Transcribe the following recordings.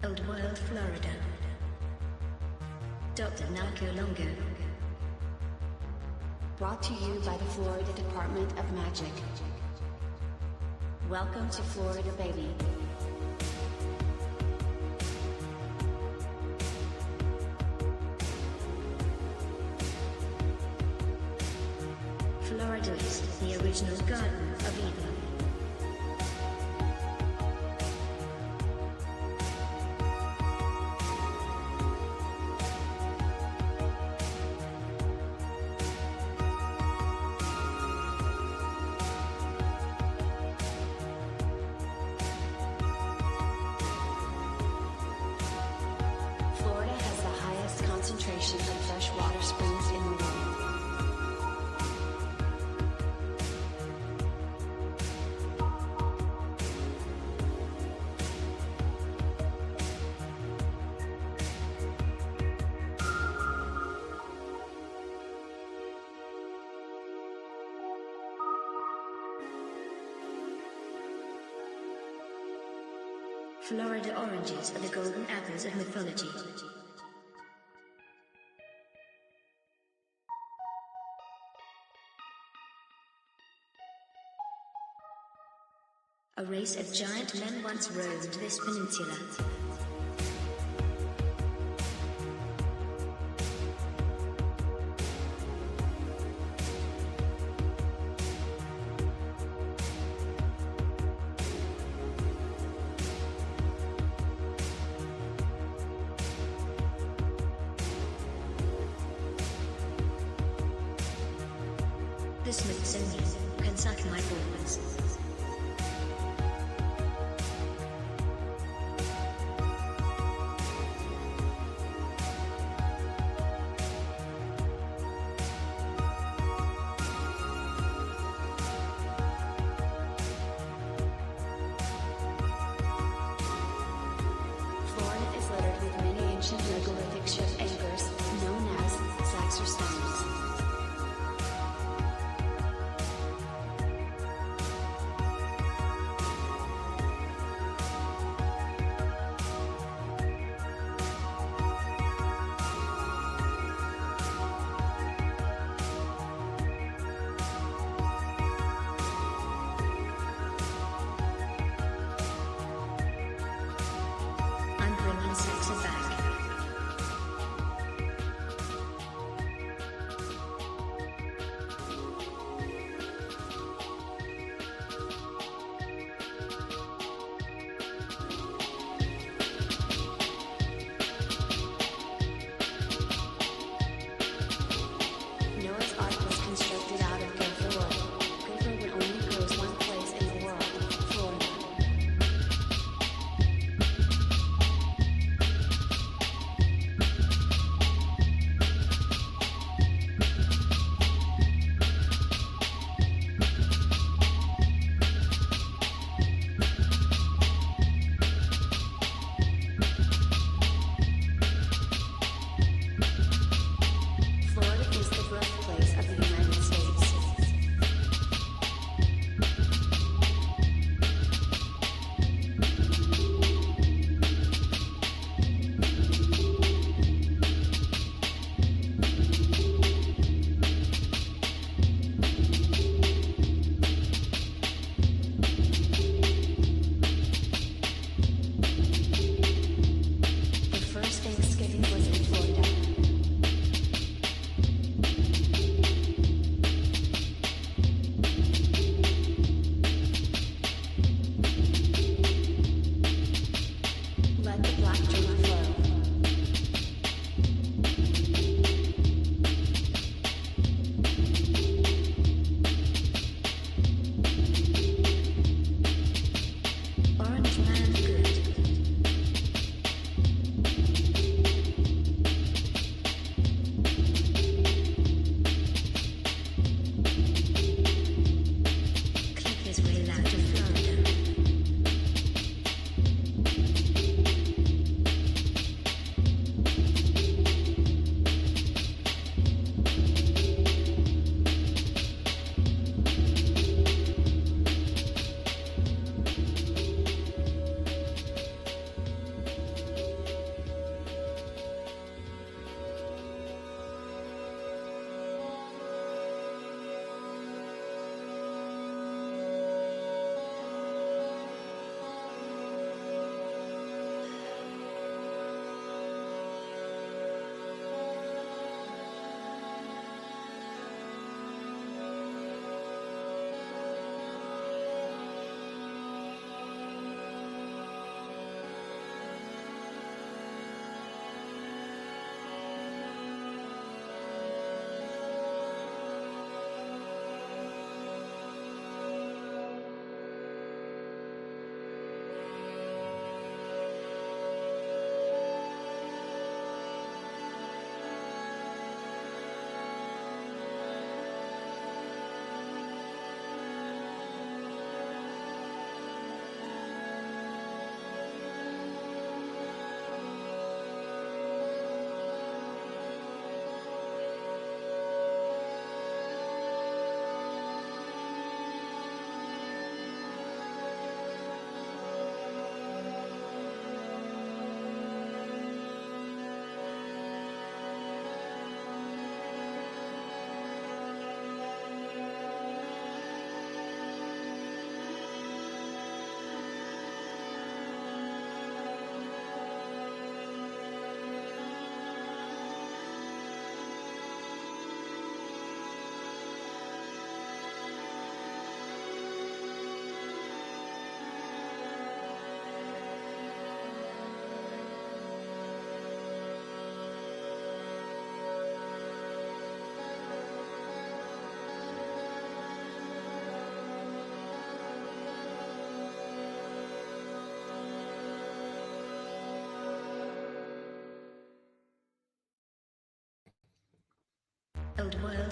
Old World, Florida. Dr. Narco Longo. Brought to you by the Florida Department of Magic. Welcome to Florida, baby. Florida is the original Garden of Eden. Florida has the highest concentration of freshwater springs in the world. Florida oranges are the golden apples of mythology. A race of giant men once roamed this peninsula. The Smithsonian can suck my balls. Florida is littered with many ancient megalithic ship anchors, known as Saxor stones. I'm bringing Saxor back. Noah's Ark was constructed out of gopher wood. Gopher wood only grows one place in the world, Florida.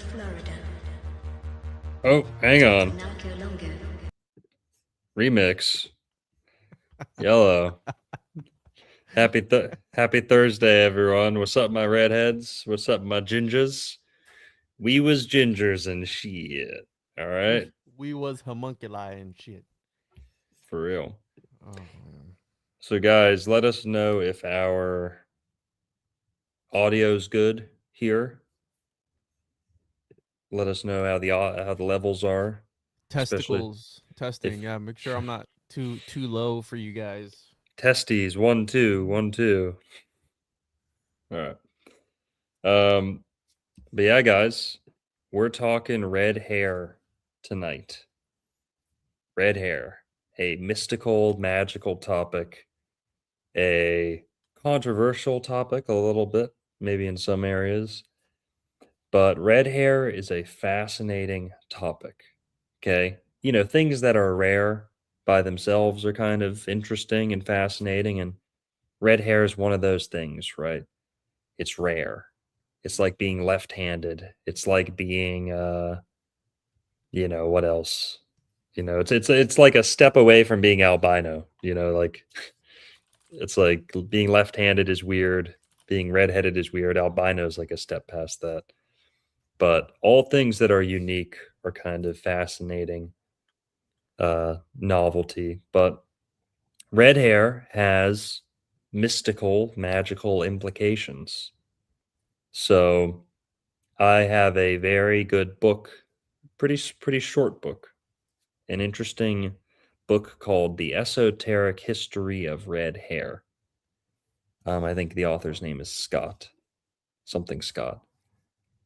North Florida. Oh, hang on. Narco Longo. Remix. Yellow. Happy Thursday, everyone. What's up, my redheads? What's up, my gingers? We was gingers and shit. All right, We was homunculi and shit. for real. Oh man. So, guys, let us know if our audio's good here. Let us know how the levels are. Especially Testicles testing. if Yeah, make sure I'm not too low for you guys. testes 1 2 1 2. All right. But yeah, guys, we're talking red hair tonight. Red hair, a mystical, magical topic, a controversial topic a little bit, maybe in some areas. But red hair is a fascinating topic. Okay. You know, things that are rare by themselves are kind of interesting and fascinating. And red hair is one of those things, right? It's rare. It's like being left handed. It's like being, what else? It's like a step away from being albino, like it's like being left-handed is weird, being redheaded is weird, albino is like a step past that. But all things that are unique are kind of fascinating novelty. But red hair has mystical, magical implications. So I have a very good book, pretty short book, an interesting book called The Esoteric History of Red Hair. I think the author's name is something Scott.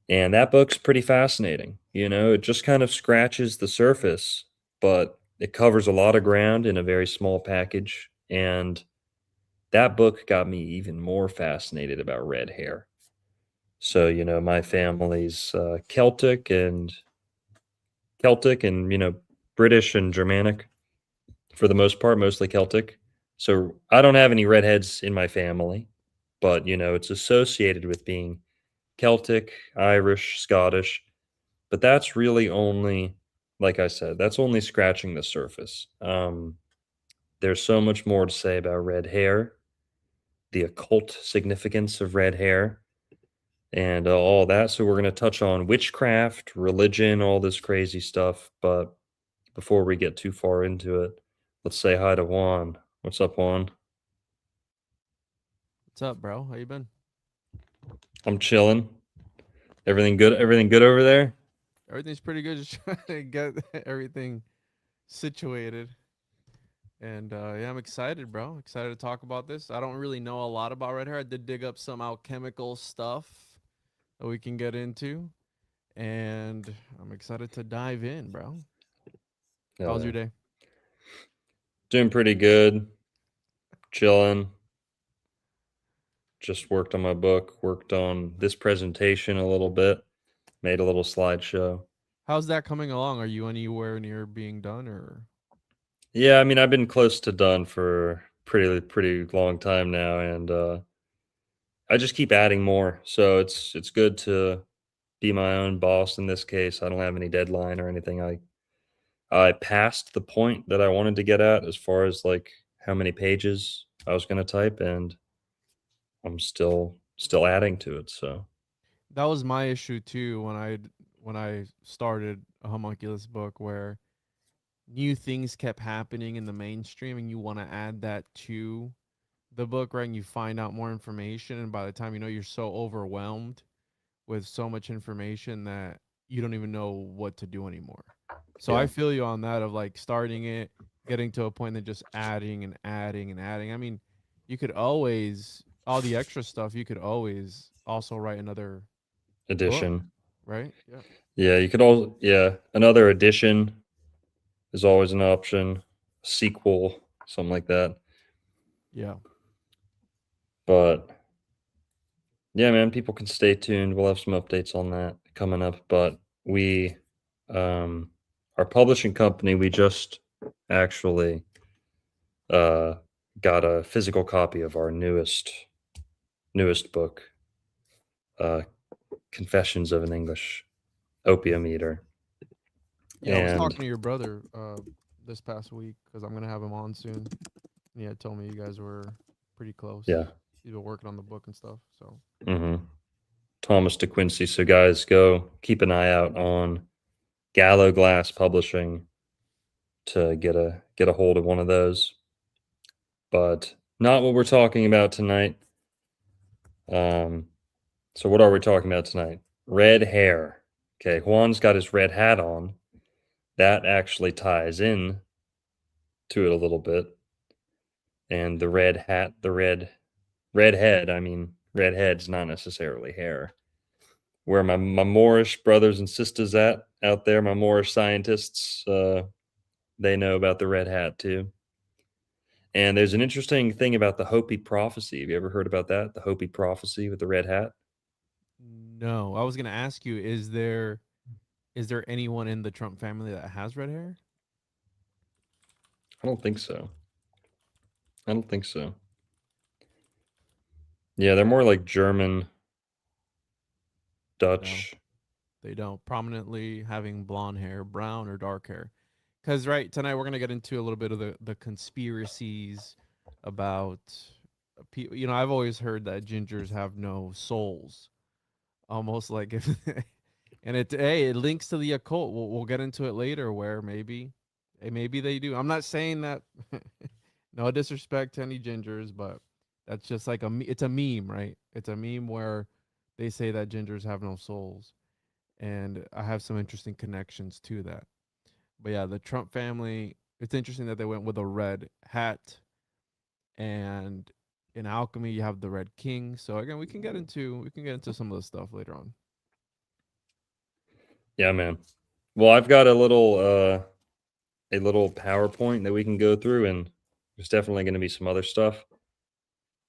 And that book's pretty fascinating. It just kind of scratches the surface, but it covers a lot of ground in a very small package. And that book got me even more fascinated about red hair. So, my family's Celtic and, British and Germanic for the most part, mostly Celtic. So I don't have any redheads in my family, but, it's associated with being Celtic, Irish, Scottish. But that's really only, like I said, that's only scratching the surface. There's so much more to say about red hair, the occult significance of red hair, and all that. So we're going to touch on witchcraft, religion, all this crazy stuff. But before we get too far into it, let's say hi to Juan. What's up, Juan? What's up, bro? How you been? I'm chilling. Everything good? Everything good over there? Everything's pretty good. Just trying to get everything situated. And yeah, I'm excited, bro. Excited to talk about this. I don't really know a lot about red hair. I did dig up some alchemical stuff that we can get into. And I'm excited to dive in, bro. Hell How's yeah. your day? Doing pretty good. Chilling. Just worked on my book, worked on this presentation a little bit, made a little slideshow. How's that coming along? Are you anywhere near being done or? Yeah, I mean, I've been close to done for pretty long time now, and I just keep adding more. So it's good to be my own boss in this case. I don't have any deadline or anything. I passed the point that I wanted to get at as far as like how many pages I was going to type, and I'm still adding to it. So That was my issue too when I started a homunculus book where new things kept happening in the mainstream and you want to add that to the book, right? And you find out more information, and by the time you know, you're so overwhelmed with so much information that you don't even know what to do anymore. So yeah, I feel you on that of like starting it, getting to a point and just adding and adding and adding. I mean, you could always all the extra stuff, you could always also write another book, edition. right? Yeah. Yeah, you could all another edition is always an option, sequel, something like that. Yeah. But yeah, man, people can stay tuned. We'll have some updates on that coming up. But we, um, our publishing company, we just actually uh, got a physical copy of our newest book, uh, Confessions of an English opium eater. Yeah, I was And talking to your brother this past week because I'm gonna have him on soon. Yeah, told me you guys were pretty close. yeah. He's been working on the book and stuff. So Thomas De Quincey. So guys, go keep an eye out on Gallo Glass Publishing to get a hold of one of those. But not what we're talking about tonight. So what are we talking about tonight? Red hair. Okay, Juan's got his red hat on. That actually ties in to it a little bit. And the red hat, the redhead, I mean, redhead's not necessarily hair. Where my Moorish brothers and sisters out there, my Moorish scientists, they know about the red hat too. And there's an interesting thing about the Hopi prophecy. Have you ever heard about that? The Hopi prophecy with the red hat? no, I was gonna ask you: is there anyone in the Trump family that has red hair? I don't think so. I don't think so. Yeah, they're more like German, Dutch. They don't. Prominently having blonde hair, brown or dark hair. Because right tonight we're gonna get into a little bit of the conspiracies about you know, I've always heard that gingers have no souls, almost like if and it links to the occult. We'll get into it later where maybe they do. I'm not saying that. No disrespect to any gingers, but that's just like it's a meme, right? It's a meme where they say that gingers have no souls, and I have some interesting connections to that. But yeah, the Trump family, it's interesting that they went with a red hat, and in alchemy you have the red king. So again, we can get into some of the stuff later on. Yeah, man. Well, I've got a little PowerPoint that we can go through, and there's definitely going to be some other stuff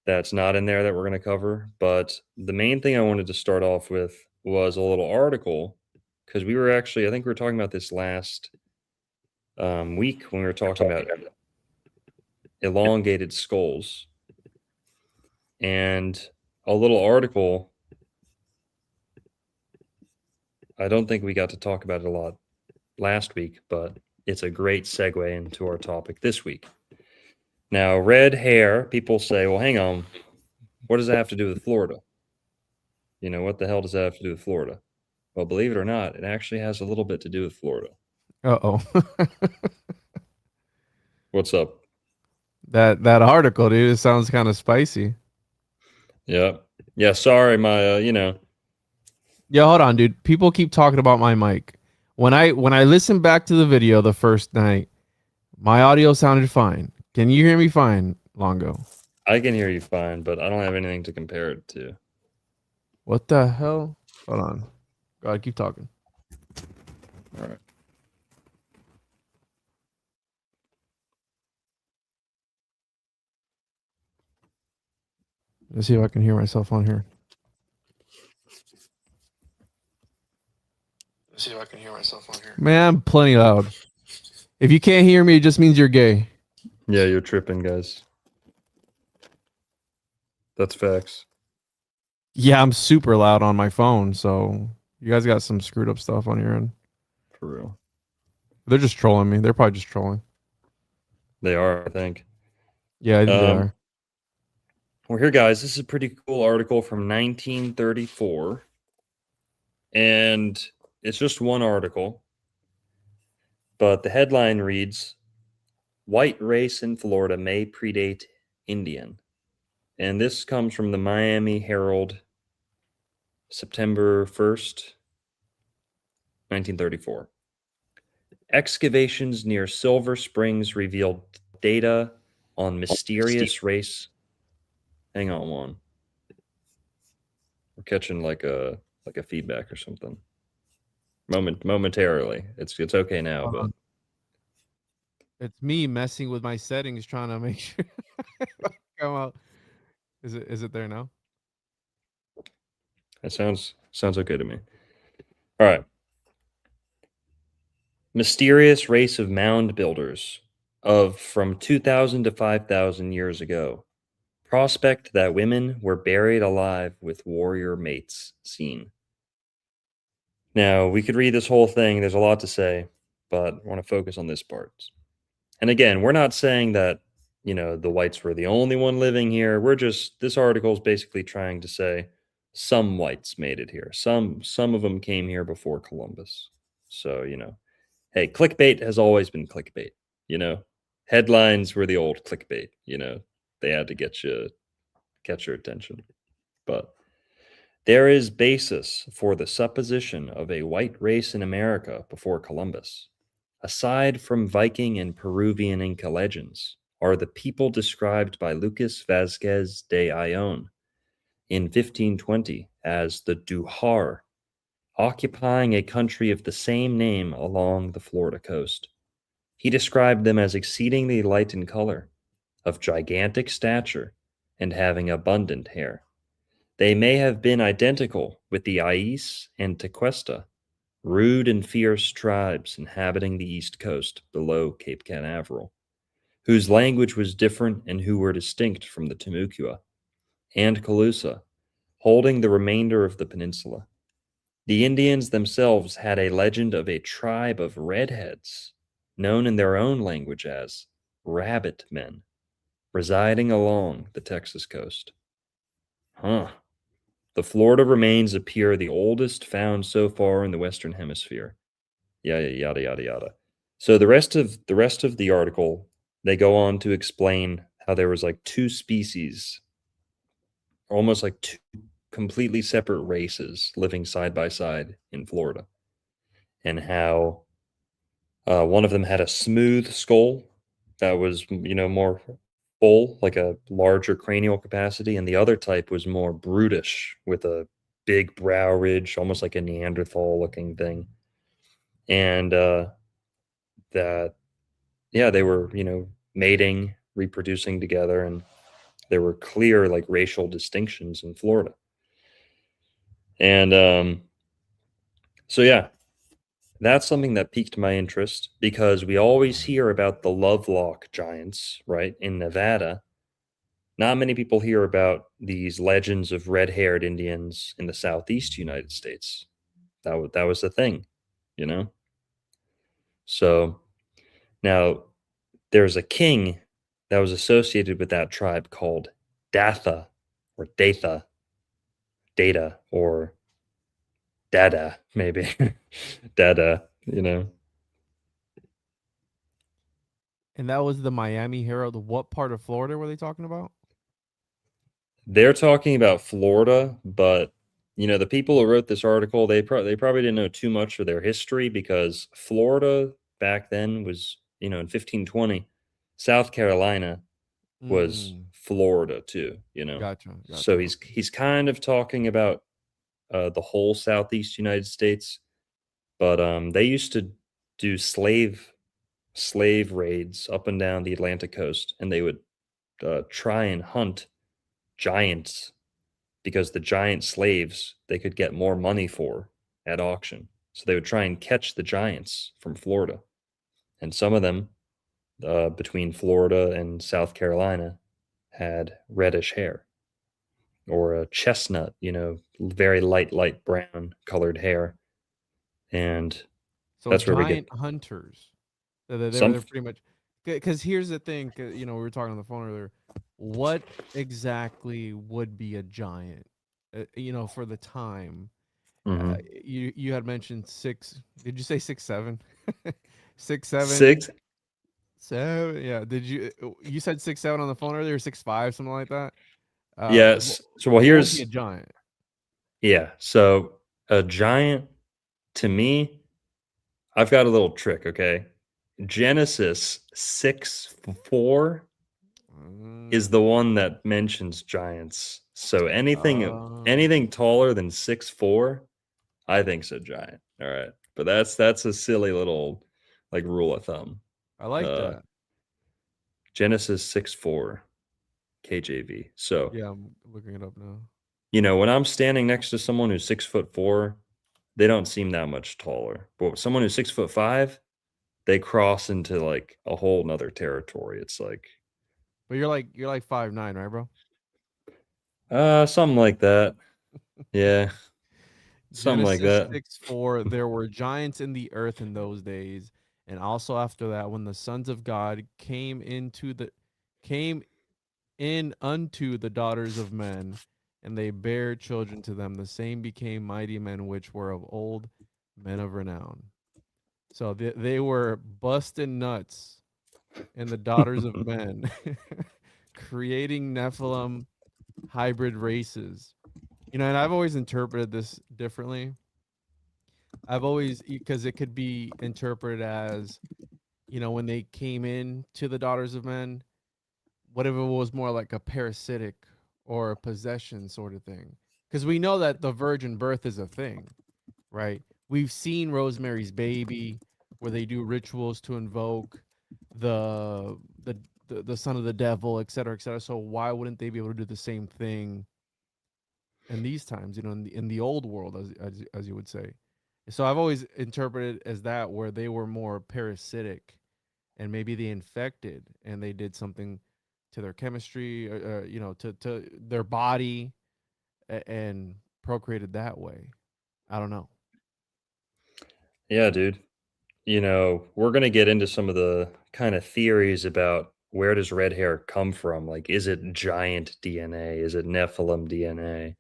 that's not in there that we're going to cover. But the main thing I wanted to start off with was a little article because we were actually, I think we were talking about this last week when we were talking about elongated skulls. And a little article, I don't think we got to talk about it a lot last week, but it's a great segue into our topic this week. Now, red hair, people say, well, hang on, what does that have to do with Florida? You know, what the hell does that have to do with Florida? Well, believe it or not, it actually has a little bit to do with Florida. Uh-oh. What's up? That article, dude, it sounds kind of spicy. Yeah. Yeah, sorry, my Yeah, hold on, dude. People keep talking about my mic. When I listened back to the video the first night, my audio sounded fine. Can you hear me fine, Longo? I can hear you fine, but I don't have anything to compare it to. What the hell? Hold on. Go ahead, keep talking. All right. Let's see if I can hear myself on here. Man, I'm plenty loud. If you can't hear me, it just means you're gay. Yeah, you're tripping, guys. That's facts. Yeah, I'm super loud on my phone, so you guys got some screwed up stuff on your end. For real. They're just trolling me. They're probably just trolling. They are, I think. Yeah, I think they are. Well, here, guys, this is a pretty cool article from 1934. And it's just one article. But the headline reads, White race in Florida may predate Indian. And this comes from the Miami Herald, September 1st, 1934. Excavations near Silver Springs revealed data on mysterious race. Hang on, Juan. We're catching like a feedback or something. Momentarily. It's okay now, but It's me messing with my settings, trying to make sure come out. Is it there now? it sounds okay to me. All right. Mysterious race of mound builders of from 2,000 to 5,000 years ago. Prospect that women were buried alive with warrior mates seen. Now, we could read this whole thing. There's a lot to say, but I want to focus on this part. And again, we're not saying that, the whites were the only one living here. This article is basically trying to say some whites made it here. Some of them came here before Columbus. So, hey, clickbait has always been clickbait, you know. Headlines were the old clickbait, They had to get your attention. But there is basis for the supposition of a white race in America before Columbus. Aside from Viking and Peruvian Inca legends, are the people described by Lucas Vazquez de Ayllón in 1520 as the Duhar, occupying a country of the same name along the Florida coast. He described them as exceedingly light in color, of gigantic stature, and having abundant hair. They may have been identical with the Ais and Tequesta, rude and fierce tribes inhabiting the east coast below Cape Canaveral, whose language was different and who were distinct from the Timucua and Calusa, holding the remainder of the peninsula. The Indians themselves had a legend of a tribe of redheads, known in their own language as rabbit men, residing along the Texas coast. Huh. The Florida remains appear the oldest found so far in the Western Hemisphere. Yada yada yada yada. So the rest of the article, they go on to explain how there was like two species, almost like two completely separate races living side by side in Florida, and how one of them had a smooth skull that was more full, like a larger cranial capacity, and the other type was more brutish with a big brow ridge, almost like a Neanderthal looking thing. And that, yeah, they were, mating, reproducing together, and there were clear like racial distinctions in Florida. And so, yeah, that's something that piqued my interest because we always hear about the Lovelock giants, right, in Nevada. Not many people hear about these legends of red-haired Indians in the southeast United States. That was the thing, you know? So now there's a king that was associated with that tribe called Datha or Datha, Data or Dada, maybe. Dada, And that was the Miami Herald. What part of Florida were they talking about? They're talking about Florida, but the people who wrote this article, they probably didn't know too much of their history because Florida back then was, in 1520, South Carolina was Mm, Florida too, gotcha, So gotcha. he's kind of talking about the whole southeast United States, but they used to do slave raids up and down the Atlantic coast, and they would try and hunt giants because the giant slaves they could get more money for at auction. So they would try and catch the giants from Florida, and some of them between Florida and South Carolina had reddish hair or a chestnut, very light brown colored hair, and So that's where we get giant hunters. They're some. pretty much because here's the thing. We were talking on the phone earlier. What exactly would be a giant? For the time. Mhm. You had mentioned six. Did you say 6'7"? 6'7", Six. 7. Yeah. Did you said 6'7" on the phone earlier? 6'5", something like that. Yes. So well, What would be a here's giant? yeah. So a giant to me, I've got a little trick. Okay, Genesis 6:4 is Mm, the one that mentions giants. So anything um, taller than 6'4", I think's a giant. All right, but that's a silly little like rule of thumb. I like Uh, that. Genesis 6:4 KJV. So Yeah, I'm looking it up now. when I'm standing next to someone who's 6'4", they don't seem that much taller. But someone who's 6'5", they cross into like a whole nother territory. It's like But you're like 5'9", right, bro? something like that. Yeah. Something like Genesis that. 6:4, there were giants in the earth in those days, and also after that, when the sons of God came in unto the daughters of men, and they bare children to them, the same became mighty men which were of old, men of renown. So they were busting nuts and the daughters of men, creating Nephilim hybrid races. And I've always interpreted this differently. I've always, because it could be interpreted as, when they came in to the daughters of men, whatever was more like a parasitic or a possession sort of thing. Because we know that the virgin birth is a thing, right? We've seen Rosemary's Baby, where they do rituals to invoke the the the son of the devil, et cetera, et cetera. So why wouldn't they be able to do the same thing in these times? In the old world, as you would say. So I've always interpreted as that, where they were more parasitic, and maybe they infected and they did something to their chemistry, to their body, and procreated that way. I don't know. Yeah, dude. We're going to get into some of the kind of theories about where does red hair come from? Like, is it giant DNA? Is it Nephilim DNA?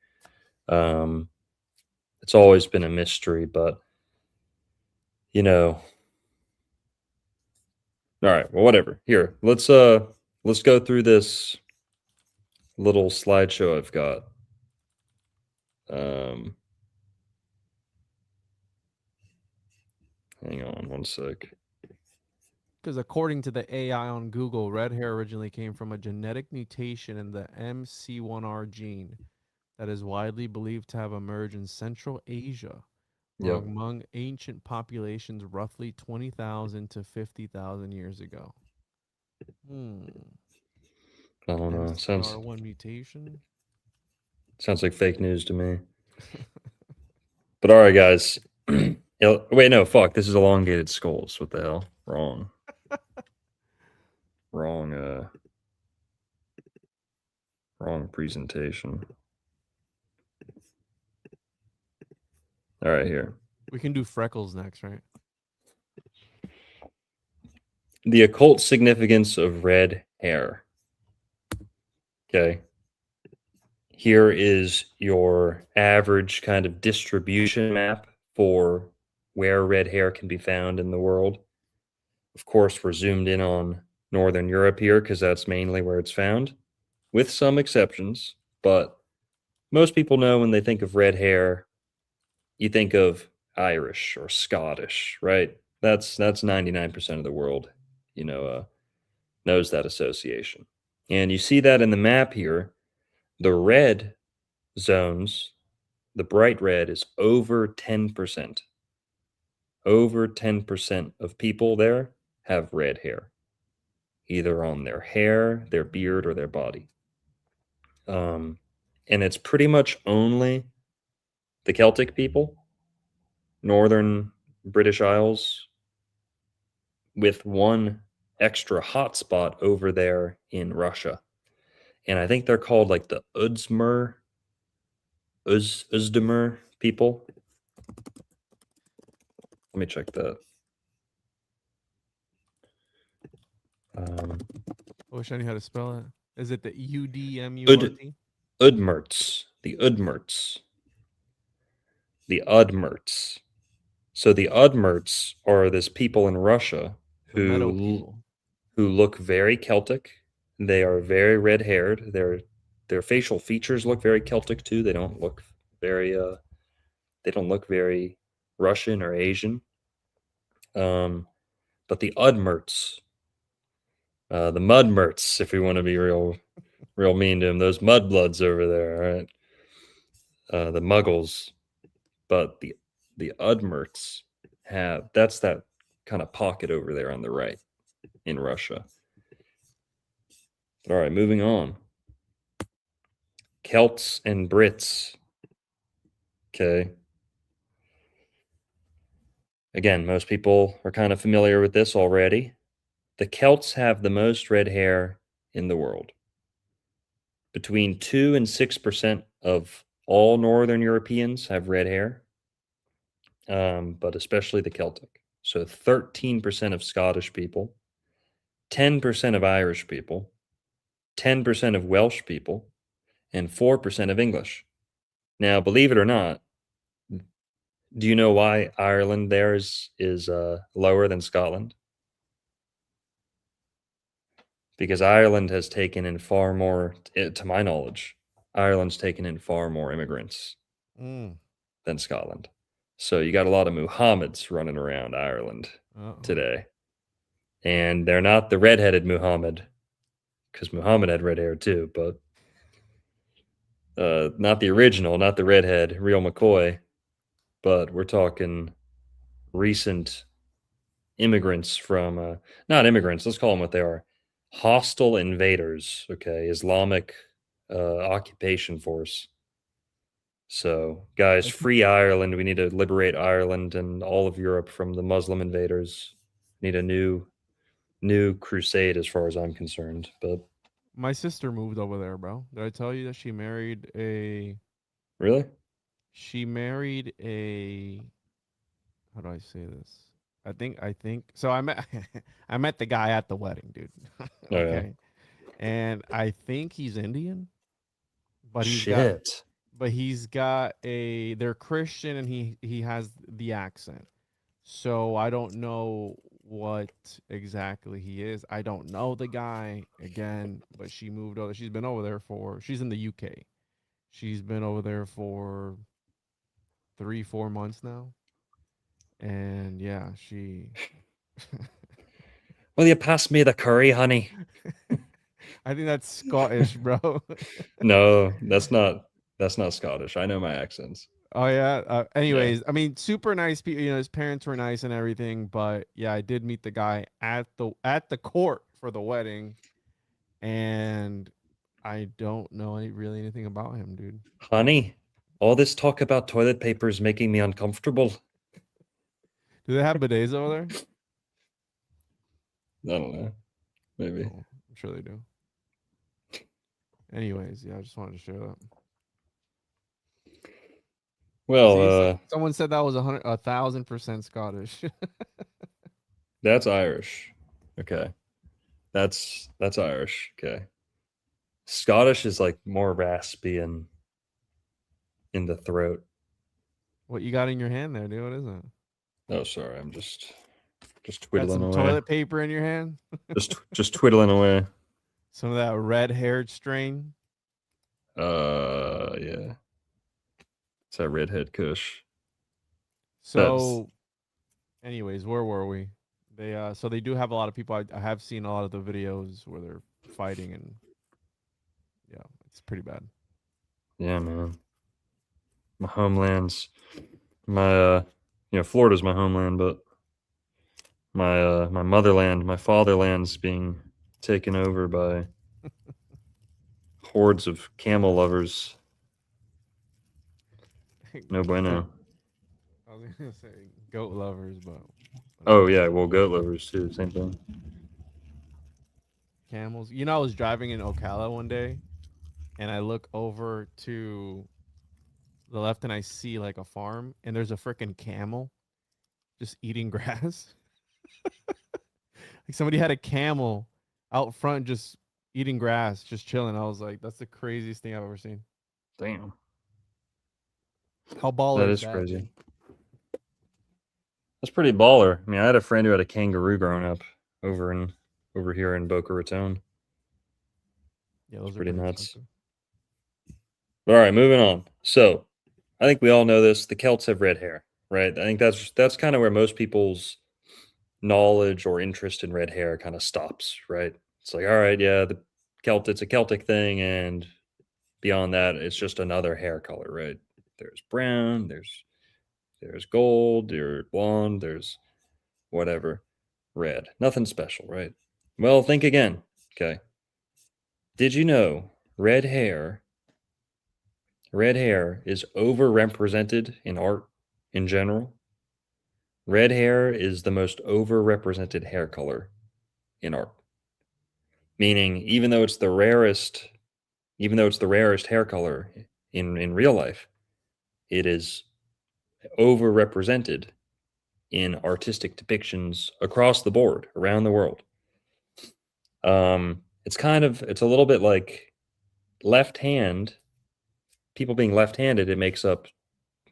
It's always been a mystery, but, you know, all right, well, whatever. Here, let's go through this little slideshow I've got. Um, Hang on one sec. Because according to the AI on Google, red hair originally came from a genetic mutation in the MC1R gene that is widely believed to have emerged in Central Asia, Yep. among ancient populations roughly 20,000 to 50,000 years ago. I don't know. MC1R mutation? Sounds like fake news to me. But all right, guys. Wait, no, fuck. This is elongated skulls. What the hell? Wrong. Wrong. Wrong presentation. All right, here. We can do freckles next, right? The occult significance of red hair. Okay. Here is your average kind of distribution map for where red hair can be found in the world. Of course, we're zoomed in on Northern Europe here because that's mainly where it's found, with some exceptions. But most people know when they think of red hair, you think of Irish or Scottish, right? That's 99% of the world, knows that association. And you see that in the map here. The red zones, the bright red is over 10%. Over 10% of people there have red hair, either on their hair, their beard, or their body. And it's pretty much only the Celtic people, northern British Isles, with one extra hotspot over there in Russia. And I think they're called like the Uzdemer people. Let me check that. I wish I knew how to spell it. Is it the Udmurt? Udmurts. The Udmurts. The Udmurts. So the Udmurts are this people in Russia The meadow people. who look very Celtic. They are very red-haired. Their facial features look very Celtic too. They don't look very Russian or Asian. But the Udmurts, the Mudmurts, if we want to be real mean to them, those mudbloods over there, right? The Muggles, but the Udmurts that's that kind of pocket over there on the right in Russia. All right, moving on. Celts and Brits. Okay. Again, most people are kind of familiar with this already. The Celts have the most red hair in the world. Between 2 and 6% of all Northern Europeans have red hair. but especially the Celtic. So 13% of Scottish people, 10% of Irish people, 10% of Welsh people, and 4% of English. Now, believe it or not, do you know why Ireland there is lower than Scotland? Because Ireland has taken in far more, to my knowledge, Ireland's taken in far more immigrants Mm. than Scotland. So you got a lot of Muhammads running around Ireland Uh-oh. today. And they're not the redheaded Muhammad, because Muhammad had red hair too, but not the original, not the redhead, real McCoy. But we're talking recent immigrants from, not immigrants, let's call them what they are, hostile invaders, okay, Islamic occupation force. So, guys, I think free Ireland. We need to liberate Ireland and all of Europe from the Muslim invaders. Need a new crusade as far as I'm concerned. But my sister moved over there, bro. Did I tell you that really? she married a how do I say this? I think so I met I met the guy at the wedding, dude. Oh yeah. Okay. And I think he's Indian, but Shit. he's got a they're Christian and he has the accent. So I don't know what exactly he is. I don't know the guy again, but she moved over. She's been over there for she's in the UK. She's been over there for 3, 4 months now. And yeah, she Will you pass me the curry, honey? I think that's Scottish, bro. No, that's not Scottish. I know my accents. Oh yeah. Yeah. Anyways, I mean, super nice people. You know, his parents were nice and everything. But yeah, I did meet the guy at the court for the wedding, and I don't know really anything about him, dude. Honey, all this talk about toilet paper is making me uncomfortable. Do they have bidets over there? I don't know. Maybe. Oh, I'm sure they do. Anyways, yeah, I just wanted to share that. Well, See, someone said that was 1,000% Scottish. that's Irish. Okay. That's Irish. Okay. Scottish is like more raspy and in the throat. What you got in your hand there, dude? What is it? Oh, sorry. I'm just Got twiddling some away. toilet paper in your hand? Just twiddling away. Some of that red-haired strain? Yeah. It's that redhead Kush. So, anyways, where were we? So they do have a lot of people. I have seen a lot of the videos where they're fighting, and yeah, it's pretty bad. Yeah, man. My homeland's Florida's my homeland, but my motherland, my fatherland's being taken over by hordes of camel lovers. No bueno. I was gonna say goat lovers, but Oh yeah, well, goat lovers too. Same thing. camels. You know, I was driving in Ocala one day, and I look over to the left, and I see like a farm, and there's a freaking camel just eating grass. Like somebody had a camel out front just eating grass, just chilling. I was like, that's the craziest thing I've ever seen. Damn, How baller that is is that, crazy. dude? That's pretty baller. I mean, I had a friend who had a kangaroo growing up over here in Boca Raton. Yeah, those are Pretty nuts. expensive. All right, moving on. So, I think we all know this. The Celts have red hair, right? I think that's kind of where most people's knowledge or interest in red hair kind of stops, right? It's like, all right, yeah, it's a Celtic thing, and beyond that, it's just another hair color, right? There's brown, there's gold, there's blonde, there's whatever, red. Nothing special, right? Well, think again. Okay. Did you know red hair is overrepresented in art in general? Red hair is the most overrepresented hair color in art. Meaning, even though it's the rarest hair color in real life, it is overrepresented in artistic depictions across the board around the world. It's a little bit like left hand, people being left-handed, it makes up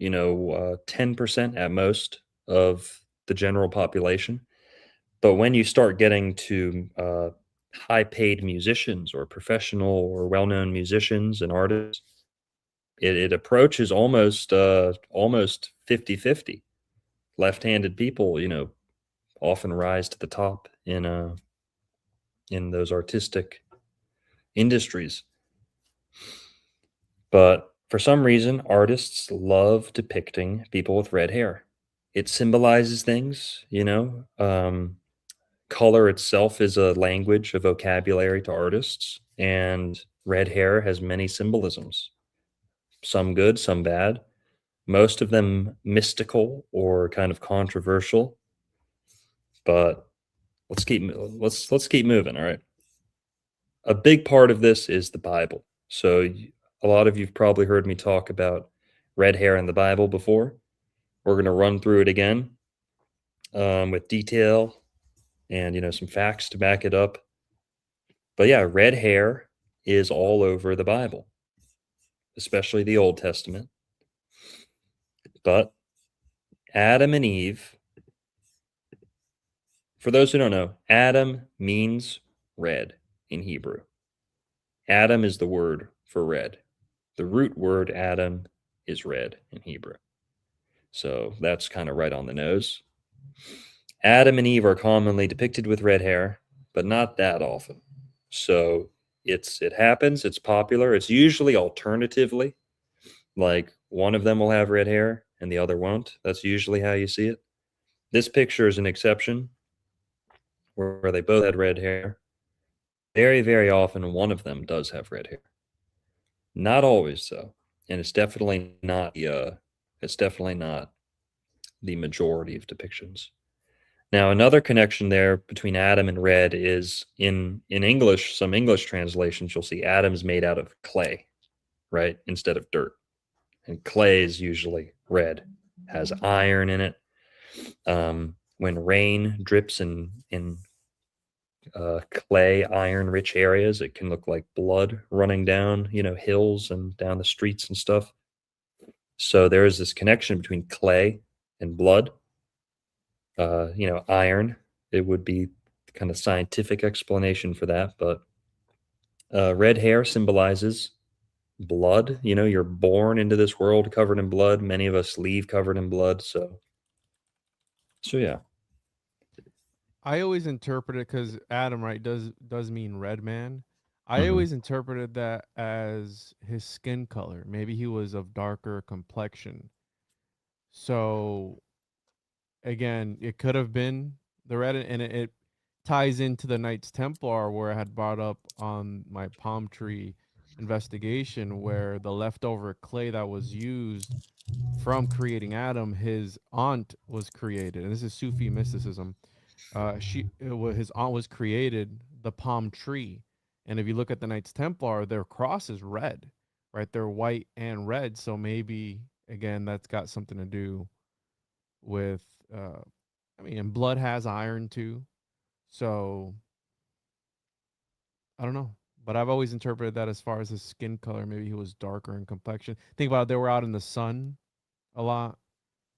10% at most of the general population. But when you start getting to high-paid musicians or professional or well-known musicians and artists, it approaches almost 50-50. Left-handed people, often rise to the top in those artistic industries. But for some reason, artists love depicting people with red hair. It symbolizes things, color itself is a language, a vocabulary to artists, and red hair has many symbolisms, some good, some bad, most of them mystical or kind of controversial. But let's keep moving, all right? A big part of this is the Bible. So a lot of you've probably heard me talk about red hair in the Bible before. We're going to run through it again with detail and some facts to back it up. But yeah, red hair is all over the Bible, especially the Old Testament. But Adam and Eve, for those who don't know, Adam means red in Hebrew. Adam is the word for red. The root word Adam is red in Hebrew. So that's kind of right on the nose. Adam and Eve are commonly depicted with red hair, but not that often. So it happens, it's popular. It's usually alternatively, like one of them will have red hair and the other won't. That's usually how you see it. This picture is an exception where they both had red hair. Very, very often one of them does have red hair. Not always though. And it's definitely not the majority of depictions. Now, another connection there between Adam and red is in English, some English translations, you'll see Adam's made out of clay, right, instead of dirt. And clay is usually red, has iron in it. When rain drips in clay, iron-rich areas, it can look like blood running down, hills and down the streets and stuff. So there is this connection between clay and blood. Iron, it would be kind of scientific explanation for that, but red hair symbolizes blood. You're born into this world covered in blood. Many of us leave covered in blood. So yeah. I always interpret it because Adam, right, does mean red man. I Mhm. always interpreted that as his skin color. Maybe he was of darker complexion. So again, it could have been the red, and it ties into the Knights Templar where I had brought up on my palm tree investigation, where the leftover clay that was used from creating Adam, his aunt was created, and this is Sufi mysticism. His aunt was created the palm tree, and if you look at the Knights Templar, their cross is red, right? They're white and red, so maybe again that's got something to do with. I mean, and blood has iron too, so I don't know. But I've always interpreted that as far as his skin color. Maybe he was darker in complexion. Think about it, they were out in the sun a lot.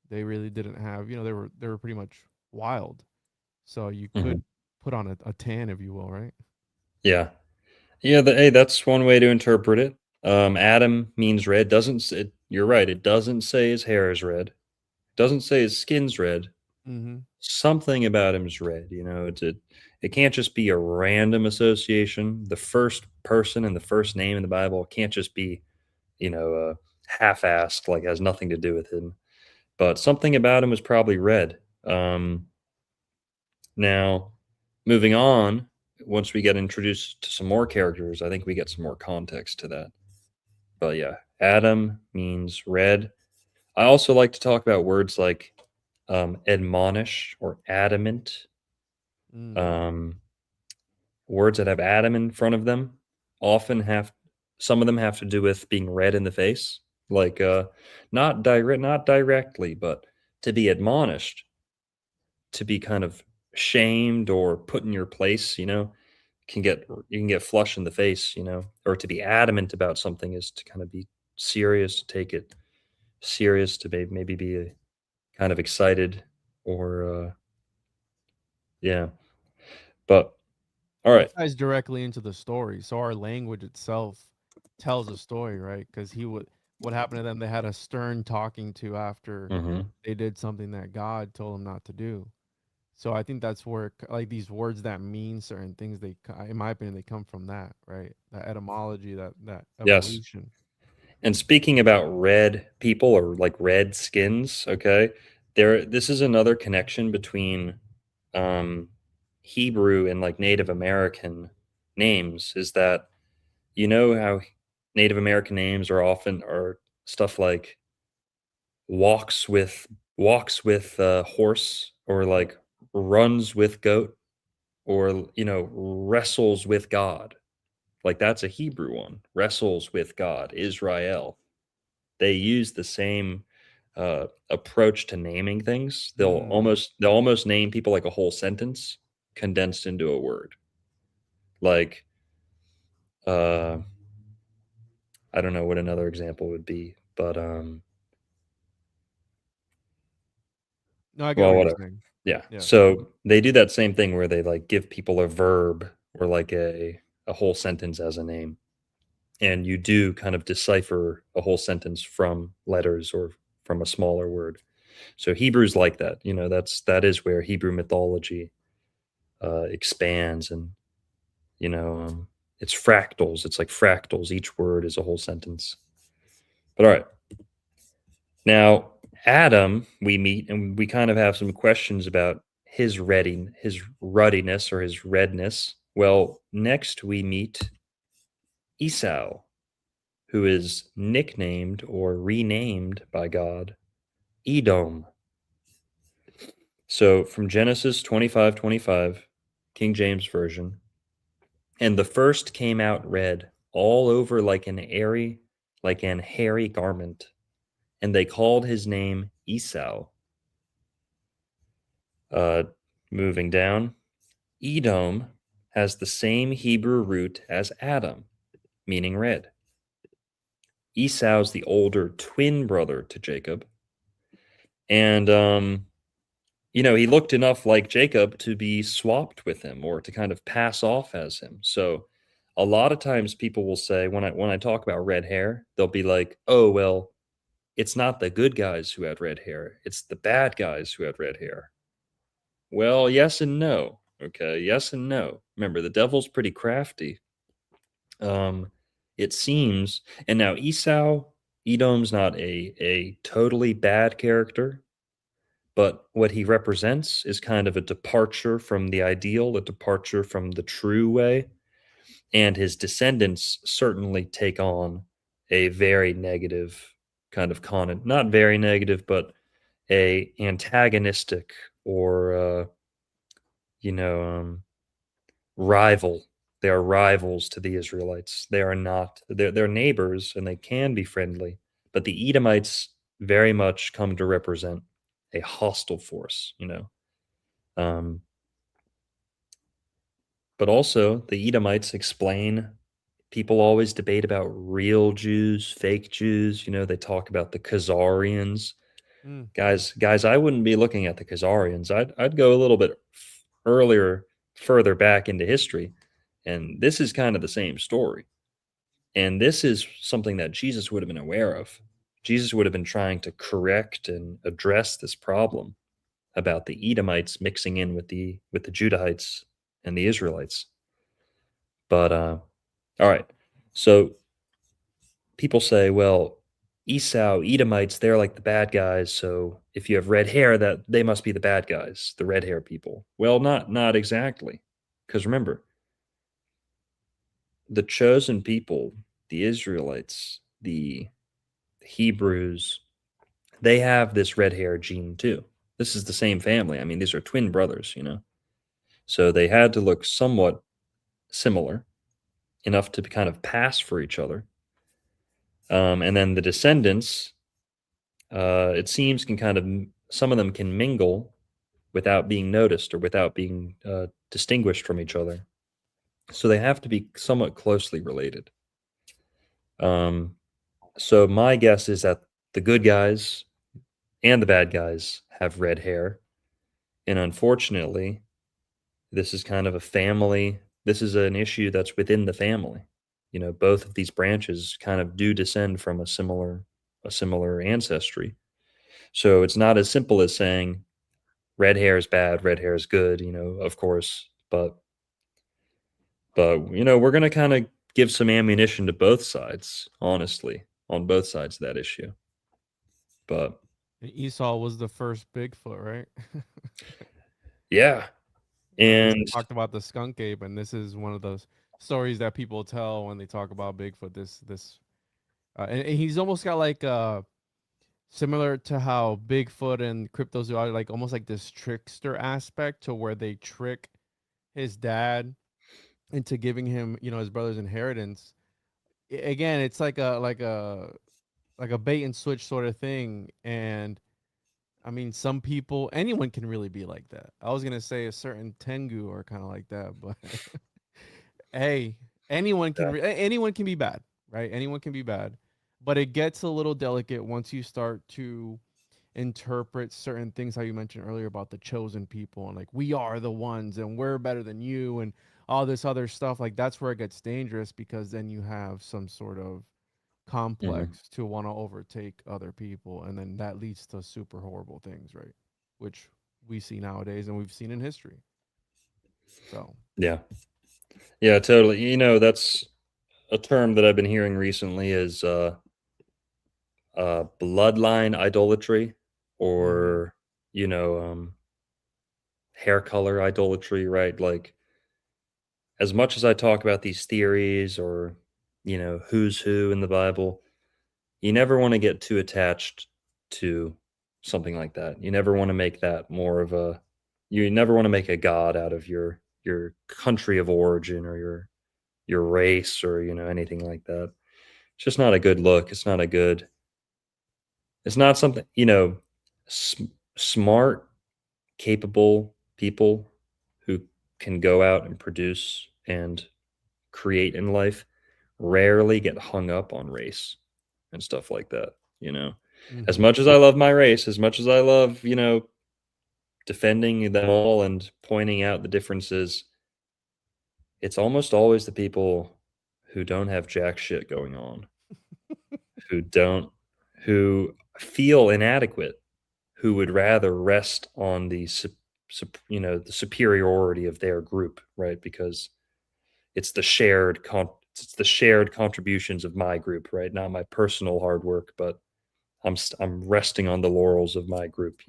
They really didn't have, they were pretty much wild. So you Mhm. could put on a tan, if you will, right? Yeah. Yeah, hey, that's one way to interpret it. Adam means red. You're right. It doesn't say his hair is red. Doesn't say his skin's red. Mm-hmm. Something about him is red. It can't just be a random association. The first person and the first name in the Bible can't just be, half-assed, like has nothing to do with him. But something about him was probably red. Now, moving on, once we get introduced to some more characters, I think we get some more context to that. But yeah, Adam means red. I also like to talk about words like admonish or adamant. Mm. Um, Words that have Adam in front of them often have, some of them have to do with being red in the face. like not directly, but to be admonished, to be kind of shamed or put in your place, you can get flush in the face, or to be adamant about something is to kind of be serious, to take it serious, to maybe be kind of excited, or yeah. But all It right. ties directly into the story. So our language itself tells a story, right? Because he would what happened to them? They had a stern talking to after Hmm. they did something that God told them not to do. So I think that's where like these words that mean certain things, in my opinion, they come from that, right? That etymology, that Yes. evolution. And speaking about red people or like red skins, okay, this is another connection between um, Hebrew and like Native American names, is that how Native American names are stuff like walks with horse, or like runs with goat, or wrestles with God. Like that's a Hebrew one. Wrestles with God, Israel. They use the same approach to naming things. Mm. They'll almost name people like a whole sentence condensed into a word. Like uh, I don't know what another example would be, but No, I get well, what you're whatever. saying. Yeah. Yeah. So they do that same thing where they like give people a verb or like a whole sentence as a name, and you do kind of decipher a whole sentence from letters or from a smaller word. So Hebrew's like that. That is where Hebrew mythology expands, and you know um, it's fractals. It's like fractals. Each word is a whole sentence. But all right, now Adam, we meet and we kind of have some questions about his ruddiness or his redness. Well, next we meet Esau, who is nicknamed or renamed by God Edom. So from Genesis 25:25, King James Version, and the first came out red, all over like an hairy garment, and they called his name Esau. Uh, Moving down, Edom has the same Hebrew root as Adam, meaning red. Esau's the older twin brother to Jacob, and he looked enough like Jacob to be swapped with him or to kind of pass off as him. So a lot of times people will say when I talk about red hair, they'll be like, "Oh, well, it's not the good guys who had red hair. It's the bad guys who had red hair." Well, yes and no. Okay, yes and no. Remember, the devil's pretty crafty. Um it seems, and now Edom's not a totally bad character. But what he represents is kind of a departure from the ideal, a departure from the true way. And his descendants certainly take on a very negative kind of not very negative, but a antagonistic or, you know, rival. They are rivals to the Israelites. They are not, they're neighbors and they can be friendly. But the Edomites very much come to represent a hostile force. Um, but also, the Edomites explain, people always debate about real Jews, fake Jews. They talk about the Khazarians. Mm. Guys, I wouldn't be looking at the Khazarians. I'd go a little bit earlier, further back into history. And this is kind of the same story. And this is something that Jesus would have been aware of. Jesus would have been trying to correct and address this problem about the Edomites mixing in with the Judahites and the Israelites. But all right. So people say, well, Edomites, they're like the bad guys. So if you have red hair, that they must be the bad guys, the red hair people. Well, not exactly. Because remember, the chosen people, the Israelites, the Hebrews, they have this red hair gene too. This is the same family. I mean, these are twin brothers. So they had to look somewhat similar, enough to kind of pass for each other. And then the descendants, it seems, can kind of, some of them can mingle without being noticed or without being distinguished from each other. So they have to be somewhat closely related. So my guess is that the good guys and the bad guys have red hair. And unfortunately, this is kind of a family, this is an issue that's within the family. You know, both of these branches kind of do descend from a similar ancestry. So it's not as simple as saying red hair is bad, red hair is good, of course, but we're going to kind of give some ammunition to both sides, honestly, on both sides of that issue. But Esau was the first Bigfoot, right? yeah, At least and they talked about the skunk ape, and this is one of those stories that people tell when they talk about Bigfoot. And he's almost got like similar to how Bigfoot and cryptozoology, like almost like this trickster aspect to where they trick his dad into giving him, his brother's inheritance. Again, it's like a bait and switch sort of thing. And I mean, some people, anyone can really be like that. I was gonna say a certain Tengu are kind of like that, but hey, anyone can be bad, right? Anyone can be bad, but it gets a little delicate once you start to interpret certain things, how you mentioned earlier about the chosen people and like we are the ones and we're better than you and all this other stuff. Like that's where it gets dangerous, because then you have some sort of mhm, complex to want to overtake other people, and then that leads to super horrible things, right? Which we see nowadays and we've seen in history. So yeah, yeah, totally. That's a term that I've been hearing recently is bloodline idolatry, mhm. or hair color idolatry, right? Like, as much as I talk about these theories or who's who in the Bible, you never want to get too attached to something like that. You never want to make that more of a you never want to make a god out of your country of origin or your race or anything like that. It's just not a good look. It's not something, s- smart, capable people who can go out and produce and create in life rarely get hung up on race and stuff like that, you know. As Mhm. much as I love my race, as much as I love, defending them all and pointing out the differences, it's almost always the people who don't have jack shit going on, who don't who feel inadequate, who would rather rest on the superiority of their group, right? Because it's the shared contributions of my group, right? Not my personal hard work, but I'm resting on the laurels of my group.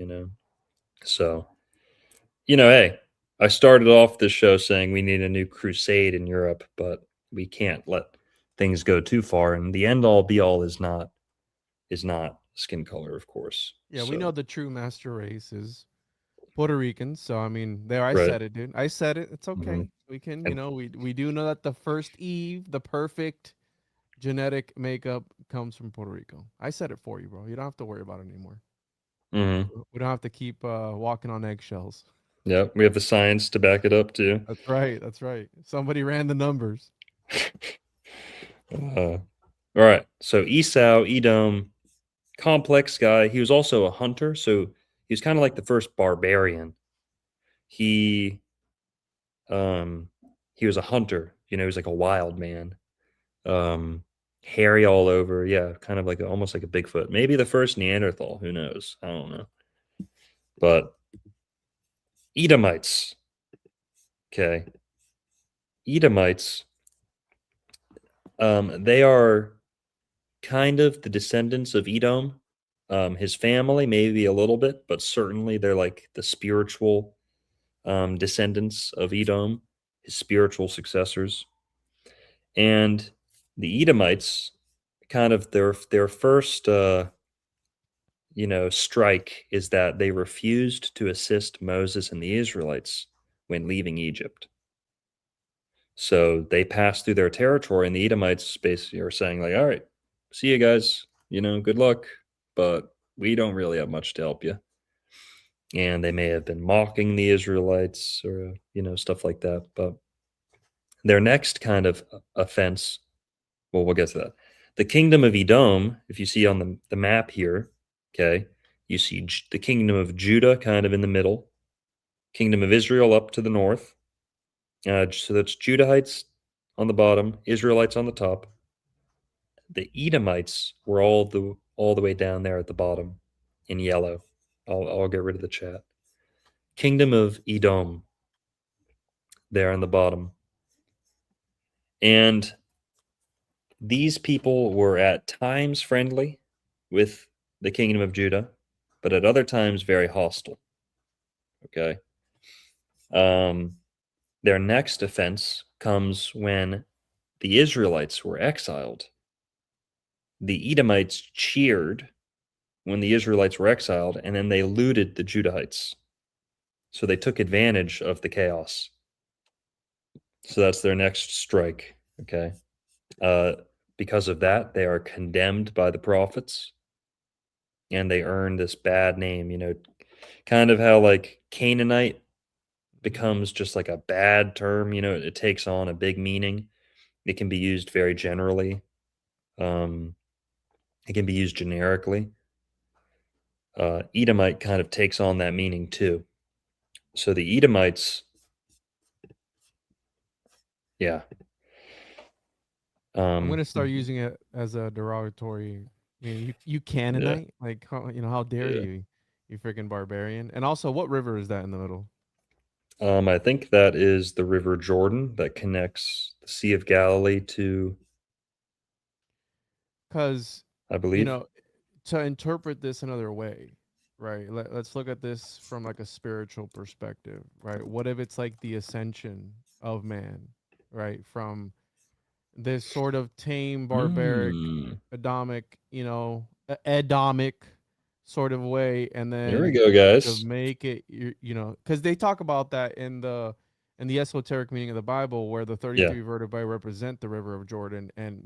So, hey, I started off this show saying we need a new crusade in Europe, but we can't let things go too far. And the end all be all is not skin color, of course. Yeah, we know So, the true master race is Puerto Ricans. So I mean, there I right. said it, dude. I said it. It's Hmm. okay. We can, And we do know that the first Eve, the perfect genetic makeup, comes from Puerto Rico. I said it for you, bro. You don't have to worry about it anymore. mhm. We don't have to keep walking on eggshells. Yeah, we have the science to back it up too. That's right. That's right. Somebody ran the numbers. All right. So Esau, Edom, complex guy. He was also a hunter, so he was kind of like the first barbarian. He um he was a hunter. He was like a wild man. Um Hairy all over. Yeah, kind of like almost like a Bigfoot. Maybe the first Neanderthal, who knows? I don't know. But Edomites. Okay. Edomites, they are kind of the descendants of Edom. His family, maybe a little bit, but certainly they're like the spiritual descendants of Edom, his spiritual successors. And the Edomites, kind of their first strike is that they refused to assist Moses and the Israelites when leaving Egypt. So they passed through their territory, and the Edomites basically are saying, like, all right, see you guys, good luck, but we don't really have much to help you. And they may have been mocking the Israelites or, stuff like that. But their next kind of offense, well, we'll get to that. The kingdom of Edom, if you see on the map here, okay, you see the kingdom of Judah kind of in the middle, kingdom of Israel up to the north. So that's Judahites on the bottom, Israelites on the top. The Edomites were all the way down there at the bottom in yellow. I'll get rid of the chat. Kingdom of Edom there on the bottom. And these people were at times friendly with the kingdom of Judah, but at other times very hostile. Okay. Their next offense comes when the Israelites were exiled. The Edomites cheered when the Israelites were exiled, and then they looted the Judahites. So they took advantage of the chaos. So that's their next strike. Okay. Because of that, they are condemned by the prophets and they earn this bad name, kind of how like Canaanite becomes just like a bad term, it takes on a big meaning. It can be used very generally. It can be used generically. Edomite kind of takes on that meaning too. So the Edomites, yeah. I'm gonna start using it as a derogatory. You Canaanite, like how dare yeah. you freaking barbarian. And also, what river is that in the middle? I think that is the River Jordan that connects the Sea of Galilee to, Because I you believe. know, to interpret this another way, right? Let's look at this from like a spiritual perspective, right? What if it's like the ascension of man, right? From this sort of tame, barbaric, Mm, Adamic, Edomic sort of way, and there we then go, to guys. make it, because they talk about that in the esoteric meaning of the Bible, where the Yeah. 33 vertebrae represent the river of Jordan, and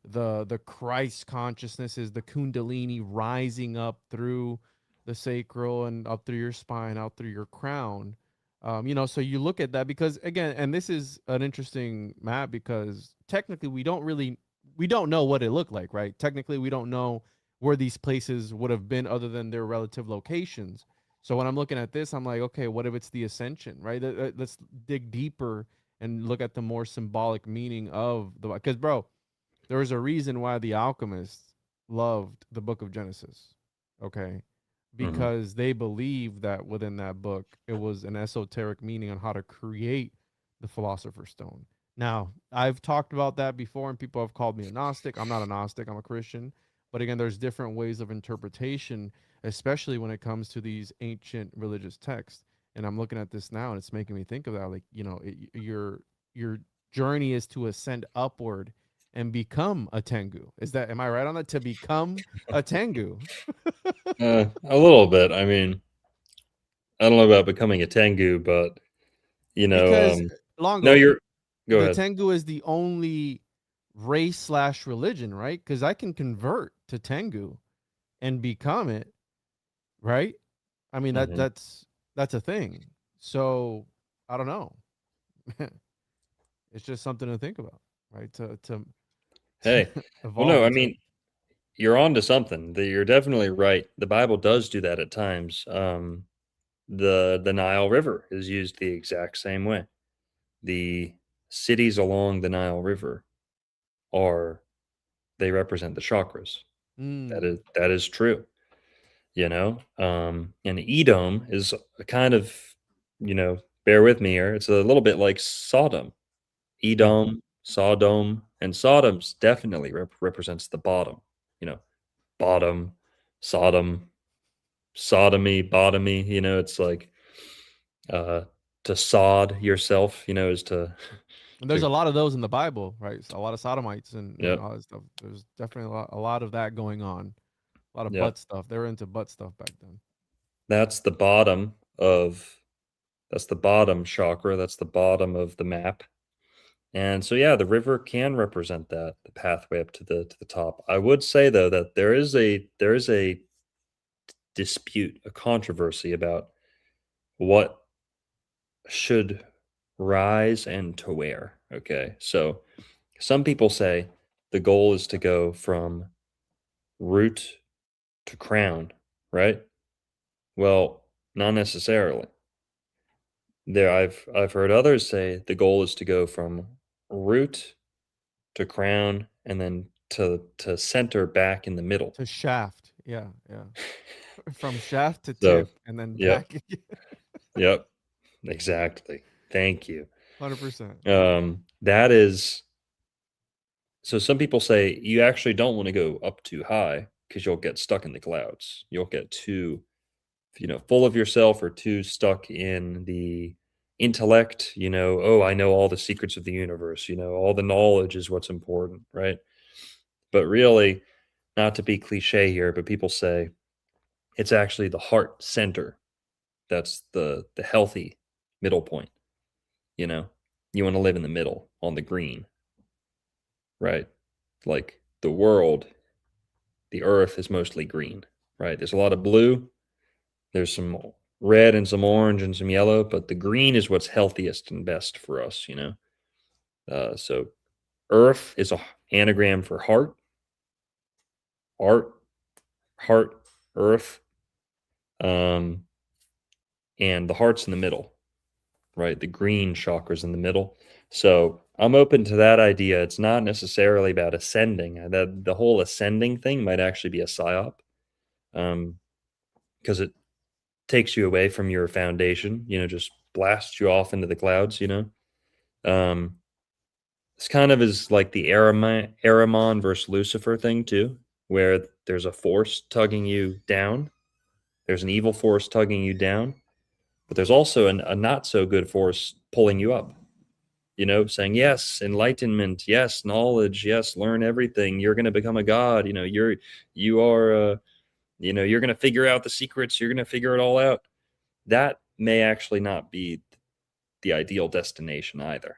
the Christ consciousness is the Kundalini rising up through the sacral and up through your spine, out through your crown. So you look at that because again, and this is an interesting map because technically we don't know what it looked like, right? Technically, we don't know where these places would have been other than their relative locations. So when I'm looking at this, I'm like, okay, what if it's the ascension, right? Let's dig deeper and look at the more symbolic meaning of because bro, there was a reason why the alchemists loved the book of Genesis. Okay. Hmm. Because they believed that within that book, it was an esoteric meaning on how to create the philosopher's stone. Now, I've talked about that before, and people have called me a Gnostic. I'm not a Gnostic, I'm a Christian. But again, there's different ways of interpretation, especially when it comes to these ancient religious texts. And I'm looking at this now, and it's making me think of that. Like, your journey is to ascend upward and become a Tengu. Am I right on that? To become a Tengu. A little bit. I mean, I don't know about becoming a Tengu, but Because no, Longo, go the ahead. Tengu is the only race slash religion, right? Because I can convert to Tengu and become it, right? I mean Hmm. that's a thing. So I don't know. It's just something to think about, right? To Hey, well, evolve no, I into. mean, you're on to something. You're definitely right. The Bible does do that at times. The Nile River is used the exact same way. The cities along the Nile River are they represent the chakras. That Mm, is true. And Edom is a kind of, bear with me here. It's a little bit like Sodom. mm. Edom, Sodom, and Sodom's definitely represents the bottom. You know, bottom, Sodom, sodomy, bottomy. It's like uh, to sod yourself. Is to And there's to a lot of those in the Bible, right? So a lot of sodomites and yep, all that stuff. There's definitely a lot of that going on. A lot of yep. butt stuff. They were into butt stuff back then. That's the bottom of that's the bottom chakra. That's the bottom of the map. And so yeah, the river can represent that, the pathway up to the top. I would say though that there is a dispute, a controversy about what should rise and to where. Okay. So some people say the goal is to go from root to crown, right? Well, not necessarily. I've heard others say the goal is to go from root to crown and then to center back in the middle. To shaft. Yeah, yeah. From shaft to So, tip and then yep, back again. yep, exactly. Thank you. 100%. That is so some people say you actually don't want to go up too high because you'll get stuck in the clouds. You'll get too, full of yourself or too stuck in the intellect, oh, I know all the secrets of the universe, all the knowledge is what's important, right? But really, not to be cliche here, but people say it's actually the heart center that's the healthy middle point, you know. You want to live in the middle on the green, right? Like the world, the earth is mostly green, right? There's a lot of blue, there's some red and some orange and some yellow, but the green is what's healthiest and best for us, So earth is a anagram for heart, heart, earth, um, and the heart's in the middle, right? The green chakra's in the middle. So I'm open to that idea. It's not necessarily about ascending. That the whole ascending thing might actually be a psyop, because it takes you away from your foundation. Just blasts you off into the clouds. Um, it's kind of is like the Aramon versus Lucifer thing too, where there's a force tugging you down. There's an evil force tugging you down, but there's also a not so good force pulling you up. Saying, yes, enlightenment, yes, knowledge, yes, learn everything. You're going to become a god. You are, you're going to figure out the secrets. You're going to figure it all out. That may actually not be the ideal destination either.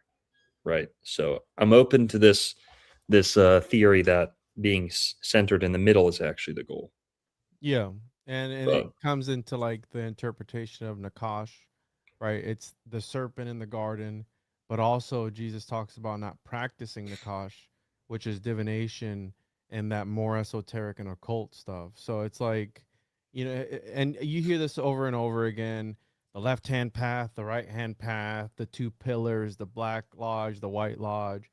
Right. So I'm open to this theory that being centered in the middle is actually the goal. Yeah, and it But comes into like the interpretation of Nakash, right? It's the serpent in the garden, but also Jesus talks about not practicing Nakash, which is divination and that more esoteric and occult stuff. So it's like, and you hear this over and over again: the left hand path, the right hand path, the two pillars, the black lodge, the white lodge.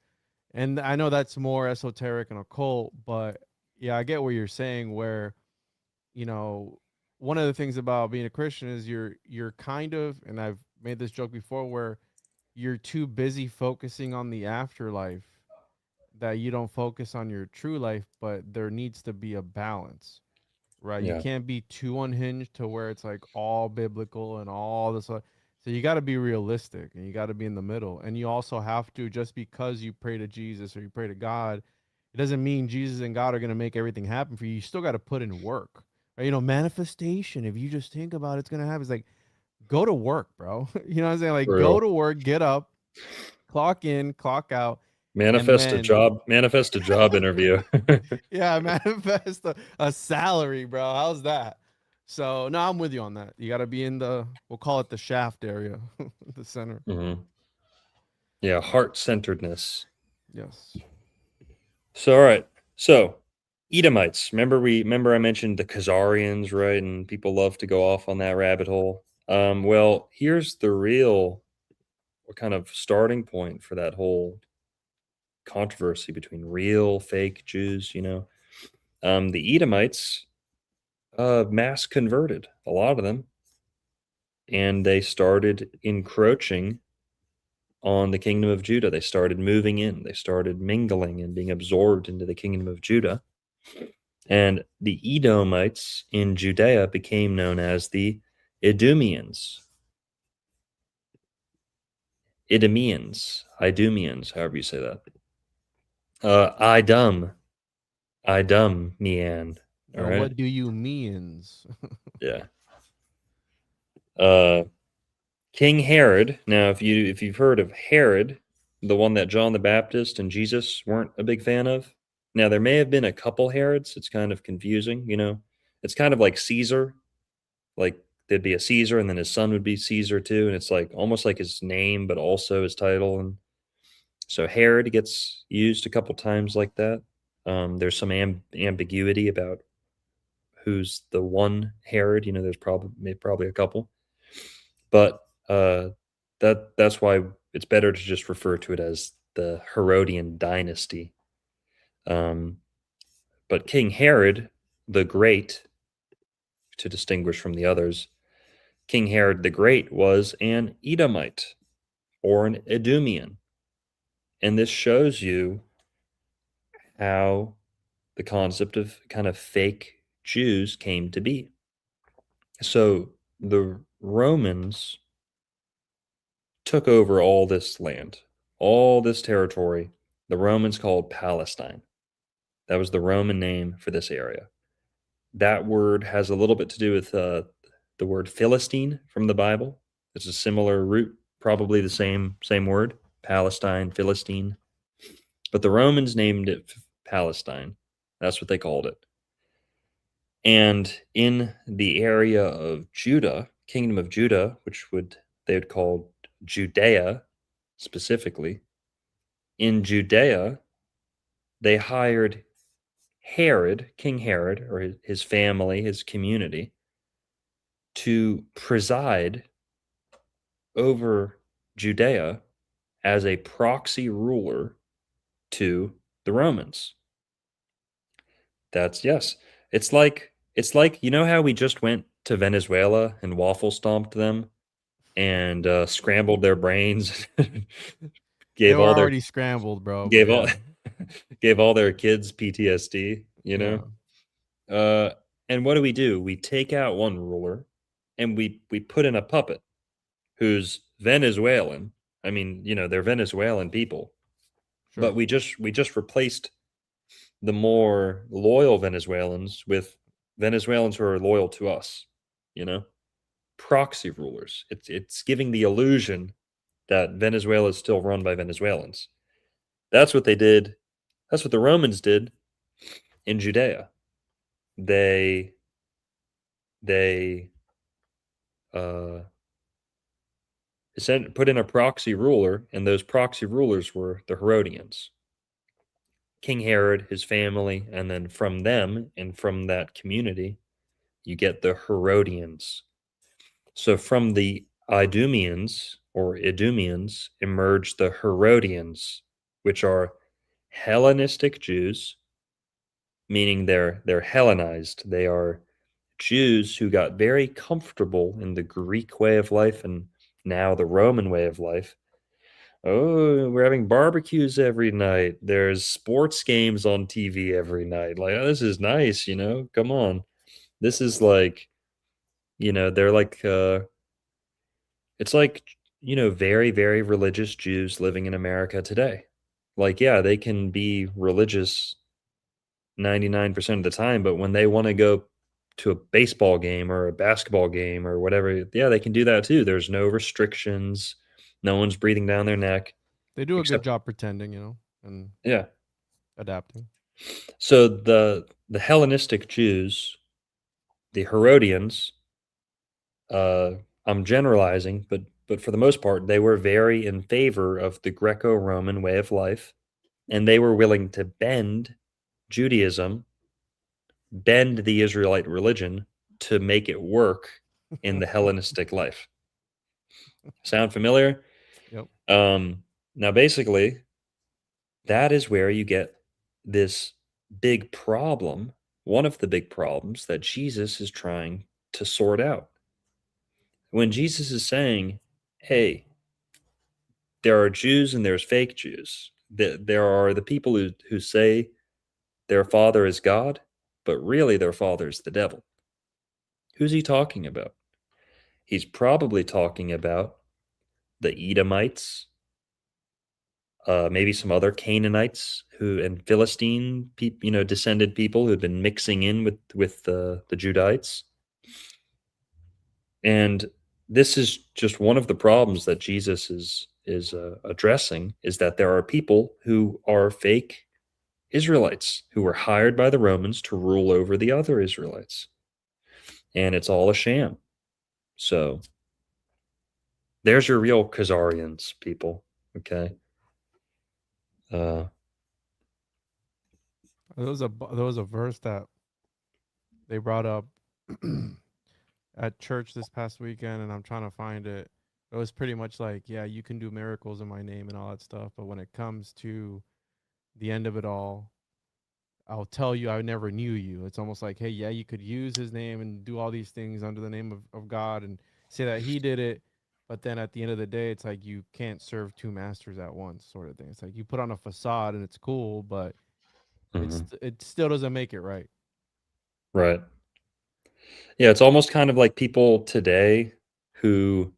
And I know that's more esoteric and occult, but yeah, I get what you're saying where you know, one of the things about being a Christian is you're kind of, and I've made this joke before, where you're too busy focusing on the afterlife that you don't focus on your true life, but there needs to be a balance, right? You yeah, can't be too unhinged to where it's like all biblical and all this. So you got to be realistic and you got to be in the middle. And you also have to, just because you pray to Jesus or you pray to God, it doesn't mean Jesus and God are going to make everything happen for you. You still got to put in work. Right? Manifestation, if you just think about it, it's going to happen. It's like, go to work, bro. You know what I'm saying? Like, for go real. to work, get up, clock in, clock out, and Manifest a then job. Manifest a job interview. yeah, manifest a salary, bro. How's that? So no, I'm with you on that. You got to be in we'll call it the shaft area, the center. hmm Yeah, heart centeredness. Yes. So all right. So Edomites. Remember I mentioned the Khazarians, right? And people love to go off on that rabbit hole. Well, here's the real kind of starting point for that whole controversy between real fake Jews. The Edomites mass converted, a lot of them, and they started encroaching on the kingdom of Judah. They started moving in, they started mingling and being absorbed into the kingdom of Judah. And the Edomites in Judea became known as the Idumeans. Idumeans, however you say that. Idumean. All right. What do you means? Yeah. Uh, King Herod. Now, if you've heard of Herod, the one that John the Baptist and Jesus weren't a big fan of. Now, there may have been a couple Herods. It's kind of confusing, you know. It's kind of like Caesar. Like there'd be a Caesar and then his son would be Caesar too. And it's like almost like his name, but also his title. And so Herod gets used a couple times like that. There's some ambiguity about who's the one Herod. You know, there's probably a couple, but that's why it's better to just refer to it as the Herodian dynasty. Um, but King Herod the Great, to distinguish from the others, King Herod the Great was an Edomite or an Edomian, and this shows you how the concept of kind of fake Jews came to be. So the Romans took over all this land, all this territory. The Romans called Palestine. That was the Roman name for this area. That word has a little bit to do with the word Philistine from the Bible. It's a similar root, probably the same word, Palestine, Philistine. But the Romans named it Palestine. That's what they called it. And in the area of Judah, kingdom of Judah, which they would call Judea specifically, in Judea, they hired Herod, King Herod, or his family, his community, to preside over Judea as a proxy ruler to the Romans. That's yes. It's like you know how we just went to Venezuela and waffle stomped them and scrambled their brains, They gave were all their already scrambled, bro. But gave all yeah, gave all their kids PTSD, you yeah. know? And what do? We take out one ruler and we put in a puppet who's Venezuelan. I mean, you know, they're Venezuelan people, Sure. but we just replaced the more loyal Venezuelans with Venezuelans who are loyal to us, you know? Proxy rulers. It's giving the illusion that Venezuela is still run by Venezuelans. That's what they did. That's what the Romans did in Judea. They they uh put in a proxy ruler, and those proxy rulers were the Herodians. King Herod, his family, and then from them and from that community, you get the Herodians. So from the Idumeans or Idumeans emerged the Herodians, which are Hellenistic Jews, meaning they're Hellenized. They are Jews who got very comfortable in the Greek way of life and now the Roman way of life. Oh, we're having barbecues every night. There's sports games on TV every night. Like, oh, this is nice, you know? Come on. This is like, you know, they're like it's like, you know, very, very religious Jews living in America today. Like, yeah, they can be religious 99% of the time, but when they want to go to a baseball game or a basketball game or whatever, yeah, they can do that too. There's no restrictions. No one's breathing down their neck They do a good except job pretending, and yeah. adapting. So the Hellenistic Jews, the Herodians, I'm generalizing, but for the most part, they were very in favor of the Greco-Roman way of life, and they were willing to bend Judaism, bend the Israelite religion to make it work in the Hellenistic life. Sound familiar? Yep. Now, basically, that is where you get this big problem, one of the big problems that Jesus is trying to sort out. When Jesus is saying, hey, there are Jews and there's fake Jews, there are the people who say their father is God, but really their father is the devil. Who's he talking about? He's probably talking about the Edomites, maybe some other Canaanites who and Philistine, descended people who had been mixing in with the Judites. And this is just one of the problems that Jesus addressing is that there are people who are fake Israelites who were hired by the Romans to rule over the other Israelites, and it's all a sham. So there's your real Khazarians, people. Okay. Uh, There was a verse that they brought up at church this past weekend, and I'm trying to find it. It was pretty much like, yeah, you can do miracles in my name and all that stuff, but when it comes to the end of it all, I'll tell you I never knew you. It's almost like, hey, yeah, you could use his name and do all these things under the name of God and say that he did it, but then at the end of the day, it's like you can't serve two masters at once, sort of thing. It's like you put on a facade and it's cool, but mhm. it still doesn't make it right. Right. Yeah, it's almost kind of like people today who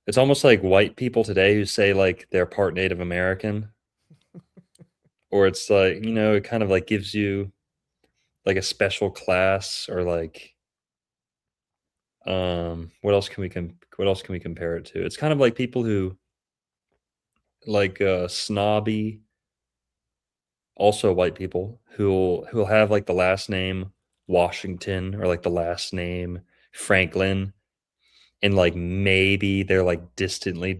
it's almost like white people today who say like they're part Native American, or it's like, it kind of like gives you like a special class, or like what else can we compare it to? It's kind of like people who like snobby, also white people who'll have like the last name Washington or like the last name Franklin, and like maybe they're like distantly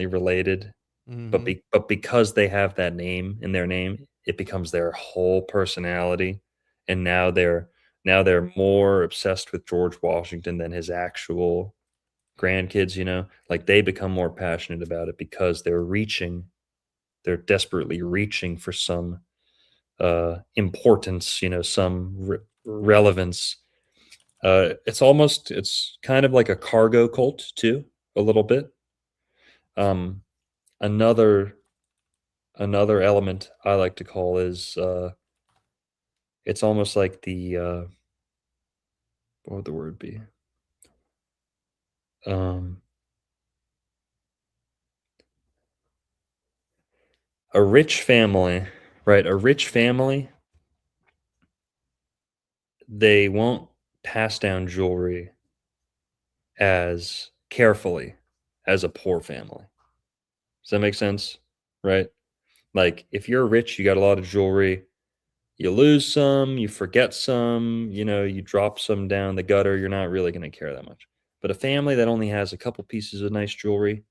related, but Mm-hmm. because they have that name in their name, it becomes their whole personality, and now they're more obsessed with George Washington than his actual grandkids. Like they become more passionate about it because they're desperately reaching for some importance, some relevance. It's kind of like a cargo cult too, a little bit. Um, another another element I like to call is it's almost like the what would the word be? Um, a rich family, right? A rich family, they won't pass down jewelry as carefully as a poor family. Does that make sense? Right? Like if you're rich, you got a lot of jewelry, you lose some, you forget some, you drop some down the gutter, you're not really going to care that much. But a family that only has a couple pieces of nice jewelry,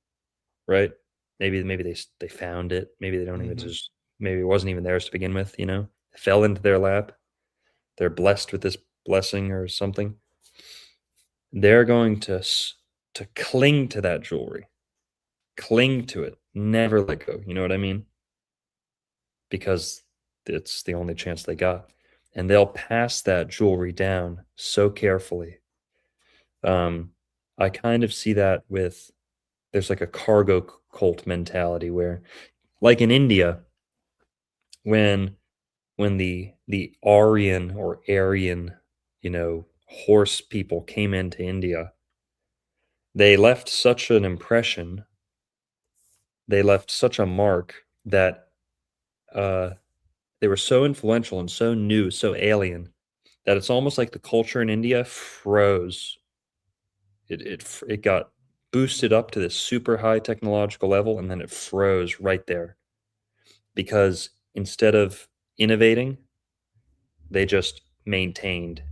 right? Maybe they found it, maybe they don't even Mm-hmm. just maybe it wasn't even theirs to begin with, it fell into their lap. They're blessed with this blessing or something. They're going to cling to that jewelry, cling to it, never let go. You know what I mean? Because it's the only chance they got. And they'll pass that jewelry down so carefully. Um, I kind of see that with there's like a cargo cult mentality where, like in India, when the Aryan or Aryan, horse people came into India, they left such an impression, they left such a mark that uh, they were so influential and so new, so alien, that it's almost like the culture in India froze. It got boosted up to this super high technological level, and then it froze right there because instead of innovating, they just maintained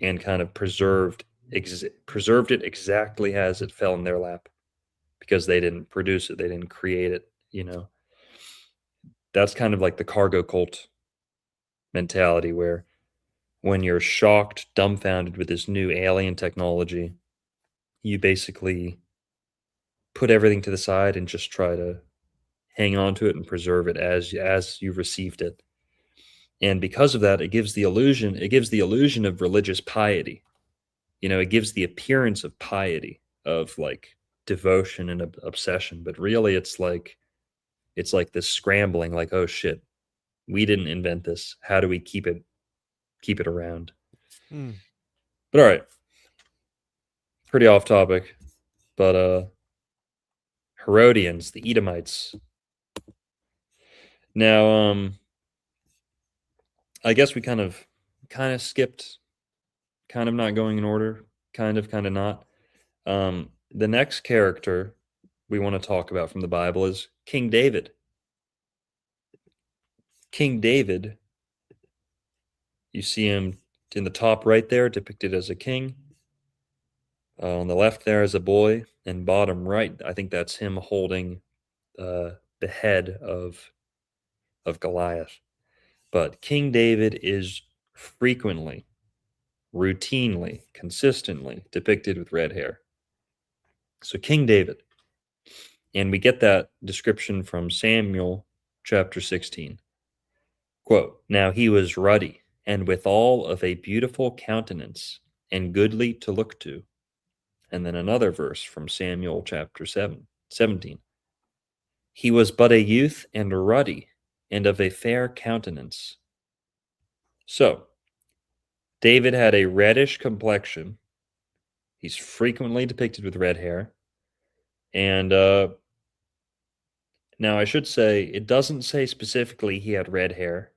and kind of preserved it exactly as it fell in their lap because they didn't produce it, they didn't create it. That's kind of like the cargo cult mentality where when you're shocked, dumbfounded with this new alien technology, you basically put everything to the side and just try to hang on to it and preserve it as you received it. And because of that, it gives the illusion of religious piety. It gives the appearance of piety, of like devotion and obsession, but really it's like this scrambling, like, oh shit, we didn't invent this. How do we keep it around? Mm. But all right, pretty off topic, but Herodians, the Edomites. Now, I guess we kind of skipped, kind of not going in order, kind of not. The next character we want to talk about from the Bible is King David. King David, you see him in the top right there, depicted as a king. On the left there is a boy, and bottom right, I think that's him holding the head of Goliath. But King David is frequently, routinely, consistently depicted with red hair. So King David, and we get that description from Samuel chapter 16. Quote, "Now he was ruddy, and withal of a beautiful countenance, and goodly to look to." And then another verse from Samuel chapter 17. "He was but a youth and ruddy, and of a fair countenance." So, David had a reddish complexion. He's frequently depicted with red hair. And now I should say, it doesn't say specifically he had red hair.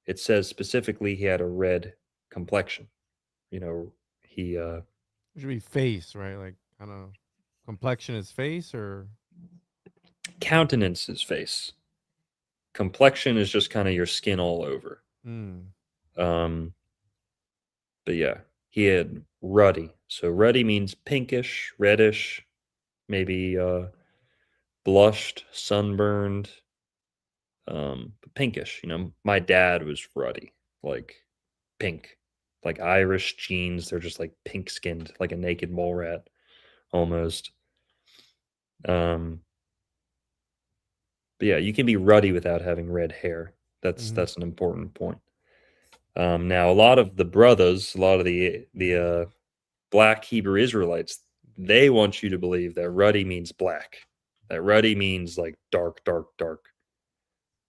It says specifically he had a red complexion. You know, he It should be face, right? Like, I don't know. Complexion is face or countenance his face. Complexion is just kind of your skin all over. Um, but yeah, he had ruddy. So ruddy means pinkish, reddish, maybe blushed, sunburned, pinkish. You know, my dad was ruddy, like pink, like Irish jeans. They're just like pink skinned, like a naked mole rat almost. But yeah, you can be ruddy without having red hair. That's an important point. Now, a lot of the brothers, a lot of the black Hebrew Israelites, they want you to believe that ruddy means black. That ruddy means like dark, dark, dark.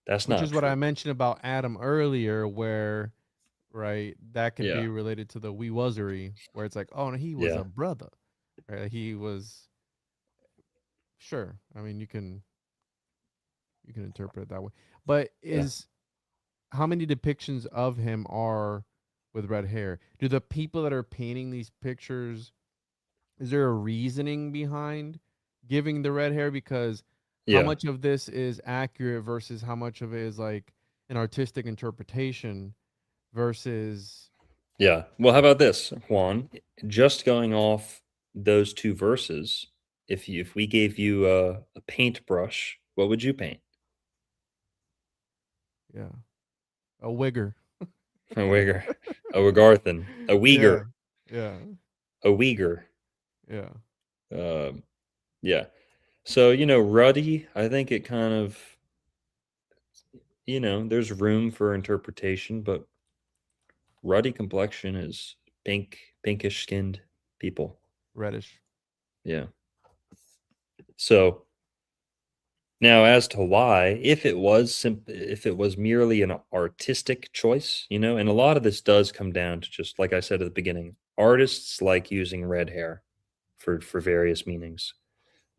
That's which not is what true. I mentioned about Adam earlier, where right that could be Yeah. related to the we wasery, where it's like, oh, no, he was Yeah. a brother, right? Like, he was sure. I mean, you can interpret it that way, but Yeah. is how many depictions of him are with red hair? Do the people that are painting these pictures, is there a reasoning behind giving the red hair? Because how Yeah. much of this is accurate versus how much of it is like an artistic interpretation versus Yeah. Well, how about this, Juan? Just going off those two verses, if we gave you a paintbrush, what would you paint? yeah, a wigger. A Wigger, a Wigarthan, a Yeah, Uyghur, yeah, a Uyghur. yeah. Um, yeah. So, ruddy, I think it kind of, there's room for interpretation, but ruddy complexion is pinkish skinned people. Reddish. Yeah. So now as to why, if it was merely an artistic choice, and a lot of this does come down to, just like I said at the beginning, artists like using red hair for various meanings.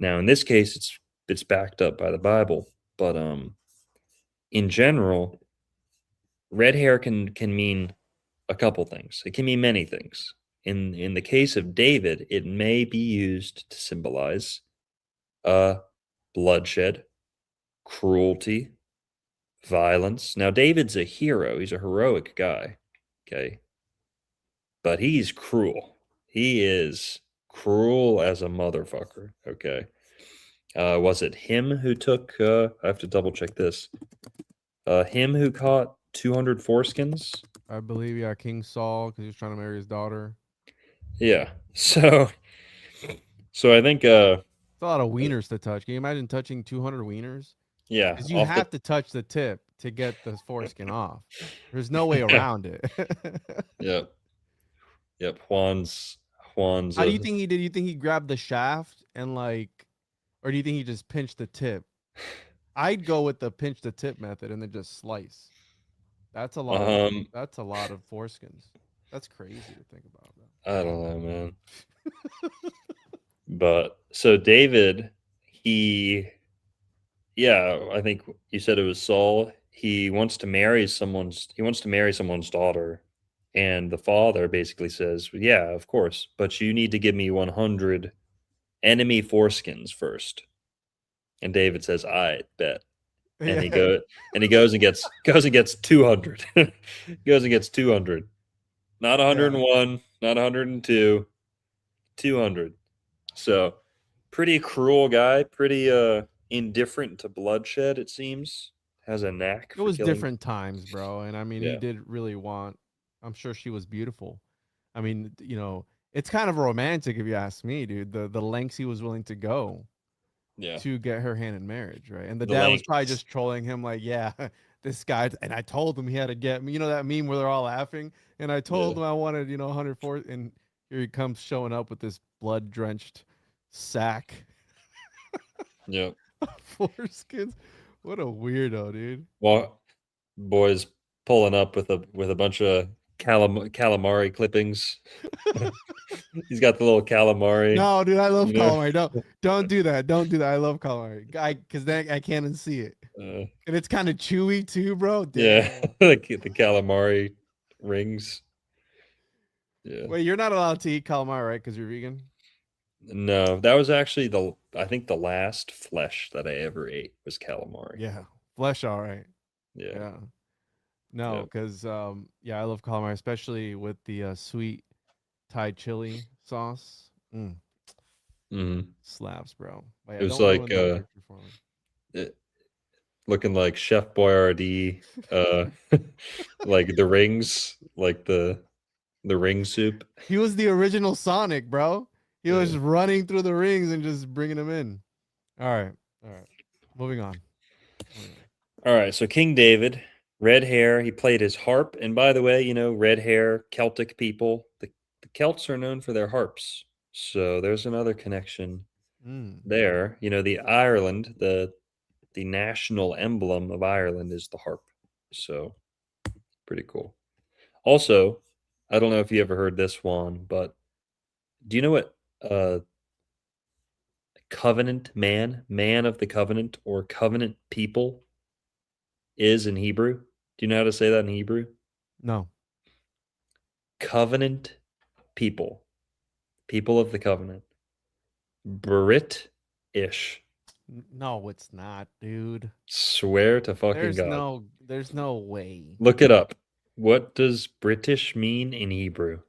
Now in this case it's backed up by the Bible, but in general, red hair can mean a couple things. It can mean many things. In the case of David, it may be used to symbolize bloodshed, cruelty, violence. Now David's a hero. He's a heroic guy. Okay. But he's cruel. He is cruel as a motherfucker. Okay. Was it him who took I have to double check this. Him who caught 200 foreskins? I believe, yeah, King Saul, because he was trying to marry his daughter. Yeah. So I think It's a lot of wieners to touch. Can you imagine touching 200 wieners? yeah, Because you off the have to touch the tip to get the foreskin off. There's no way around it. Yep. Yep. Juan's How do you think he did? You think he grabbed the shaft and like, or do you think he just pinched the tip? I'd go with the pinch the tip method and then just slice. That's a lot of foreskins. That's crazy to think about. I don't know, man. But so David, he yeah, I think you said it was Saul. He wants to marry someone's daughter. And the father basically says, "Yeah, of course, but you need to give me 100 enemy foreskins first." And David says, "I bet." And he Yeah. goes and gets 200. Goes and gets 200. Not Yeah. 101, not 102, 200. So, pretty cruel guy, pretty indifferent to bloodshed, it seems. Has a knack It for was killing. different times, bro. And I mean, he Yeah. did really want, I'm sure she was beautiful. I mean, it's kind of romantic if you ask me, dude. The lengths he was willing to go Yeah. to get her hand in marriage, right? And the The dad was probably lengths. just trolling him, like, yeah, this guy. And I told him he had to get me. You know that meme where they're all laughing? And I Yeah. told him I wanted, 104. And here he comes showing up with this blood drenched sack Yeah. of foreskins. What a weirdo, dude. Well, boys pulling up with a bunch of calamari clippings. He's got the little calamari, No, dude, I love you know. calamari. Don't do that. Don't do that. I love calamari. Because then I can't unsee it. Uh, And it's kind of chewy too, bro. yeah, Damn. the calamari rings. Yeah. Wait, you're not allowed to eat calamari, right? Because you're vegan? No, that was actually I think the last flesh that I ever ate was calamari. Yeah. Flesh, all right. Yeah. Yeah. No, Yeah. because yeah, I love calamari, especially with the sweet Thai chili sauce. Mhm. Slaps, bro. But It yeah, was don't like ruin that picture for me. it, looking like Chef Boyardee, uh, like the rings, like the ring soup. He was the original Sonic, bro. He was Yeah. running through the rings and just bringing them in. All right. All right. Moving on. Moving on. All right, so King David, red hair. He played his harp, and by the way, red hair Celtic people. The Celts are known for their harps, so there's another connection Mm. there. The Ireland, the national emblem of Ireland is the harp, so pretty cool. Also, I don't know if you ever heard this one, but do you know what covenant man of the covenant, or covenant people is in Hebrew? Do you know how to say that in Hebrew? No. Covenant people, people of the covenant. Brit ish. No, it's not, dude. Swear to fucking God. There's no way. Look it up. What does British mean in Hebrew?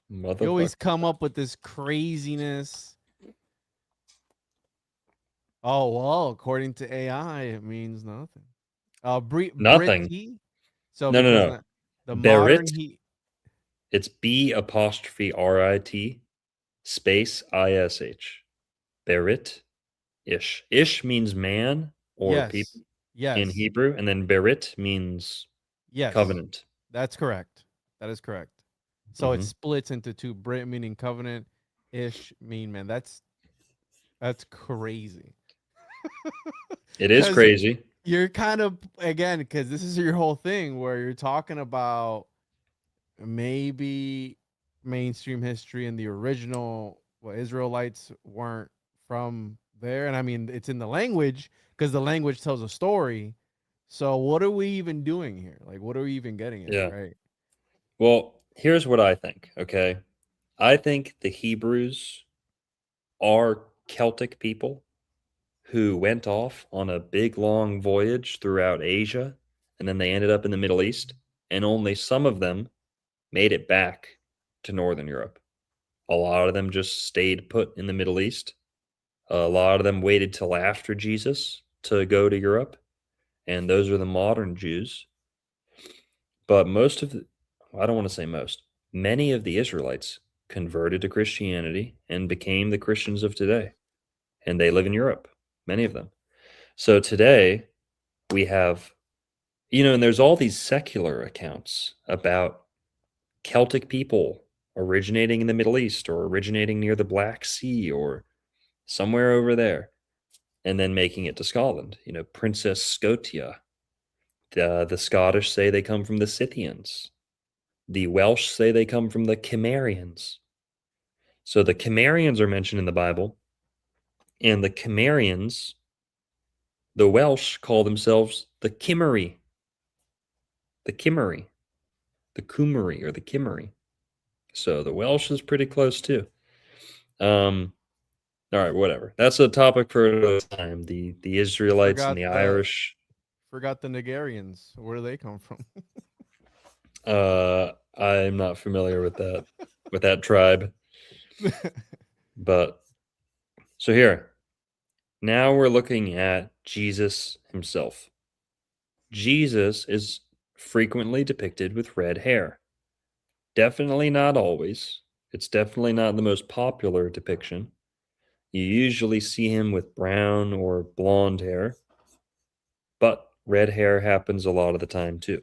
You always Motherfucker. come up with this craziness. Oh well, according to AI, it means nothing. Brit Nothing. he. So No, no, because no. the modern Berit. he. It's B''RIT space ISH. Berit ish. Ish means man or Yes. people in Yes. Hebrew, and then Berit means Yes. covenant. That's correct. That is correct. So it Hmm. splits into two. Brit meaning covenant, ish mean man. That's crazy. It is Because crazy. you're kind of again, because this is your whole thing where you're talking about maybe mainstream history and the original Israelites weren't from there. And I mean, it's in the language because the language tells a story. So what are we even doing here? Like, what are we even getting at, Yeah. right? Well, here's what I think, okay? I think the Hebrews are Celtic people who went off on a big long voyage throughout Asia, and then they ended up in the Middle East, and only some of them made it back to Northern Europe. A lot of them just stayed put in the Middle East. A lot of them waited till after Jesus to go to Europe, and those are the modern Jews. But I don't want to say most, many of the Israelites converted to Christianity and became the Christians of today. And they live in Europe, many of them. So today we have, and there's all these secular accounts about Celtic people originating in the Middle East or originating near the Black Sea or somewhere over there and then making it to Scotland. Princess Scotia. The Scottish say they come from the Scythians. The Welsh say they come from the Cimmerians. So the Cimmerians are mentioned in the Bible, and the Cimmerians, the Welsh call themselves the Cymry, the Cymry, the Cymry or the Cymry. So the Welsh is pretty close too. Um, All right, whatever. That's a topic for another time. The Israelites and Forgot the the Irish. forgot the Nigerians. Where do they come from? I'm not familiar with that tribe, but so here. Now we're looking at Jesus himself. Jesus is frequently depicted with red hair. Definitely not always. It's definitely not the most popular depiction. You usually see him with brown or blonde hair, but red hair happens a lot of the time too.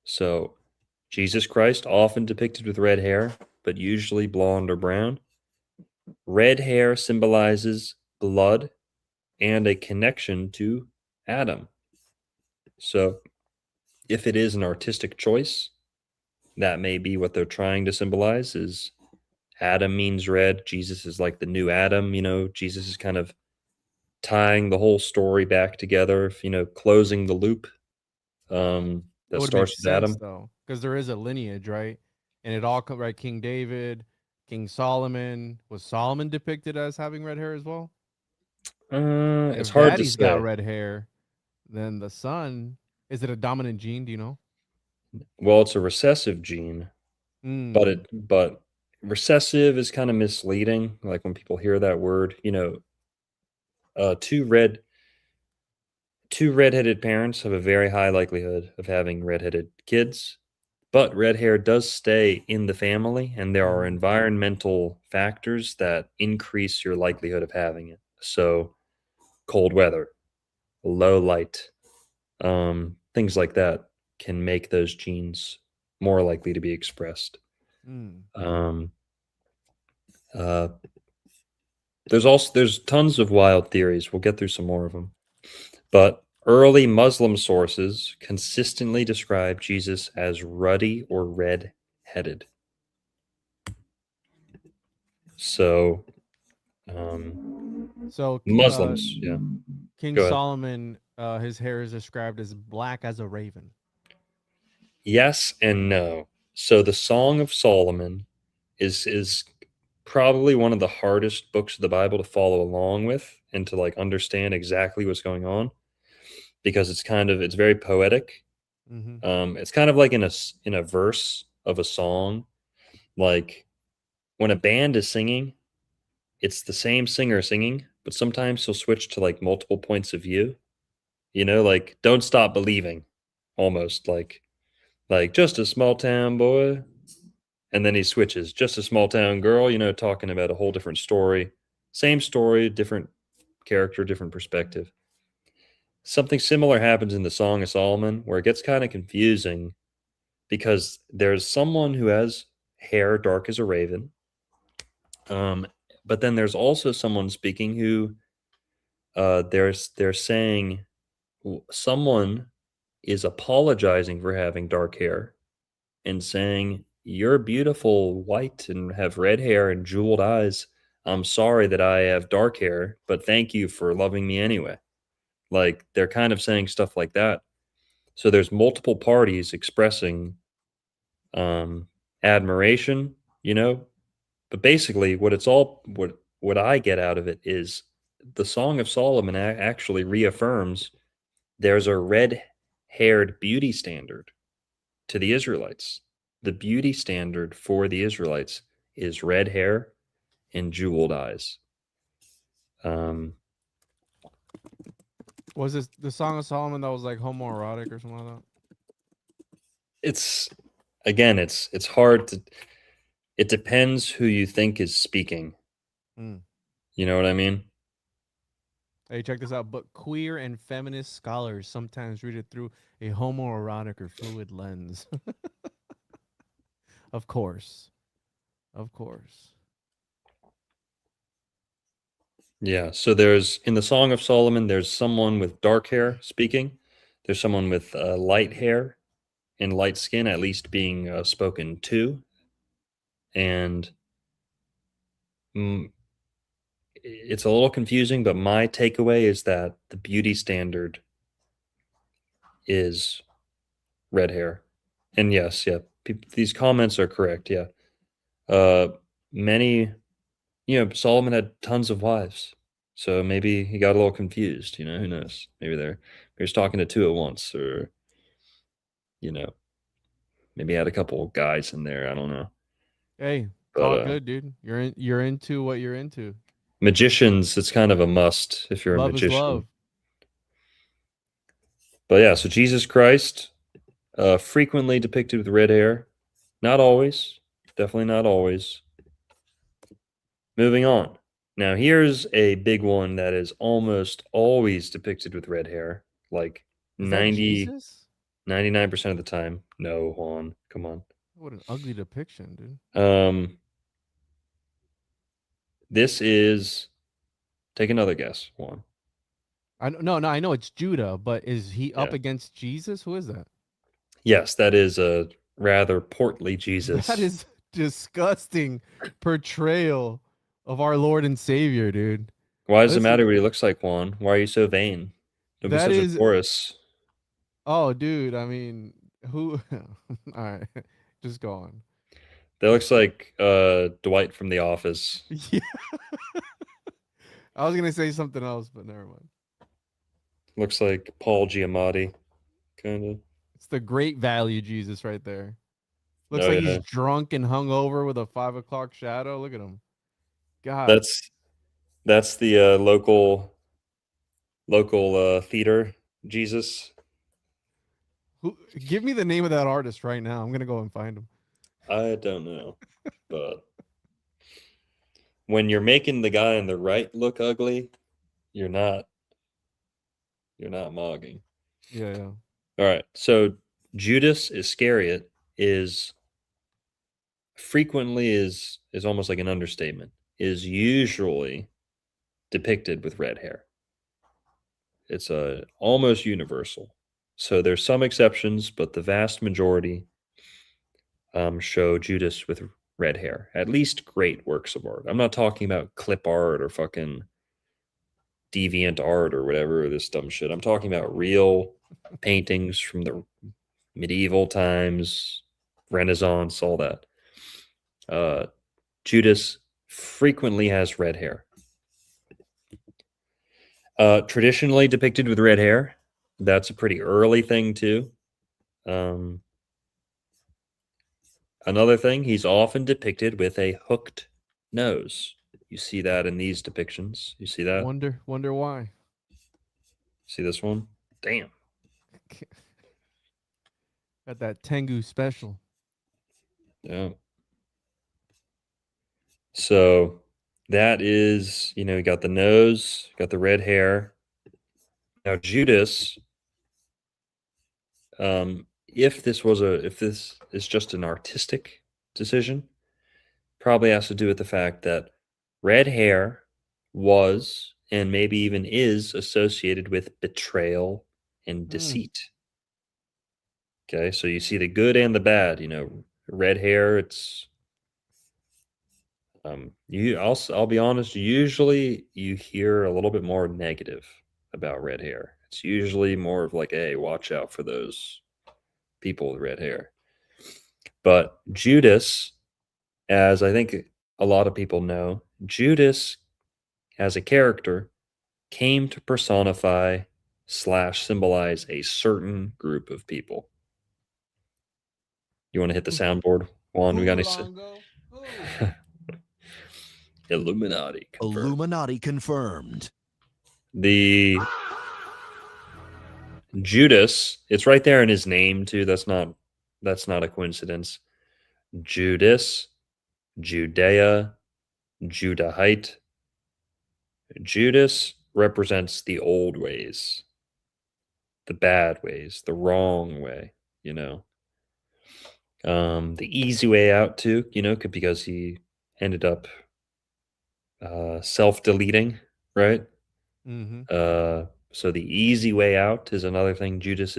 So, Jesus Christ, often depicted with red hair, but usually blonde or brown. Red hair symbolizes blood and a connection to Adam. So, if it is an artistic choice, that may be what they're trying to symbolize is Adam means red. Jesus is like the new Adam, Jesus is kind of tying the whole story back together, closing the loop It that would make starts with sense Adam. though, because there is a lineage, right? And it all comes right. King David, King Solomon. Was Solomon depicted as having red hair as well? And It's if hard to Daddy's got say. red hair, then the son, is it a dominant gene? Do you know? Well, it's a recessive gene, but Mm. but recessive is kind of misleading. Like when people hear that word, uh, two red two redheaded parents have a very high likelihood of having redheaded kids, but red hair does stay in the family, and there are Hmm. environmental factors that increase your likelihood of having it. So, cold weather, low light, things like that can make those genes more likely to be expressed. Mm. Um, uh, there's tons of wild theories. We'll get through some more of them. But early Muslim sources consistently describe Jesus as ruddy or red headed. So, So, Muslims, yeah, King go ahead. Solomon, his hair is described as black as a raven. Yes and no. So, the Song of Solomon is probably one of the hardest books of the Bible to follow along with and to like understand exactly what's going on because it's very poetic. Mm-hmm. It's kind of like in a verse of a song, like when a band is singing, it's the same singer singing, but sometimes he'll switch to like multiple points of view. Like "Don't Stop Believing," almost like "Just a small town boy," and then he switches "Just a small town girl," talking about a whole different story, same story, different character, different perspective. Something similar happens in the Song of Solomon, where it gets kind of confusing because there's someone who has hair dark as a raven, um, but then there's also someone speaking who they're saying someone is apologizing for having dark hair and saying you're beautiful white and have red hair and jeweled eyes. I'm sorry that I have dark hair, but thank you for loving me anyway. Like they're kind of saying stuff like that. So there's multiple parties expressing um, admiration, you know. But basically, what I get out of it is the Song of Solomon actually reaffirms there's a red-haired beauty standard to the Israelites. The beauty standard for the Israelites is red hair and jeweled eyes. Um, Was this the Song of Solomon that was like homoerotic or something like that? it's again, it's hard to. It depends who you think is speaking. Mm. You know what I mean? Hey, check this out. But queer and feminist scholars sometimes read it through a homoerotic or fluid lens. Of course. Of course. Yeah. So there's in the Song of Solomon, there's someone with dark hair speaking. There's someone with light hair and light skin, at least being spoken to. And mm, it's a little confusing, but my takeaway is that the beauty standard is red hair. And yes, yeah, these comments are correct. Yeah. Uh, many. Solomon had tons of wives. So maybe he got a little confused, who knows? Maybe he was talking to two at once, or you know, maybe he had a couple of guys in there. I don't know. Hey, it's But all good, dude. You're into what you're into. magicians, it's kind of a must if you're a Love is magician. love. But yeah, so Jesus Christ, frequently depicted with red hair. Not always. Definitely not always. Moving on. Now, here's a big one that is almost always depicted with red hair. Like Is that 90, Jesus? 99% of the time. No, Juan. Come on. What an ugly depiction, dude. This is. Take another guess, Juan. No, I know it's Judah, but is he up Yeah. against Jesus? Who is that? Yes, that is a rather portly That Jesus. is disgusting portrayal of our Lord and Savior, dude. Why does it This is matter what he looks like, Juan? Why are you so vain? Don't be that such a is Taurus. oh, dude. I mean, who? All right, just go on. That looks like Dwight from The Office. Yeah, I was gonna say something else, but never mind. Looks like Paul Giamatti, kind of. It's the great value Jesus right there. Looks Oh like he's yeah, drunk and hungover with a 5 o'clock shadow. Look at him. God, that's the local theater Jesus. give me the name of that artist right now. I'm gonna go and find him. I don't know, but when you're making the guy on the right look ugly, you're not mogging. Yeah, yeah. All right, so Judas Iscariot is frequently is almost like an understatement. Is usually depicted with red hair. It's almost universal. So there's some exceptions, but the vast majority show Judas with red hair. At least great works of art. I'm not talking about clip art or fucking deviant art or whatever, this dumb shit. I'm talking about real paintings from the medieval times, Renaissance, all that. Judas frequently has red hair. Traditionally depicted with red hair. That's a pretty early thing too. Um, Another thing, he's often depicted with a hooked nose. You see that in these depictions. You see that? Wonder why. See this one? Damn. Got that Tengu special. Yeah. So that is, you got the nose, got the red hair. Now Judas, if this is just an artistic decision, probably has to do with the fact that red hair was and maybe even is associated with betrayal and Mm. deceit. Okay, so you see the good and the bad. Red hair. It's I'll be honest. Usually, you hear a little bit more negative about red hair. It's usually more of like, hey, watch out for those people with red hair. But Judas, as I think a lot of people know, Judas as a character came to personify / symbolize a certain group of people. You want to hit the soundboard, Juan? We got any Longo? Who? Illuminati confirmed. Illuminati confirmed. The Judas, it's right there in his name too. That's not a coincidence. Judas, Judea, Judahite. Judas represents the old ways, the bad ways, the wrong way, the easy way out too, because he ended up self-deleting, right? Mm-hmm. So the easy way out is another thing Judas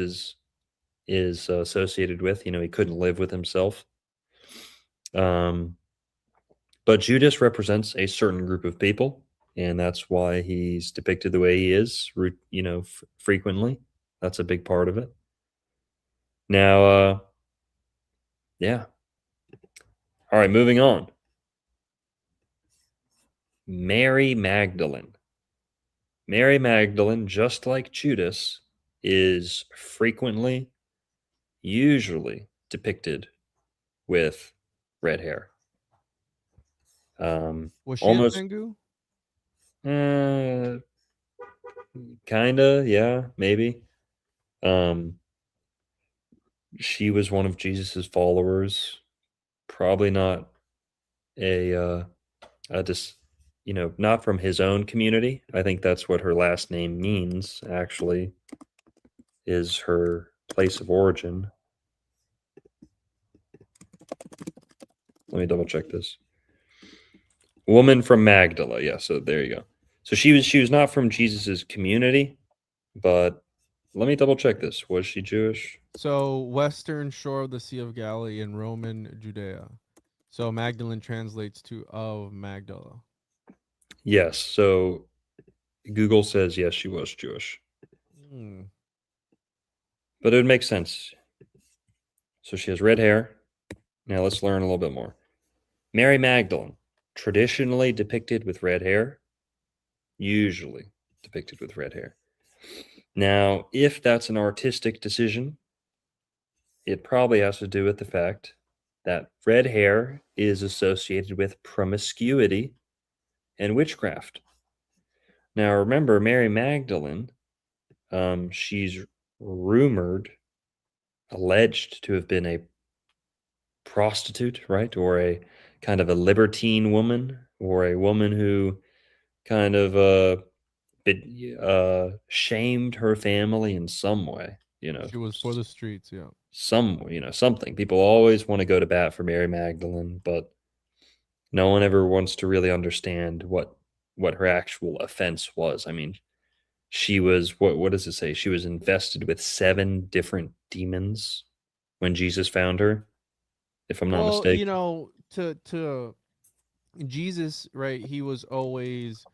is associated with. He couldn't live with himself. But Judas represents a certain group of people, and that's why he's depicted the way he is, frequently. That's a big part of it. Now, yeah. All right, moving on. Mary Magdalene. Mary Magdalene, just like Judas, is frequently, usually depicted with red hair. Was she a Almost, Tengu? uh, kinda, yeah, maybe. Um, she was one of Jesus's followers. Probably not a just not from his own community. I think that's what her last name means. Actually, is her place of origin. Let me double check this. Woman from Magdala. Yeah, so there you go. So she was not from Jesus's community, but let me double check this. Was she Jewish? So western shore of the Sea of Galilee in Roman Judea. So Magdalene translates to of Magdala. Yes. So Google says yes, she was Jewish, Hmm. but it would make sense. So she has red hair. Now let's learn a little bit more. Mary Magdalene, traditionally depicted with red hair, usually depicted with red hair. Now, if that's an artistic decision, it probably has to do with the fact that red hair is associated with promiscuity and witchcraft. Now, remember, Mary Magdalene, she's rumored, alleged to have been a prostitute, right? Or a kind of a libertine woman, or a woman who kind of shamed her family in some way, She was for the streets, yeah. something. People always want to go to bat for Mary Magdalene, but no one ever wants to really understand what her actual offense was. I mean, she was what does it say? She was infested with 7 different demons when Jesus found her, if I'm not Well, mistaken. to Jesus, right? He was always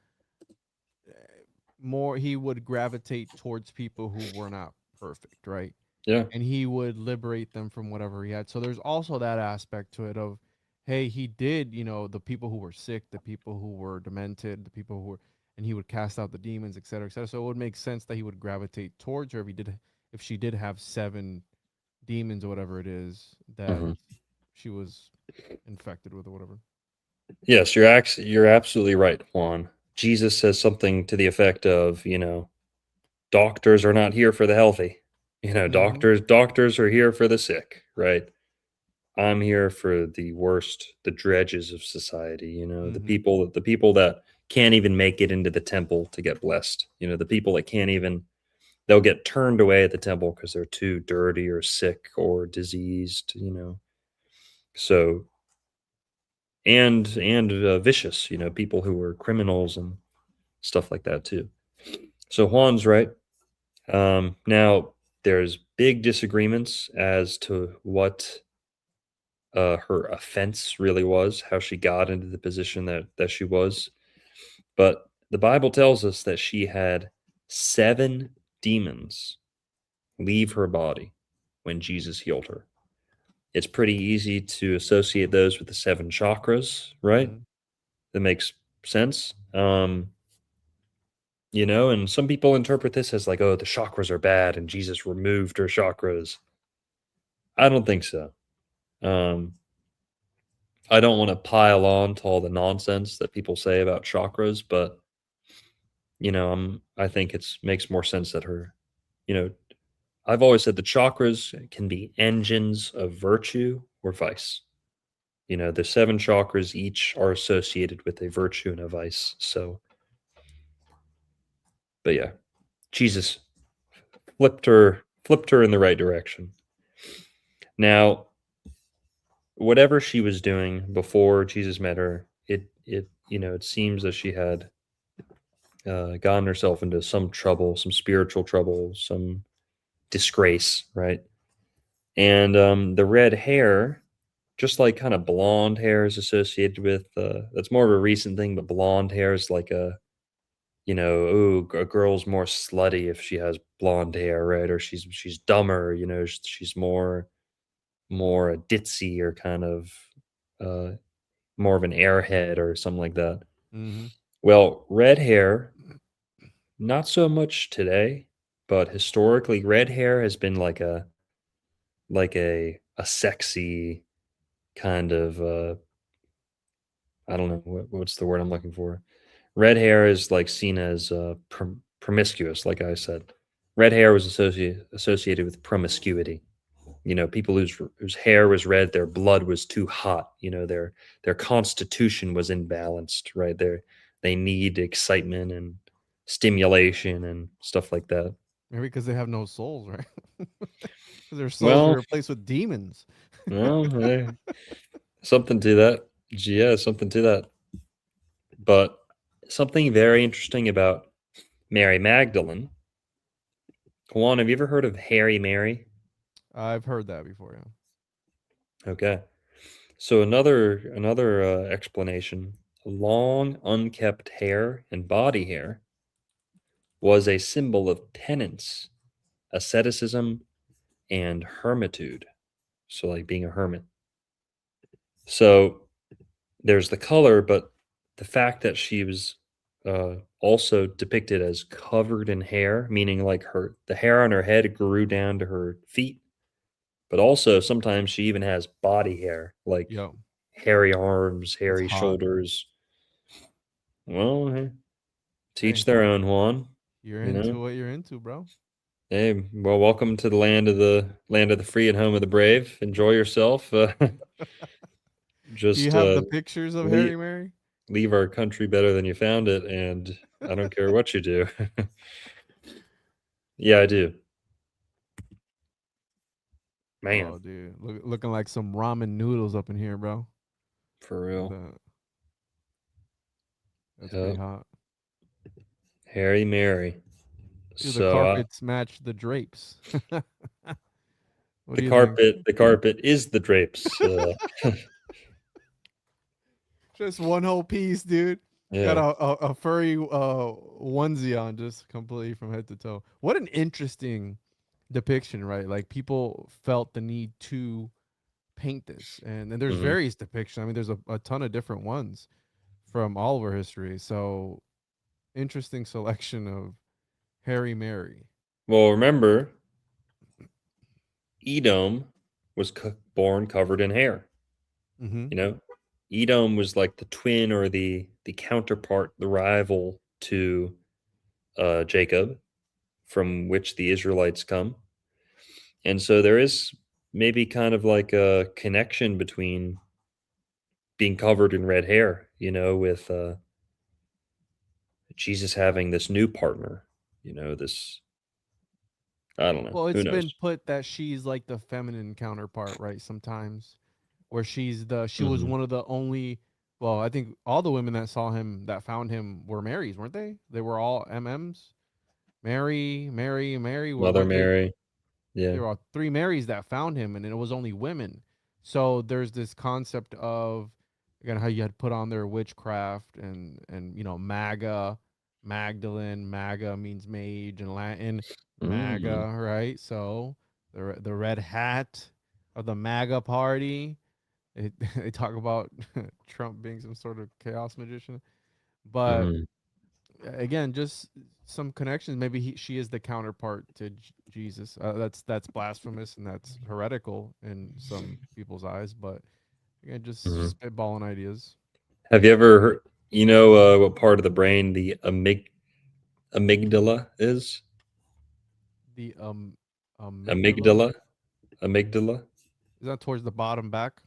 more. He would gravitate towards people who were not perfect, right? Yeah. And he would liberate them from whatever he had. So there's also that aspect to it of, hey, he did, the people who were sick, the people who were demented, the people who were, and he would cast out the demons, et cetera, et cetera. So it would make sense that he would gravitate towards her if she did have 7 demons or whatever it is that Mhm. she was infected with or whatever. Yes, you're absolutely right, Juan. Jesus says something to the effect of, doctors are not here for the healthy. Mm-hmm. Doctors are here for the sick, right? I'm here for the worst, the dredges of society, Mm-hmm. the people that can't even make it into the temple to get blessed. The people that can't even they'll get turned away at the temple because they're too dirty or sick or diseased. So and vicious, people who were criminals and stuff like that too. So Juan's right. Now there's big disagreements as to what her offense really was, how she got into the position that she was. But the Bible tells us that she had 7 demons leave her body when Jesus healed her. It's pretty easy to associate those with the 7 chakras, right? Mm-hmm. That makes sense. And some people interpret this as like, oh, the chakras are bad and Jesus removed her chakras. I don't think so. Um, I don't want to pile on to all the nonsense that people say about chakras, but I think it's makes more sense that you know, I've always said the chakras can be engines of virtue or vice. The 7 chakras each are associated with a virtue and a vice. So, but yeah, Jesus flipped her in the right direction. Now, whatever she was doing before Jesus met her, it seems that she had gotten herself into some trouble, some spiritual trouble, some disgrace, right? And the red hair, just like kind of blonde hair is associated with that's more of a recent thing, but blonde hair is like a girl's more slutty if she has blonde hair, right? Or she's dumber, she's more a ditzy or kind of uh more of an airhead or something like that. Mm-hmm. Well, red hair, not so much today, but historically, red hair has been like a sexy kind of I don't know what's the word I'm looking for. Red hair is like seen as promiscuous, like I said. Red hair was associated with promiscuity. You know, people whose hair was red, their blood was too hot. You know, their constitution was imbalanced. Right, they need excitement and stimulation and stuff like that. Maybe because they have no souls, right? Because their souls were Well, replaced with demons. hey, something to that. Yeah, something to that. But something very interesting about Mary Magdalene. Juan, have you ever heard of Harry Mary? I've heard that before. Yeah. Okay. So another explanation: long unkept hair and body hair was a symbol of penance, asceticism, and hermitude. So like being a hermit. So there's the color, but the fact that she was also depicted as covered in hair, meaning like the hair on her head grew down to her feet, but also sometimes she even has body hair, like Yo, hairy arms, that's hairy hot. shoulders. Well, hey, teach Hey, their own, Juan. you're You know, into what you're into, bro. hey, well, welcome to the land of the free and home of the brave. Enjoy yourself. Do you Just have the pictures of leave Harry Mary? leave our country better than you found it, and I don't care what you do. Yeah, I do, Oh, man, dude, looking like some ramen noodles up in here, bro. for Look at real. that. That's pretty Yep, hot. Harry Mary. Dude, the So carpets match the drapes. What the do you think? carpet is the drapes. Just one whole piece, dude. Got Yeah. a furry onesie on, just completely from head to toe. What an interesting depiction, right? Like people felt the need to paint this, and there's Hmm. various depictions. I mean, there's a ton of different ones from all over history. So interesting selection of Harry Mary. Well, remember, Edom was born covered in hair. Mm-hmm. You know, Edom was like the twin or the counterpart, the rival to Jacob, from which the Israelites come. And so there is maybe kind of like a connection between being covered in red hair, with Jesus having this new partner, this, I don't know, Well, who it's knows? been put that she's like the feminine counterpart, right? Sometimes where she was Hmm. one of the only, well, I think all the women that saw him that found him were Marys, weren't they? They were all MMs. Mary were Mother what Mary. Yeah. there are three Marys that found him, and it was only women. So there's this concept of again how you had put on their witchcraft and MAGA, Magdalene. MAGA means mage in Latin. Mm. MAGA, right? So the red hat of the MAGA party. They talk about Trump being some sort of chaos magician, but Hmm. again, just some connections. Maybe she is the counterpart to Jesus. That's blasphemous and that's heretical in some people's eyes. But again, Hmm. just spitballing ideas. Have you ever heard, what part of the brain the amygdala is? The amygdala, Amygdala? Amygdala? is that towards the bottom back?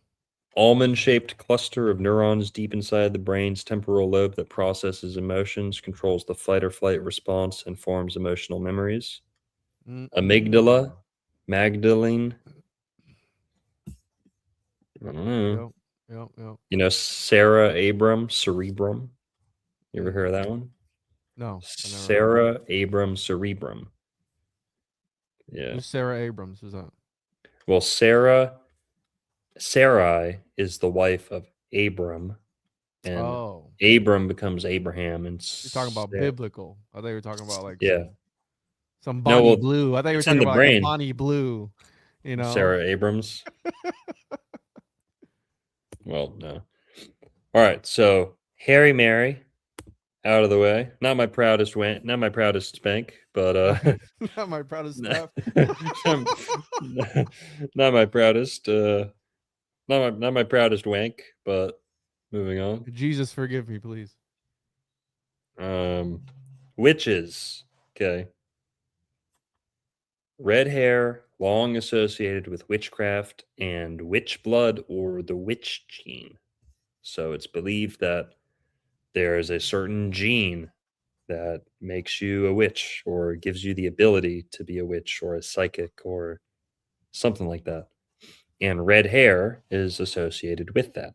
Almond-shaped cluster of neurons deep inside the brain's temporal lobe that processes emotions, controls the fight or flight response, and forms emotional memories. Mm-mm. Amygdala, Magdalene, I don't know. Yep, yep, yep. Sarah Abram, cerebrum. You ever Mm. hear of that one? No, I never heard of it. Sarah Abram, cerebrum. Yeah. Who's Sarah Abrams? Who's that? Well, Sarai is the wife of Abram, and Oh, Abram becomes Abraham, and you're talking about biblical. I thought you were talking about like yeah. some No, Bonnie well, Blue. I thought you were it's in talking the about like a brain. Bonnie Blue. You know. Sarah Abrams. Well, no. All right. So Harry Mary, out of the way. Not my proudest wank, not my proudest spank, but Not my proudest stuff. not my proudest not my proudest wank, but moving on. Jesus, forgive me, please. Um Witches. Okay. Red hair, long associated with witchcraft and witch blood or the witch gene. So it's believed that there is a certain gene that makes you a witch or gives you the ability to be a witch or a psychic or something like that. And red hair is associated with that.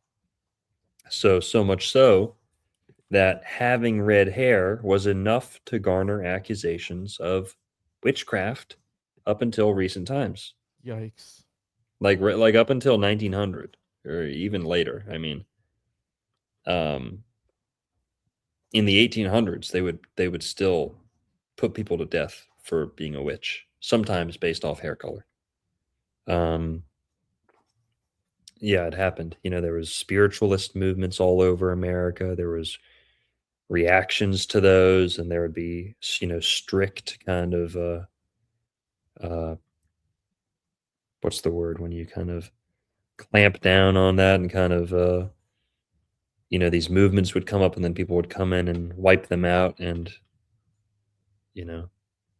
So much so that having red hair was enough to garner accusations of witchcraft up until recent times. Yikes. Like up until 1900 or even later. I mean, um in the 1800s they would still put people to death for being a witch, sometimes based off hair color. Um, yeah, it happened. There was spiritualist movements all over America. There was reactions to those, and there would be strict kind of uh, what's the word when you kind of clamp down on that and kind of these movements would come up, and then people would come in and wipe them out and you know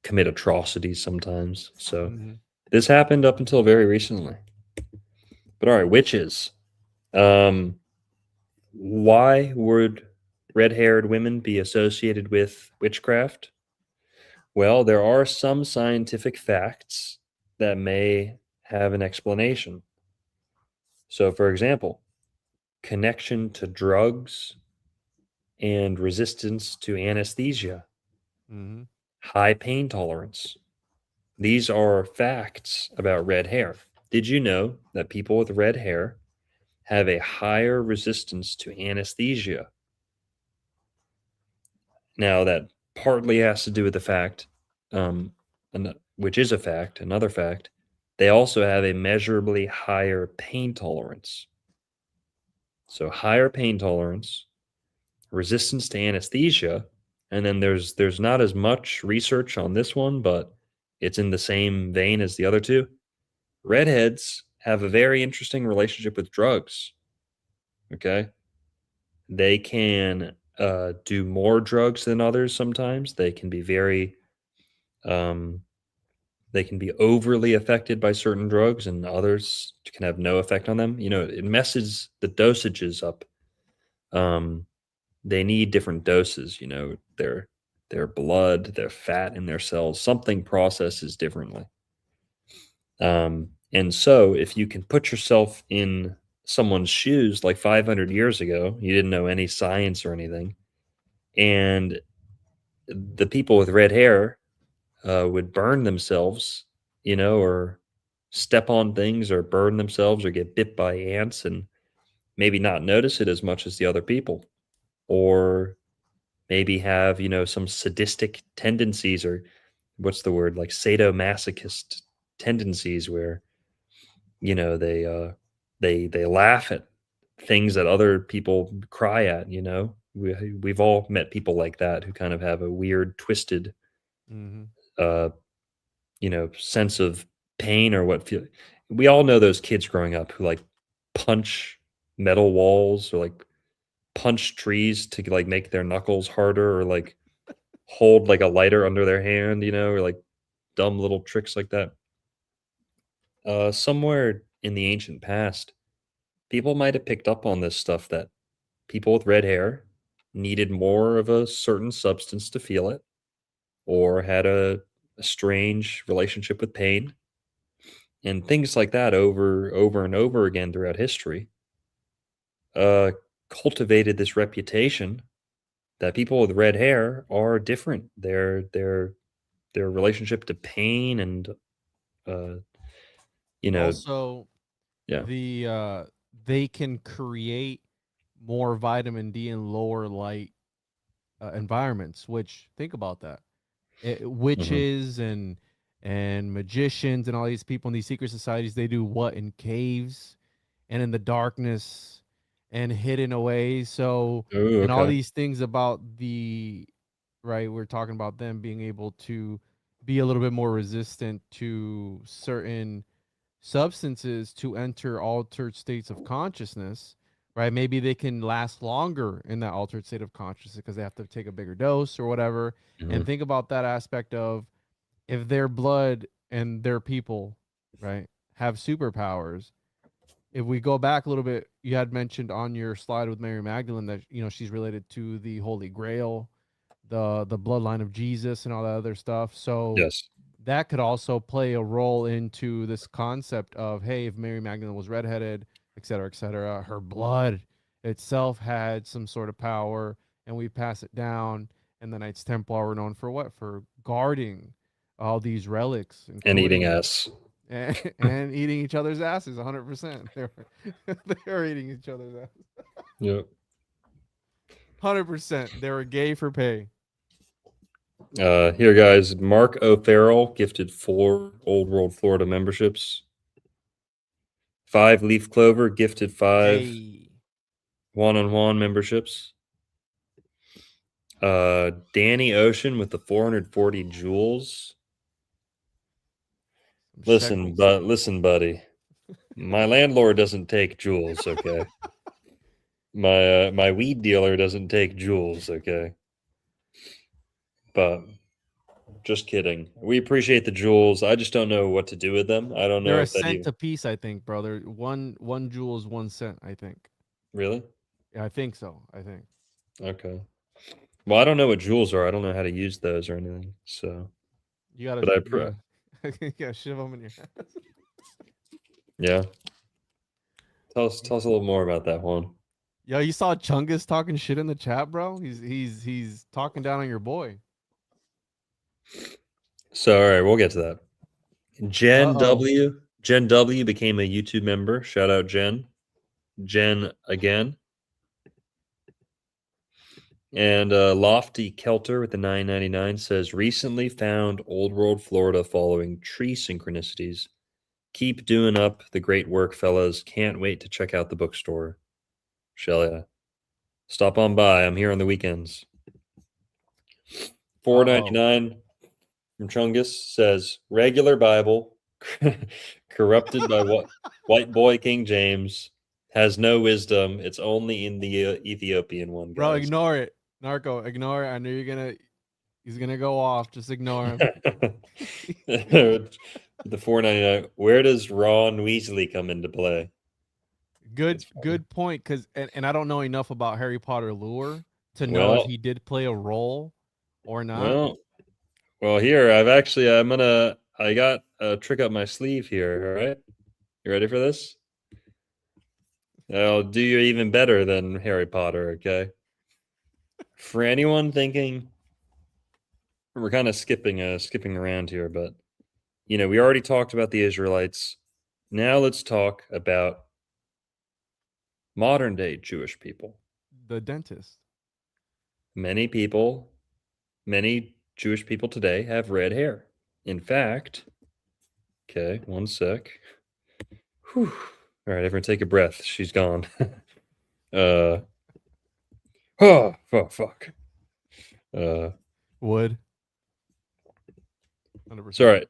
commit atrocities sometimes. So Hmm. this happened up until very recently. But all right, witches. Um, why would red-haired women be associated with witchcraft? Well, there are some scientific facts that may have an explanation. So, for example, connection to drugs and resistance to anesthesia, Hmm. high pain tolerance. These are facts about red hair. Did you know that people with red hair have a higher resistance to anesthesia? Now, that partly has to do with the fact, which is a fact, another fact, they also have a measurably higher pain tolerance. So, higher pain tolerance, resistance to anesthesia, and then there's not as much research on this one, but it's in the same vein as the other two. Redheads have a very interesting relationship with drugs. Okay. They can do more drugs than others sometimes. Um, they can be overly affected by certain drugs, and others can have no effect on them. It messes the dosages up. Um, they need different doses. Their blood, their fat in their cells, something processes differently. And so, if you can put yourself in someone's shoes like 500 years ago, you didn't know any science or anything, and the people with red hair would burn themselves, or step on things or burn themselves or get bit by ants and maybe not notice it as much as the other people, or maybe have, some sadistic tendencies or what's the word, like sadomasochist tendencies where, they laugh at things that other people cry at, we've all met people like that who kind of have a weird twisted Hmm. uh sense of pain or what feel. We all know those kids growing up who like punch metal walls or like punch trees to like make their knuckles harder or like hold like a lighter under their hand, or like dumb little tricks like that. Somewhere in the ancient past, people might have picked up on this stuff that people with red hair needed more of a certain substance to feel it or had a strange relationship with pain and things like that over and over again throughout history, uh, cultivated this reputation that people with red hair are different. Their relationship to pain and uh, you know, Also, yeah. the they can create more vitamin D in lower light environments. Which, think about that. Hmm. Witches and magicians and all these people in these secret societies, they do what in caves and in the darkness and hidden away. So, Ooh, and all okay. these things about right, we're talking about them being able to be a little bit more resistant to certain substances to enter altered states of consciousness, right? Maybe they can last longer in that altered state of consciousness because they have to take a bigger dose or whatever. And Mhm. think about that aspect of if their blood and their people, right, have superpowers. If we go back a little bit, you had mentioned on your slide with Mary Magdalene that she's related to the Holy Grail, the bloodline of Jesus, and all that other stuff. So Yes. that could also play a role into this concept of, hey, if Mary Magdalene was redheaded, et cetera, her blood itself had some sort of power, and we pass it down. And the Knights Templar were known for what? For guarding all these relics, And eating including ass. and eating each other's asses. 100%. They were eating each other's asses. Yep. 100%. They were gay for pay. Here, guys. Mark O'Farrell gifted 4 Old World Florida memberships. 5 Leaf Clover gifted 5 Hey, one-on-one memberships. Danny Ocean with the 440 jewels. some Listen, shekels. buddy. My landlord doesn't take jewels, okay? My weed dealer doesn't take jewels, okay? But just kidding. We appreciate the jewels. I just don't know what to do with them. I don't They're know a if that cent even a piece, I think, brother. One jewel is 1 cent, I think. really. Yeah, I think so. I think Okay. Well, I don't know what jewels are. I don't know how to use those or anything. So, you gotta but I you gotta you gotta shove them in your ass. yeah. Tell us a little more about that one. Yo, you saw Chungus talking shit in the chat, bro? He's talking down on your boy. So, all right, we'll get to that. Uh oh. Jen W became a YouTube member. Shout out Jen. Jen again. And Lofty Kelter with the 9.99 says recently found Old World Florida following tree synchronicities. Keep doing up the great work, fellas. Can't wait to check out the bookstore. Shelia. Stop on by. I'm here on the weekends. Uh oh. 4.99 from Chungus says regular Bible corrupted by what white boy King James has no wisdom. It's only in the Ethiopian one, Bro, guys. ignore it. Narco, ignore it. I know he's gonna go off. Just ignore him. The 4.99. Where does Ron Weasley come into play? Good That's funny. good point. Cause and I don't know enough about Harry Potter lore to know if Well, he did play a role or not. well, well. Here, I got a trick up my sleeve here. All right, you ready for this? I'll do you even better than Harry Potter. Okay. For anyone thinking we're kind of skipping around here, but we already talked about the Israelites. Now let's talk about modern day Jewish people. The dentist. Many people, many Jewish people today have red hair. In fact, okay, one sec. Whew. All right, everyone take a breath. She's gone. uh, oh, fuck. Uh, Would so, all 100%. right.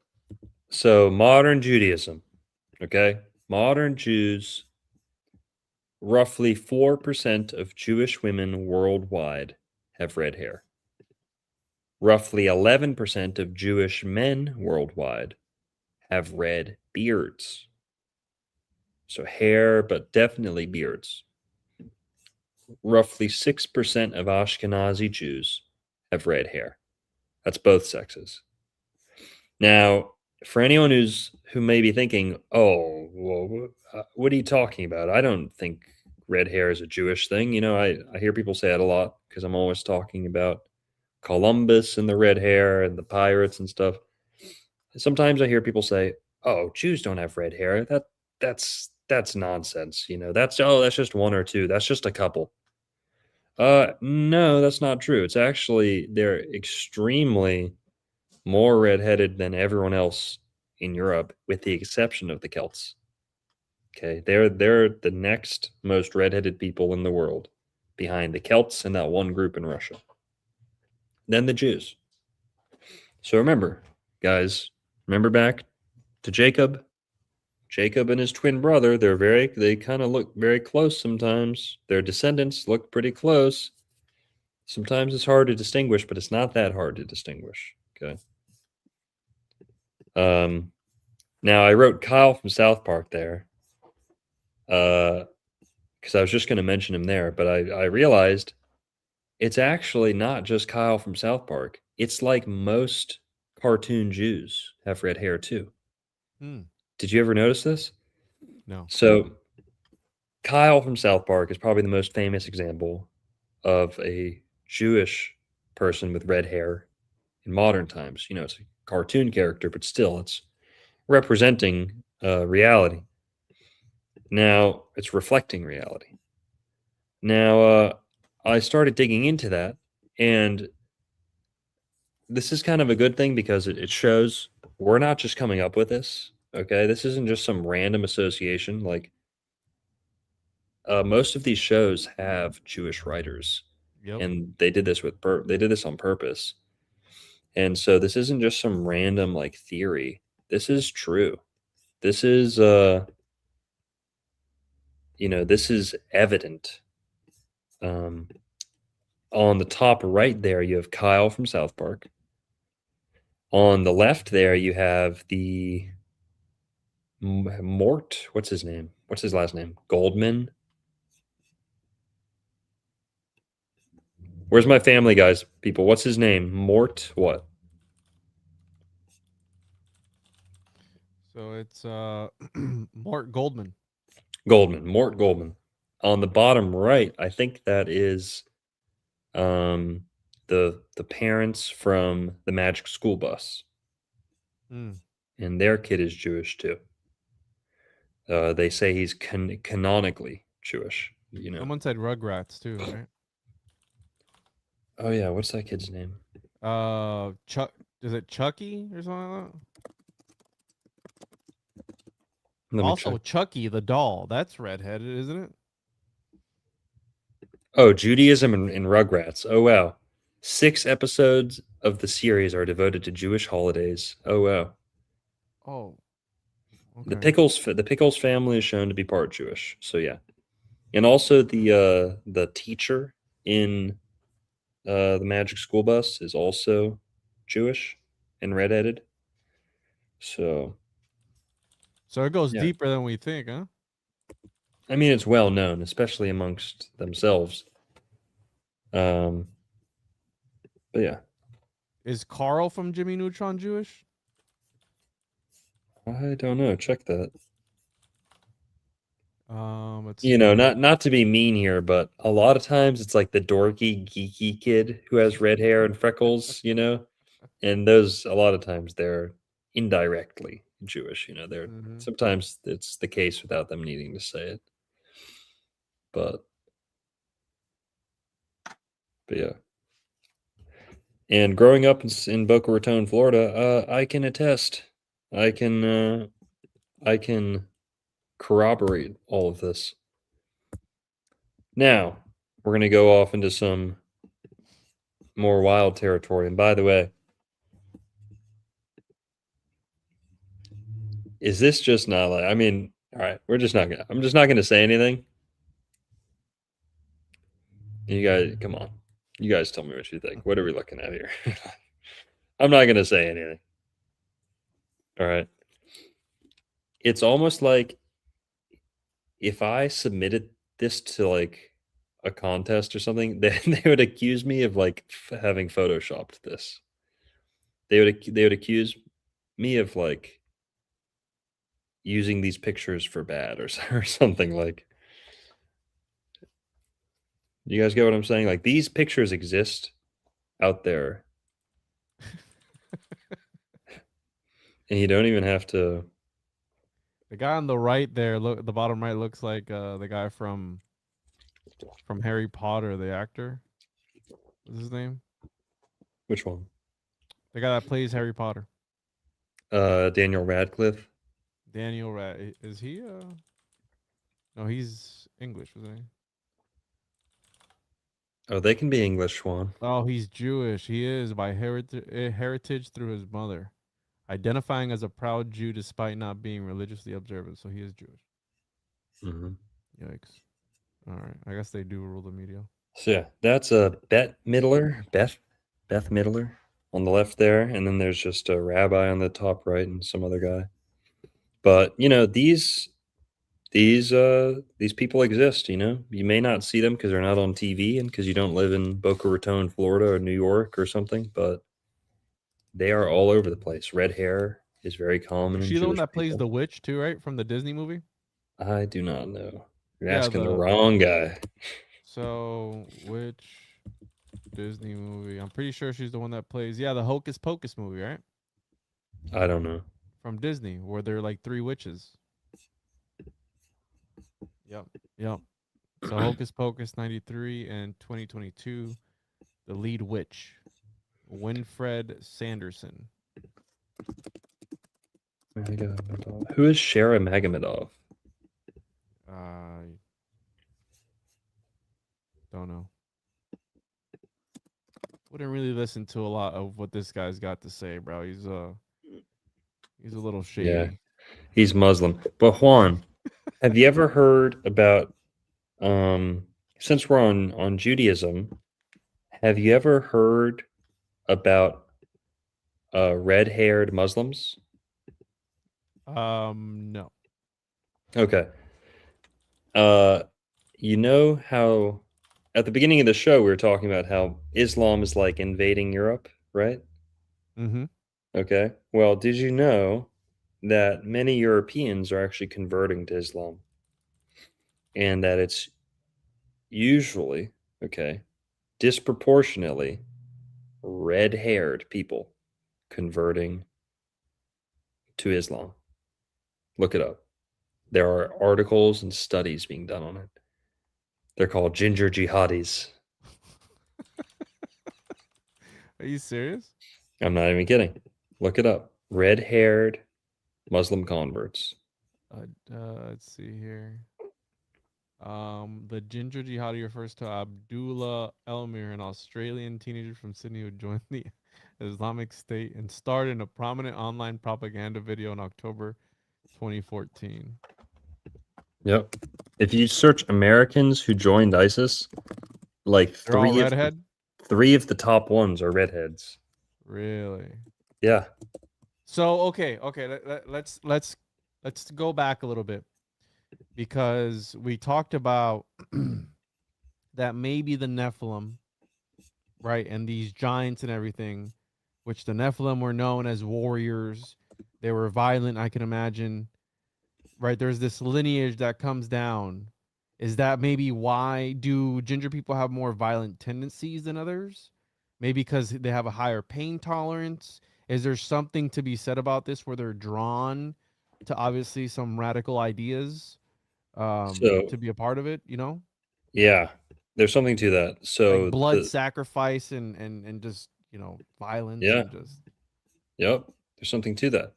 So, modern Judaism, okay? Modern Jews, roughly 4% of Jewish women worldwide have red hair. Roughly 11% of Jewish men worldwide have red beards. So hair, but definitely beards. Roughly 6% of Ashkenazi Jews have red hair. That's both sexes. Now, for anyone who may be thinking, "Oh, well, what are you talking about? I don't think red hair is a Jewish thing." I hear people say that a lot because I'm always talking about Columbus and the red hair and the pirates and stuff. Sometimes I hear people say, "Oh, Jews don't have red hair. That's nonsense. That's just one or two. That's just a couple." No, that's not true. It's actually they're extremely more redheaded than everyone else in Europe, with the exception of the Celts. Okay, they're the next most redheaded people in the world, behind the Celts and that one group in Russia. Then the Jews. So remember, guys, remember back to Jacob. Jacob and his twin brother, they kind of look very close sometimes. Their descendants look pretty close. Sometimes it's hard to distinguish, but it's not that hard to distinguish. Okay. Now I wrote Kyle from South Park there, because I was just going to mention him there, but I realized it's actually not just Kyle from South Park. It's like most cartoon Jews have red hair too. Hmm. Did you ever notice this? No. So Kyle from South Park is probably the most famous example of a Jewish person with red hair in modern times. You know, it's a cartoon character, but still, it's representing reality. Now, it's reflecting reality. Now, I started digging into that, and this is kind of a good thing because it shows we're not just coming up with this. Okay, this isn't just some random association. Like most of these shows have Jewish writers, Yep. and they did this they did this on purpose. And so this isn't just some random like theory. This is true. This is this is evident. Um, on the top right there, you have Kyle from South Park. On the left there, you have the Mort. What's his name? What's his last name? Goldman. Where's my Family Guys people? What's his name? Mort what? So it's Mort Goldman. Goldman. Mort Goldman. On the bottom right, I think that is the parents from the Magic School Bus, Hmm. and their kid is Jewish too. They say he's canonically Jewish. You know. Someone said Rugrats too, right? Oh yeah, what's that kid's name? Chuck. Is it Chucky or something like that? Let me Also, check. Chucky the doll. That's redheaded, isn't it? Oh, Judaism and Rugrats. Oh wow, 6 episodes of the series are devoted to Jewish holidays. Oh wow. Oh, The okay. Pickles family is shown to be part Jewish. So yeah, and also the teacher in the Magic School Bus is also Jewish and redheaded. So So it goes yeah, deeper than we think, huh? I mean it's well known, especially amongst themselves. Um, but yeah, Is Carl from Jimmy Neutron Jewish? I don't know. Check that. Let's You know, see. not to be mean here, but a lot of times it's like the dorky, geeky kid who has red hair and freckles, you know, and those a lot of times they're indirectly Jewish. You know, they're Mhm. sometimes it's the case without them needing to say it. But yeah, and growing up in Boca Raton, Florida, I can attest, I can I can corroborate all of this. Now we're gonna go off into some more wild territory. And by the way, is this just not like? I mean, all right, we're just not gonna. I'm just not gonna say anything. You guys, come on. You guys tell me what you think. What are we looking at here? I'm not gonna say anything. All right. It's almost like if I submitted this to like a contest or something, then they would accuse me of like having photoshopped this. They would accuse me of like using these pictures for bad or something like. You guys get what I'm saying? Like these pictures exist out there, and you don't even have to. The guy on the right there, look, the bottom right looks like the guy from Harry Potter, the actor. What's his name? Which one? The guy that plays Harry Potter. Daniel Radcliffe. Daniel Rad. Is he No, he's English, wasn't he? Oh, they can be English, Juan. Oh, he's Jewish. He is by heritage through his mother, identifying as a proud Jew despite not being religiously observant. So he is Jewish. Hmm. Yikes. All right. I guess they do rule the media. So yeah, that's a Beth Midler on the left there, and then there's just a rabbi on the top right and some other guy. But you know, these people exist. You know, you may not see them because they're not on TV and because you don't live in Boca Raton, Florida, or New York or something, but they are all over the place. Red hair is very common Is in she the one Jewish that plays people. the witch too, right? From the Disney movie? I do not know. You're Yeah, asking the wrong guy. so which Disney movie? I'm pretty sure she's the one that plays the Hocus Pocus movie, right? I don't know. From Disney, where they're like three witches. Yep. Yep. So Hocus Pocus 93 and 2022, the lead witch, Winfred Sanderson. Who is Shara Magomedov? Don't know. Wouldn't really listen to a lot of what this guy's got to say, bro. He's a little Yeah, shady. he's Muslim. But Juan, have you ever heard about since we're on Judaism, have you ever heard about red-haired Muslims? No. Okay. Uh you know how at the beginning of the show we were talking about how Islam is like invading Europe, right? Mm-hmm. Okay. Well, did you know that many Europeans are actually converting to Islam and that it's usually, okay, disproportionately red-haired people converting to Islam? Look it up. There are articles and studies being done on it. They're called ginger jihadis. Are you serious? I'm not even kidding. Look it up. Red-haired Muslim converts. Let's see here. The ginger jihadi refers to Abdullah Elmir, an Australian teenager from Sydney who joined the Islamic State and starred in a prominent online propaganda video in October 2014. Yep. If you search Americans who joined ISIS, like They're all redhead? three of the top ones are redheads. Really? Yeah. So okay. Let's go back a little bit because we talked about that maybe the Nephilim, right, and these giants and everything, which the Nephilim were known as warriors. They were violent, I can imagine. Right, there's this lineage that comes down. Is that maybe why do ginger people have more violent tendencies than others? Maybe because they have a higher pain tolerance. Is there something to be said about this where they're drawn to obviously some radical ideas So, to be a part of it, you know? yeah, there's something to that. Like So blood the sacrifice and just, violence yeah, and just yep, there's something to that.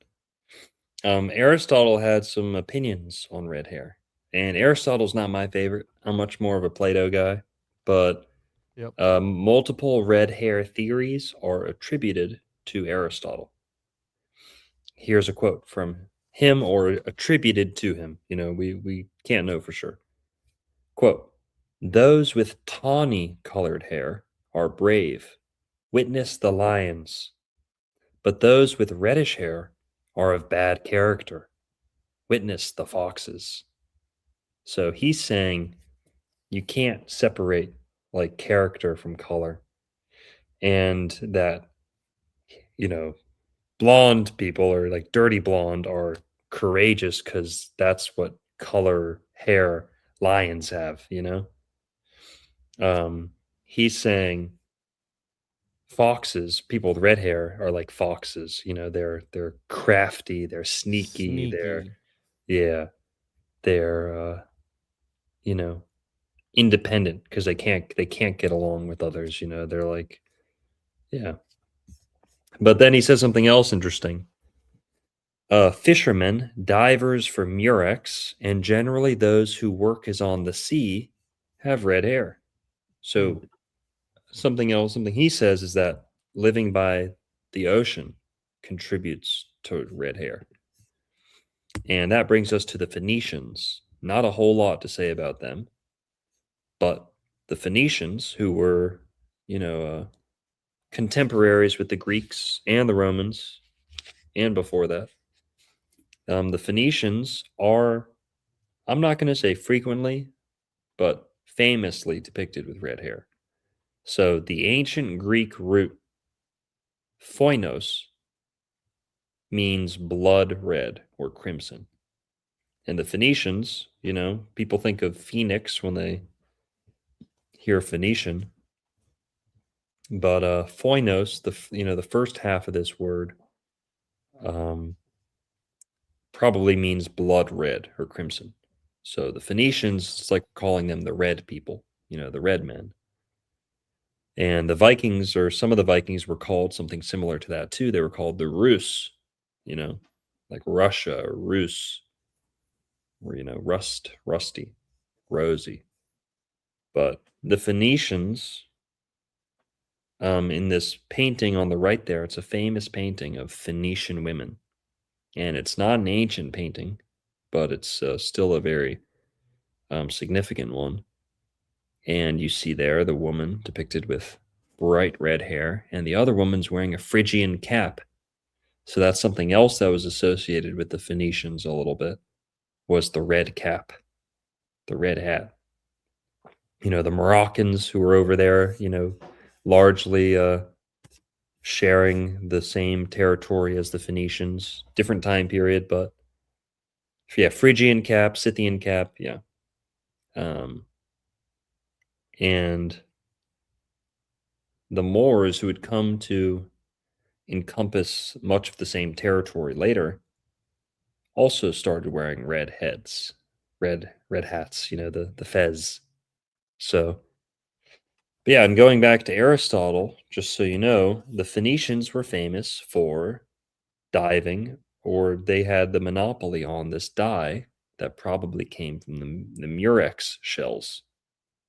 Aristotle had some opinions on red hair, and Aristotle's not my favorite. I'm much more of a Plato guy, but yep. multiple red hair theories are attributed to Aristotle. Here's a quote from him or attributed to him. You know, we can't know for sure. Quote, those with tawny colored hair are brave. Witness the lions. But those with reddish hair are of bad character. Witness the foxes. So he's saying you can't separate like character from color, and that, you know, blonde people or like dirty blonde are courageous because that's what color hair lions have, you know? He's saying foxes, people with red hair are like foxes, you know, they're crafty, they're sneaky, they're Sneaky. yeah, they're you know, independent because they can't get along with others, you know, they're like yeah. But then he says something else interesting. Fishermen, divers for murex, and generally those who work as on the sea have red hair. So something he says is that living by the ocean contributes to red hair. And that brings us to the Phoenicians. Not a whole lot to say about them, but the Phoenicians, who were, contemporaries with the Greeks and the Romans, and before that, the Phoenicians are, I'm not going to say frequently, but famously depicted with red hair. So the ancient Greek root phoinos means blood red or crimson. And the Phoenicians, people think of Phoenix when they hear Phoenician, but phoinos, the first half of this word, probably means blood red or crimson. So the Phoenicians, it's like calling them the red people, the red men. And the Vikings, or some of the Vikings, were called something similar to that too. They were called the Rus, like Russia or Rus, or rusty, rosy. But the Phoenicians, in this painting on the right there, it's a famous painting of Phoenician women. And it's not an ancient painting, but it's still a very significant one. And you see there the woman depicted with bright red hair, and the other woman's wearing a Phrygian cap. So that's something else that was associated with the Phoenicians a little bit, was the red cap, the red hat. The Moroccans who were over there, largely sharing the same territory as the Phoenicians, different time period, but yeah, Phrygian cap, Scythian cap, yeah. And the Moors, who had come to encompass much of the same territory later, also started wearing red hats, the fez. So, but yeah, and going back to Aristotle, just so you know, the Phoenicians were famous for diving, or they had the monopoly on this dye that probably came from the murex shells.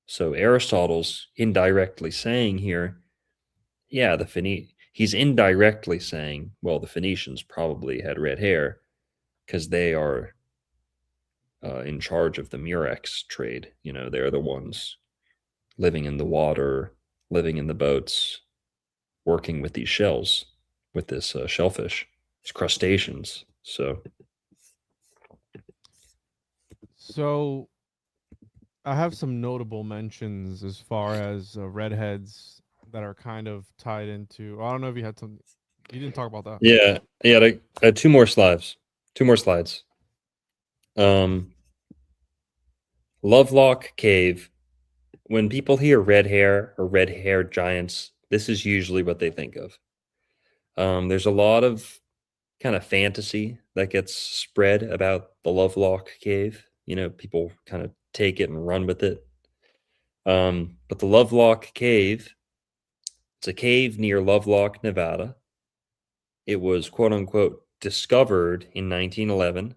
So Aristotle's indirectly saying here, yeah, he's indirectly saying, well, the Phoenicians probably had red hair because they are in charge of the murex trade. They're the ones living in the water, living in the boats, working with these shells, with this shellfish, these crustaceans. So I have some notable mentions as far as redheads that are kind of tied into. I don't know if you had some. You didn't talk about that. Yeah. Two more slides. Lovelock Cave. When people hear red hair or red-haired giants, this is usually what they think of. There's a lot of kind of fantasy that gets spread about the Lovelock Cave. People kind of take it and run with it. But the Lovelock Cave, it's a cave near Lovelock, Nevada. It was quote unquote discovered in 1911,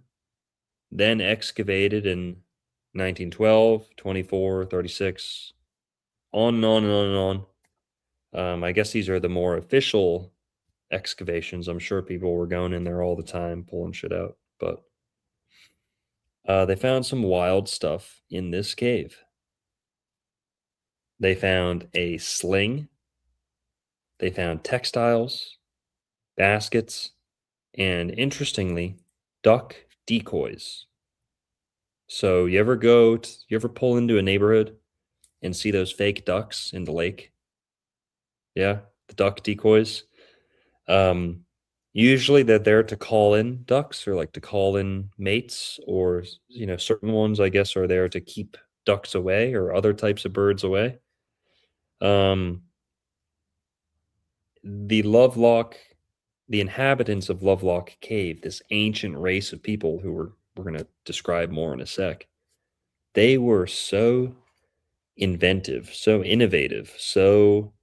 then excavated in 1912, 24, 36, on and on and on and on. I guess these are the more official excavations. I'm sure people were going in there all the time pulling shit out, but they found some wild stuff in this cave. They found a sling. They found textiles, baskets, and interestingly, duck decoys. So you ever pull into a neighborhood and see those fake ducks in the lake? Yeah, the duck decoys. Usually they're there to call in ducks, or like to call in mates, or certain ones I guess are there to keep ducks away or other types of birds away. The inhabitants of Lovelock Cave, this ancient race of people who we're going to describe more in a sec, they were so inventive, so innovative, so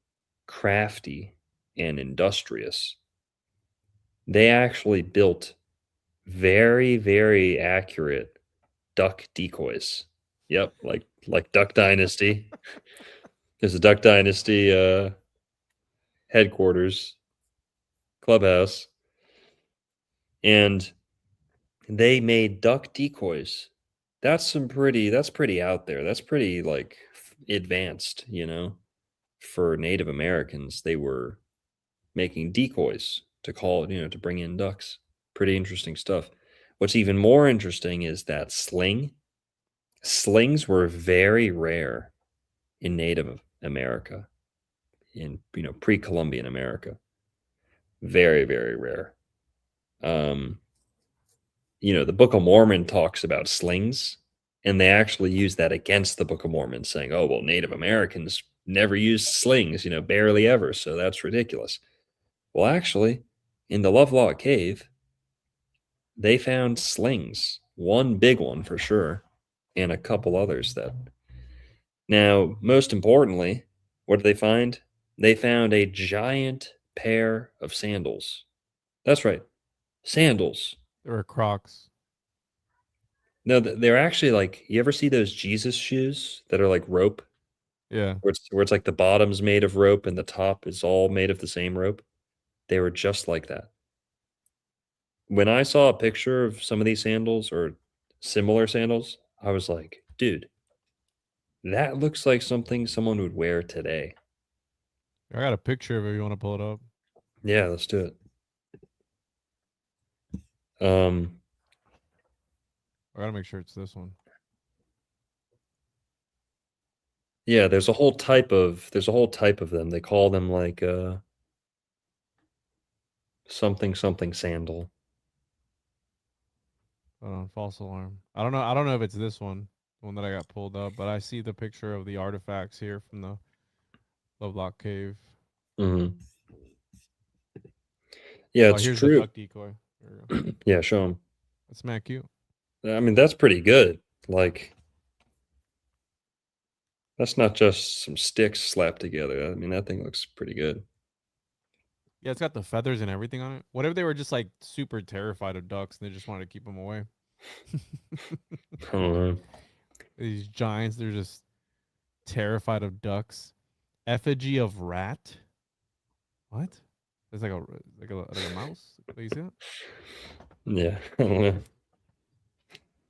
crafty and industrious. They actually built very, very accurate duck decoys. Yep, like Duck Dynasty. There's a Duck Dynasty headquarters clubhouse, and they made duck decoys. That's pretty out there. That's pretty like advanced, for Native Americans. They were making decoys to call, to bring in ducks. Pretty interesting stuff. What's even more interesting is that slings were very rare in Native America, in pre-Columbian America. Very, very rare. The Book of Mormon talks about slings, and they actually use that against the Book of Mormon, saying, "Oh, well, Native Americans never used slings, barely ever, so that's ridiculous." Well, actually, in the Lovelock Cave, they found slings, one big one for sure, and a couple others that. Now, most importantly, what did they find? They found a giant pair of sandals. That's right, sandals. There were Crocs. No, they're actually like, you ever see those Jesus shoes that are like rope, Yeah. where it's like the bottom's made of rope and the top is all made of the same rope? They were just like that. When I saw a picture of some of these sandals or similar sandals, I was like, dude, that looks like something someone would wear today. I got a picture of it if you want to pull it up. Yeah, let's do it. Um, I gotta make sure it's this one. yeah, there's a whole type of them. They call them like something something sandal. Hold on, false alarm. I don't know if it's this one, the one that I got pulled up, but I see the picture of the artifacts here from the Lovelock Cave. Mhm. Yeah, Oh, it's here's the true. duck decoy. There we go. Yeah, show them. That's mad cute. I mean, that's pretty good. Like, that's not just some sticks slapped together. I mean, that thing looks pretty good. Yeah, it's got the feathers and everything on it. What if they were just like super terrified of ducks and they just wanted to keep them away? I don't know. These giants, they're just terrified of ducks. Effigy of rat. What? It's like a mouse. You see that? Yeah, I don't know.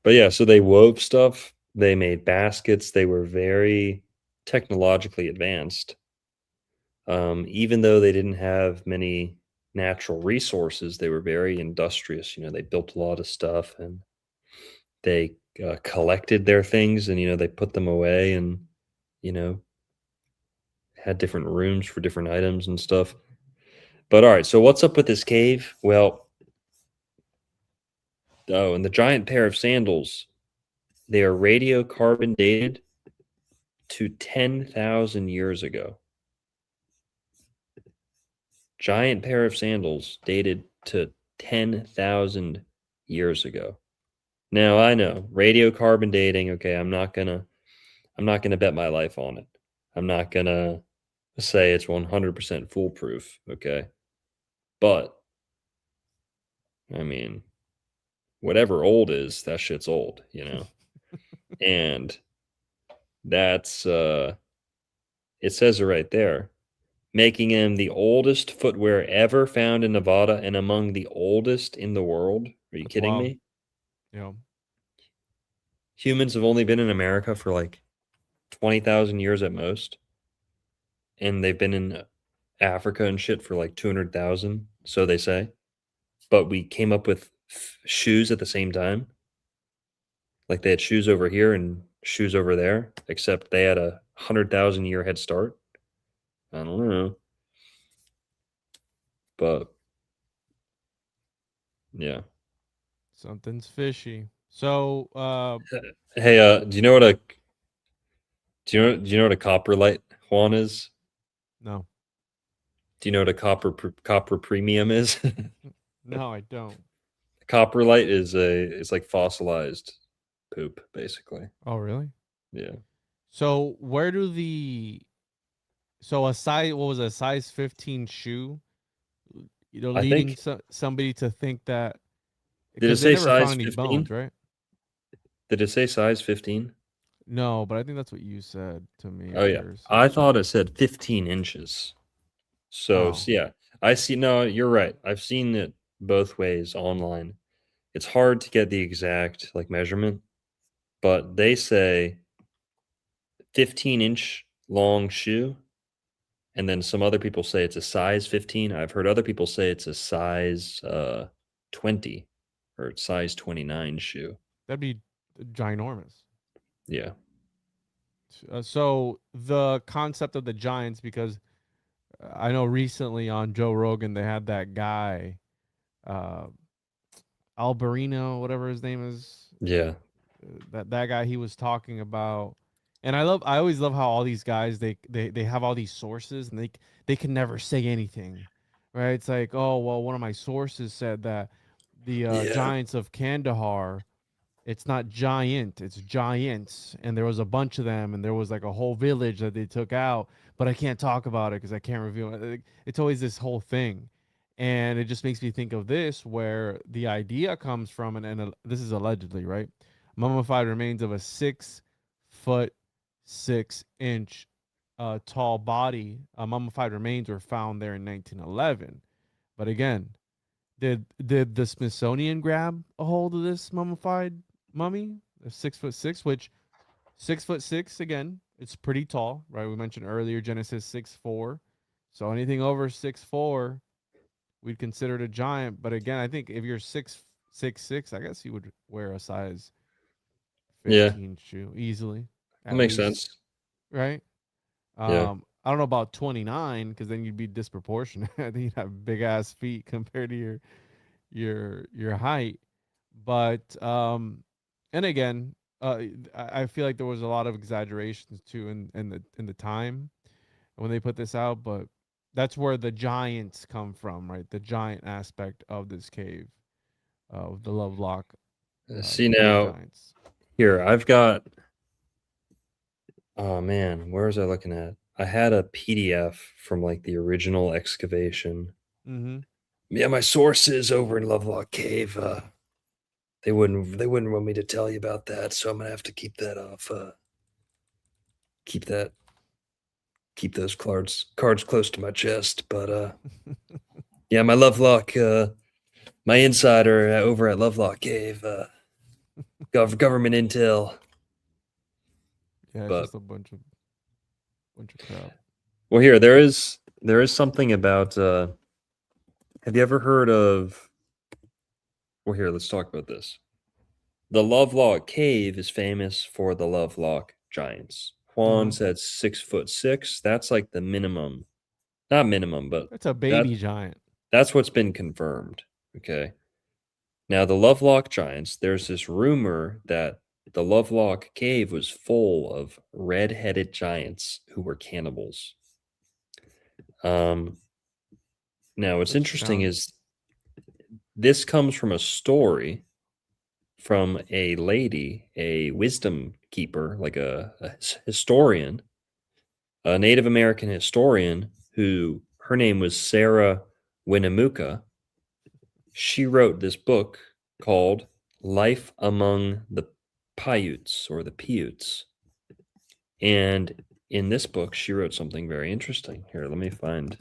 But yeah, so they wove stuff. They made baskets. They were very technologically advanced. Even though they didn't have many natural resources, they were very industrious. They built a lot of stuff, and they collected their things, and they put them away, and you know had different rooms for different items and stuff. But all right, so what's up with this cave? Well, oh, and the giant pair of sandals, they are radiocarbon dated to 10,000 years ago. Giant pair of sandals dated to 10,000 years ago. Now I know radiocarbon dating. Okay, I'm not gonna bet my life on it. I'm not gonna say it's 100% foolproof. Okay, but I mean, whatever old is, that shit's old. And that's it says it right there, making him the oldest footwear ever found in Nevada and among the oldest in the world. Are you That's kidding wild. me? You know, Humans have only been in America for like 20,000 years at most, and they've been in Africa and shit for like 200,000, so they say. But we came up with shoes at the same time. Like they had shoes over here and shoes over there, except they had 100,000 year head start. I don't know, but yeah. something's fishy. So, Hey, do you know what a copper light, Juan, is? no, Do you know what a copper premium is? no, I don't. Copper light it's like fossilized poop, basically. Oh, really? Yeah. So, where do a size, what was it, a size 15 shoe, I leading think somebody to think that Did it because they say never found size any 15? bones, right? Did it say size 15? No, but I think that's what you said to me Oh at yeah. first. I thought it said 15 inches. So Oh, yeah, I see. No, you're right. I've seen it both ways online. It's hard to get the exact like measurement, but they say 15-inch long shoe, and then some other people say it's a size 15. I've heard other people say it's a size 20 or size 29 shoe. that'd be ginormous. Yeah. So the concept of the giants, because I know recently on Joe Rogan they had that guy, uh, Alberino, whatever his name is, Yeah. that guy he was talking about. And I always love how all these guys they have all these sources and they can never say anything, right? It's like, oh well, one of my sources said that the Yeah. giants of Kandahar, it's not giant, it's giants, and there was a bunch of them, and there was like a whole village that they took out, but I can't talk about it because I can't reveal it. It's always this whole thing, and it just makes me think of this, where the idea comes from, and this is allegedly, right? Mummified remains of a 6 foot 6 inch tall body. Mummified remains were found there in 1911, but again, did the Smithsonian grab a hold of this mummified mummy? A 6 foot 6, which 6 foot 6 again, it's pretty tall, right? We mentioned earlier Genesis 6'4", so anything over 6'4", we'd consider it a giant. But again, I think if you're 6'6", I guess you would wear a size Yeah. 15 shoe easily, That at makes least, sense. right? Yeah. I don't know about 29 because then you'd be disproportionate. I think you'd have big ass feet compared to your height. But and again, I feel like there was a lot of exaggerations too in the time when they put this out, but that's where the giants come from, right? The giant aspect of this cave, of the Lovelock See cave now, giants. here, I've got, oh man, where was I looking at? I had a PDF from like the original excavation. Mm-hmm. Yeah, my sources over in Lovelock Cave, they wouldn't want me to tell you about that, so I'm gonna have to keep that off. Keep that keep those cards close to my chest. But yeah, my Lovelock, my insider over at Lovelock Cave, government intel. Yeah, it's But just a bunch of crap. well, here there is something about. Have you ever heard of? Well, here, let's talk about this. The Lovelock Cave is famous for the Lovelock Giants. Juan Mm-hmm. said 6'6". That's like the minimum, not minimum, but It's a that baby giant. that's what's been confirmed. Okay. Now the Lovelock Giants, there's this rumor that the Lovelock Cave was full of red-headed giants who were cannibals. Um, Now what's Which interesting sounds is this comes from a story from a lady, a wisdom keeper, like a historian, a Native American historian who her name was Sarah Winnemucca. She wrote this book called Life Among the Paiutes or the Paiutes. And in this book, she wrote something very interesting. Here, let me find.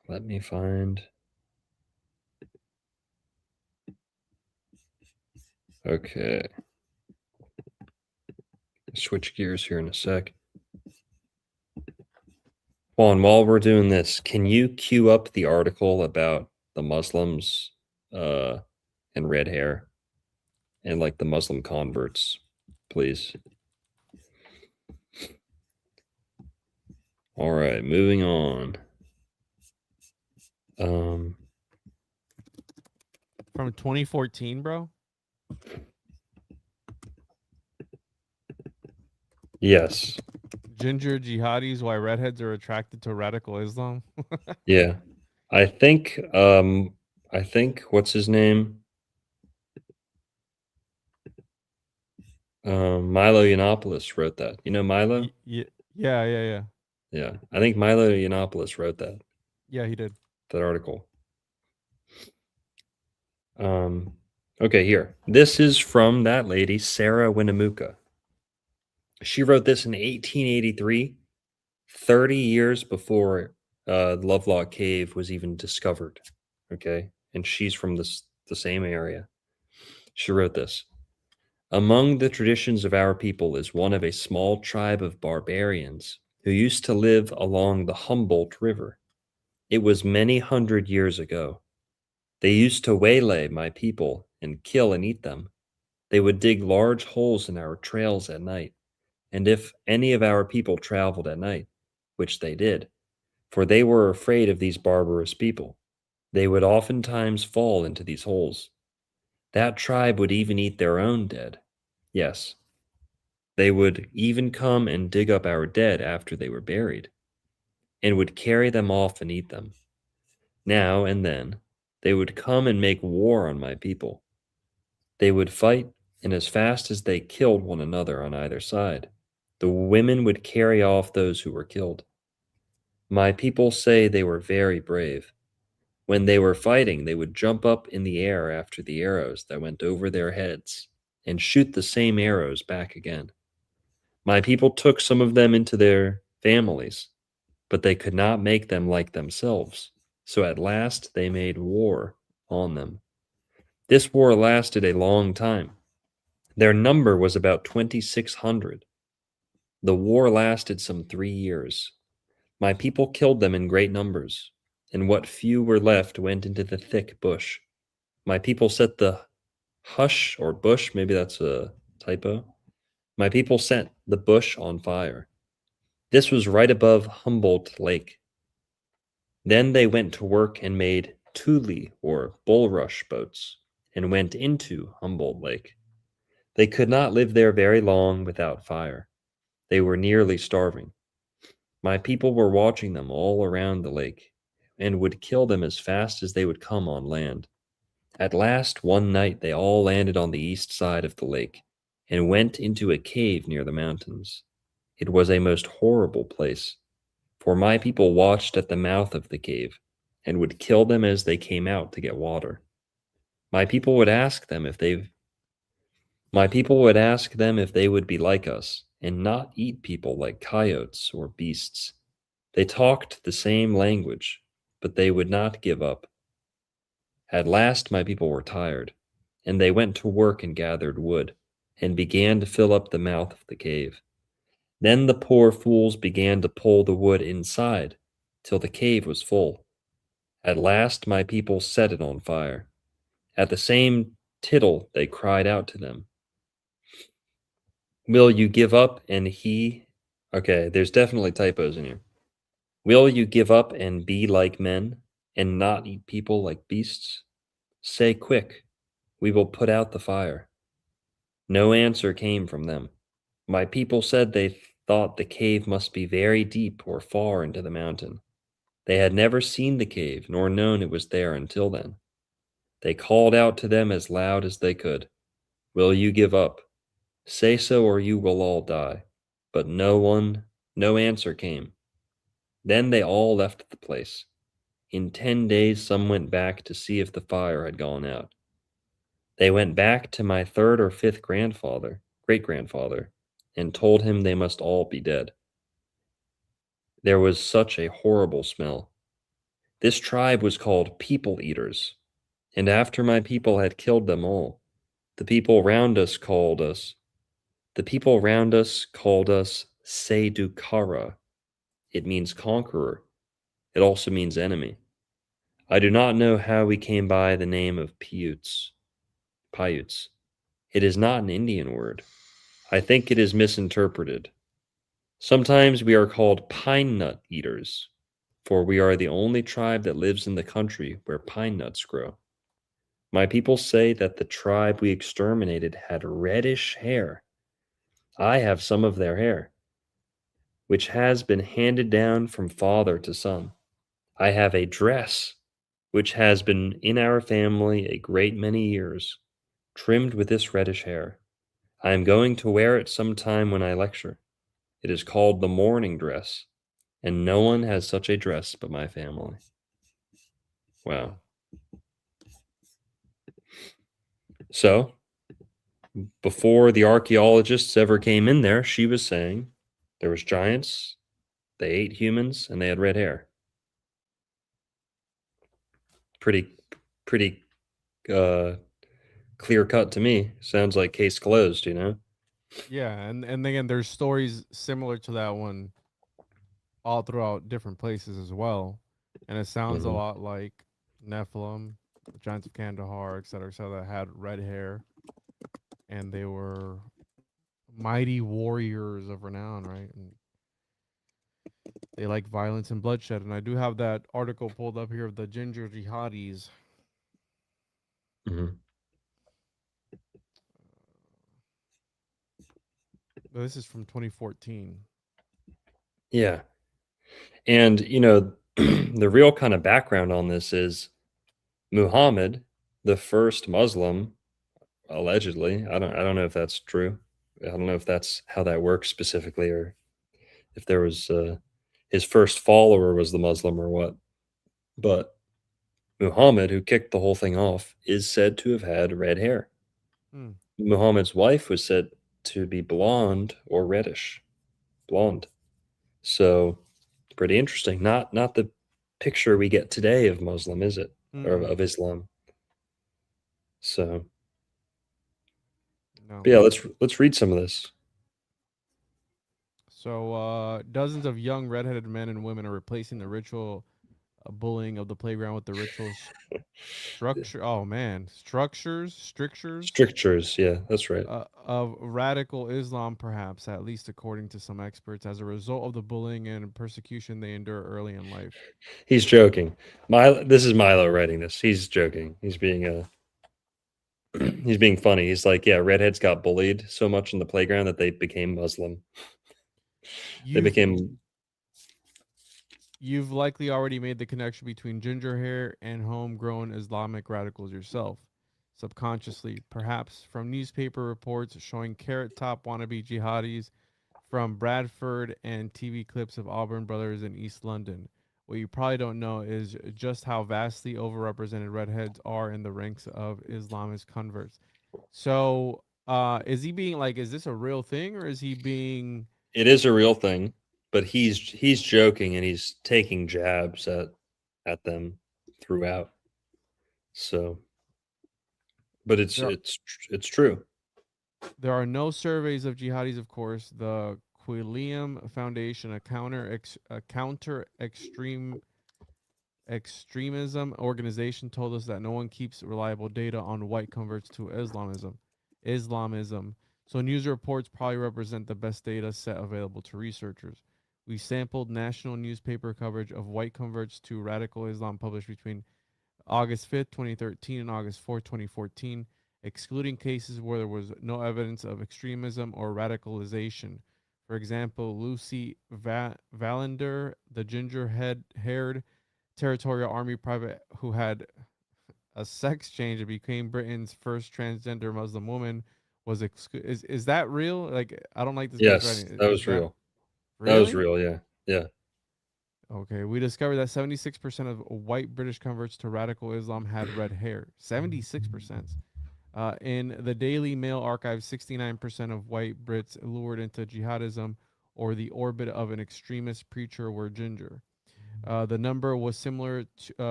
Let me find. Okay. Switch gears here in a sec. Juan, while we're doing this, can you queue up the article about the Muslims and red hair and like the Muslim converts, please? All right, moving on. from 2014, bro. Yes. Ginger jihadis, why redheads are attracted to radical Islam. Yeah. I think what's his name? Milo Yiannopoulos wrote that. You know Milo? Yeah, yeah, yeah, yeah. Yeah. I think Milo Yiannopoulos wrote that. Yeah, he did. that article. Okay, here. This is from that lady, Sarah Winnemucca. She wrote this in 1883, 30 years before Lovelock Cave was even discovered. Okay, and she's from the same area. She wrote this. Among the traditions of our people is one of a small tribe of barbarians who used to live along the Humboldt River. It was many hundred years ago. They used to waylay my people and kill and eat them. They would dig large holes in our trails at night, and if any of our people traveled at night, which they did, for they were afraid of these barbarous people, they would oftentimes fall into these holes. That tribe would even eat their own dead. Yes, they would even come and dig up our dead after they were buried, and would carry them off and eat them. Now and then, they would come and make war on my people. They would fight, and as fast as they killed one another on either side, the women would carry off those who were killed. My people say they were very brave. When they were fighting, they would jump up in the air after the arrows that went over their heads and shoot the same arrows back again. My people took some of them into their families, but they could not make them like themselves. So at last they made war on them. This war lasted a long time. Their number was about 2,600. The war lasted some 3 years. My people killed them in great numbers, and what few were left went into the thick bush. My people set the hush or bush, maybe that's a typo. My people set the bush on fire. This was right above Humboldt Lake. Then they went to work and made tule or bulrush boats and went into Humboldt Lake. They could not live there very long without fire. They were nearly starving. My people were watching them all around the lake and would kill them as fast as they would come on land. At last, one night, they all landed on the east side of the lake and went into a cave near the mountains. It was a most horrible place, for my people watched at the mouth of the cave and would kill them as they came out to get water. My people would ask them if they would be like us and not eat people like coyotes or beasts. They talked the same language, but they would not give up. At last my people were tired, and they went to work and gathered wood, and began to fill up the mouth of the cave. Then the poor fools began to pull the wood inside, till the cave was full. At last my people set it on fire. At the same tittle they cried out to them, "Will you give up and he..." Okay, there's definitely typos in here. "Will you give up and be like men, and not eat people like beasts? Say quick, we will put out the fire." No answer came from them. My people said they thought the cave must be very deep or far into the mountain. They had never seen the cave, nor known it was there until then. They called out to them as loud as they could, "Will you give up? Say so or you will all die." But no answer came. Then they all left the place. In 10 days, some went back to see if the fire had gone out. They went back to my third or fifth great-grandfather, and told him they must all be dead. There was such a horrible smell. This tribe was called people eaters, and after my people had killed them all, the people round us called us Sedukara. It means conqueror. It also means enemy. I do not know how we came by the name of Paiutes. It is not an Indian word. I think it is misinterpreted. Sometimes we are called pine nut eaters, for we are the only tribe that lives in the country where pine nuts grow. My people say that the tribe we exterminated had reddish hair. I have some of their hair, which has been handed down from father to son. I have a dress, which has been in our family a great many years, trimmed with this reddish hair. I am going to wear it some time when I lecture. It is called the mourning dress, and no one has such a dress but my family. Wow. So, before the archaeologists ever came in there, she was saying there was giants, they ate humans, and they had red hair. Pretty, pretty uh, clear cut to me. Sounds like case closed, you know? Yeah, and again, there's stories similar to that one all throughout different places as well, and it sounds a Hmm. lot like Nephilim, the giants of Kandahar, et cetera, that had red hair, and they were mighty warriors of renown, right? And they like violence and bloodshed. And I do have that article pulled up here of the ginger jihadis. Hmm. This is from 2014. Yeah. And, you know, the real kind of background on this is Muhammad, the first Muslim, allegedly. I don't know if that's true. I don't know if that's how that works specifically, or if there was his first follower was the Muslim or what. But Muhammad, who kicked the whole thing off, is said to have had red hair. Hmm. Muhammad's wife was said to be blonde or reddish, blonde. So pretty interesting. Not the picture we get today of Muslim, is it? Or Mm-mm. of Islam. So, No. but yeah, let's read some of this. So, dozens of young redheaded men and women are replacing the ritual bullying of the playground with the rituals structure. Oh man, strictures Strictures, yeah, that's right. of radical Islam, perhaps, at least according to some experts, as a result of the bullying and persecution they endure early in life. He's joking. Milo, this is Milo writing this. He's joking. He's being he's being funny. He's like, yeah, redheads got bullied so much in the playground that they became Muslim. They You've became you've likely already made the connection between ginger hair and homegrown Islamic radicals yourself, subconsciously, perhaps from newspaper reports showing carrot top wannabe jihadis from Bradford and TV clips of Auburn brothers in East London. What you probably don't know is just how vastly overrepresented redheads are in the ranks of Islamist converts. So, is he being like, is this a real thing, or is he being? it is a real thing, but he's joking and he's taking jabs at them throughout. So, but There, it's true. there are no surveys of jihadis, of course. The Quilium Foundation, a counter extremism organization, told us that no one keeps reliable data on white converts to Islamism. So news reports probably represent the best data set available to researchers. We sampled national newspaper coverage of white converts to radical Islam published between August 5th, 2013 and August 4th, 2014, excluding cases where there was no evidence of extremism or radicalization. For example, Lucy Valander, the ginger-haired territorial army private who had a sex change and became Britain's first transgender Muslim woman, was is that real? Like, I don't like this guy's Yes, writing. that Is was that real. That was really? real. Yeah, yeah. Okay, we discovered that 76% of white British converts to radical Islam had red hair. 76%. In the Daily Mail archive, 69% of white Brits lured into jihadism or the orbit of an extremist preacher were ginger. The number was similar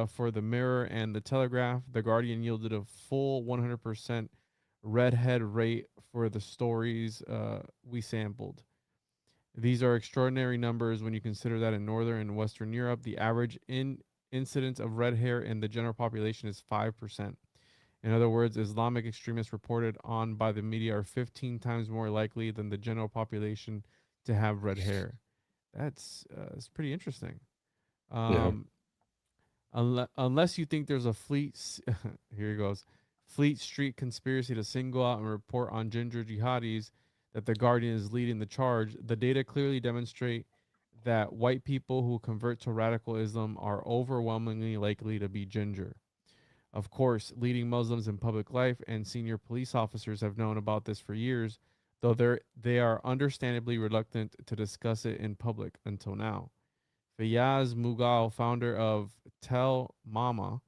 for the Mirror and the Telegraph. The Guardian yielded a full 100% redhead rate for the stories we sampled. These are extraordinary numbers when you consider that in Northern and Western Europe, the average incidence of red hair in the general population is 5%. In other words, Islamic extremists reported on by the media are 15 times more likely than the general population to have red hair. That's pretty interesting. Yeah. Um, unless you think there's a here he goes, Fleet Street conspiracy to single out and report on ginger jihadis that the Guardian is leading the charge, the data clearly demonstrate that white people who convert to radical Islam are overwhelmingly likely to be ginger. Of course, leading Muslims in public life and senior police officers have known about this for years, though they are understandably reluctant to discuss it in public until now. Fayaz Mughal, founder of Tell Mama,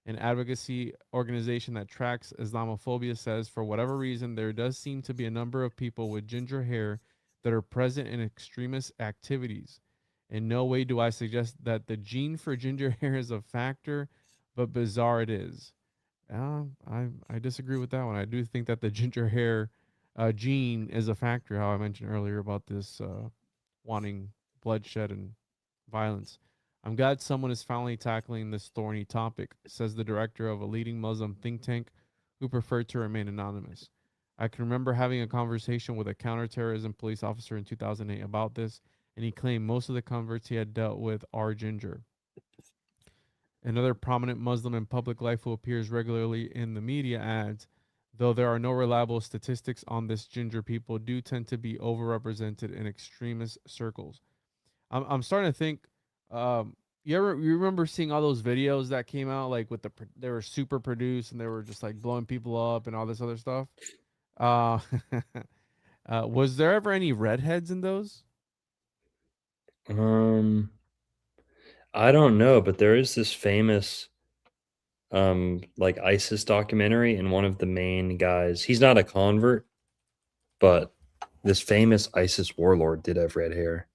an advocacy organization that tracks Islamophobia, says for whatever reason, there does seem to be a number of people with ginger hair that are present in extremist activities. In no way do I suggest that the gene for ginger hair is a factor, but bizarre it is. I disagree with that one. I do think that the ginger hair gene is a factor. How I mentioned earlier about this wanting bloodshed and violence. I'm glad someone is finally tackling this thorny topic, says the director of a leading Muslim think tank who preferred to remain anonymous. I can remember having a conversation with a counterterrorism police officer in 2008 about this, and he claimed most of the converts he had dealt with are ginger. Another prominent Muslim in public life who appears regularly in the media adds, though there are no reliable statistics on this, ginger people do tend to be overrepresented in extremist circles. I'm starting to think, you remember seeing all those videos that came out like with they were super produced and they were just like blowing people up and all this other stuff. Uh, was there ever any redheads in those? Um, I don't know, but there is this famous like ISIS documentary, and one of the main guys, he's not a convert, but this famous ISIS warlord did have red hair,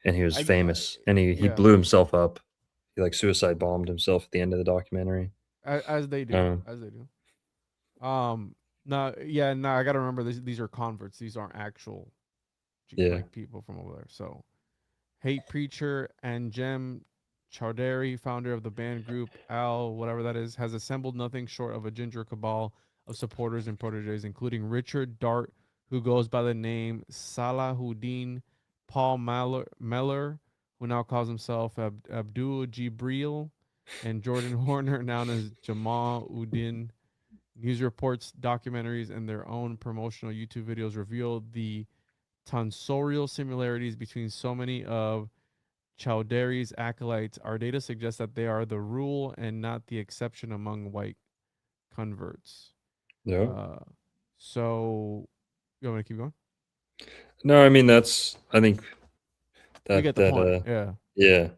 and he was I famous, and he Yeah, blew himself up. He like suicide bombed himself at the end of the documentary. as they do, Um, as they do. No, yeah, no, I gotta remember these are converts. These aren't actual yeah. like people from over there. So hate preacher and Jem Chowdhury, founder of the band group Al, whatever that is, has assembled nothing short of a ginger cabal of supporters and proteges, including Richard Dart, who goes by the name Salahuddin, Paul Meller, who now calls himself Abdul Jibril, and Jordan Horner, known as Jamal Uddin. News reports, documentaries, and their own promotional YouTube videos reveal the tonsorial similarities between so many of Chowdhury's acolytes. Our data suggests that they are the rule and not the exception among white converts. Yeah. Uh, so, you want me to keep going? No, I mean I think We get the that point. Yeah. yeah.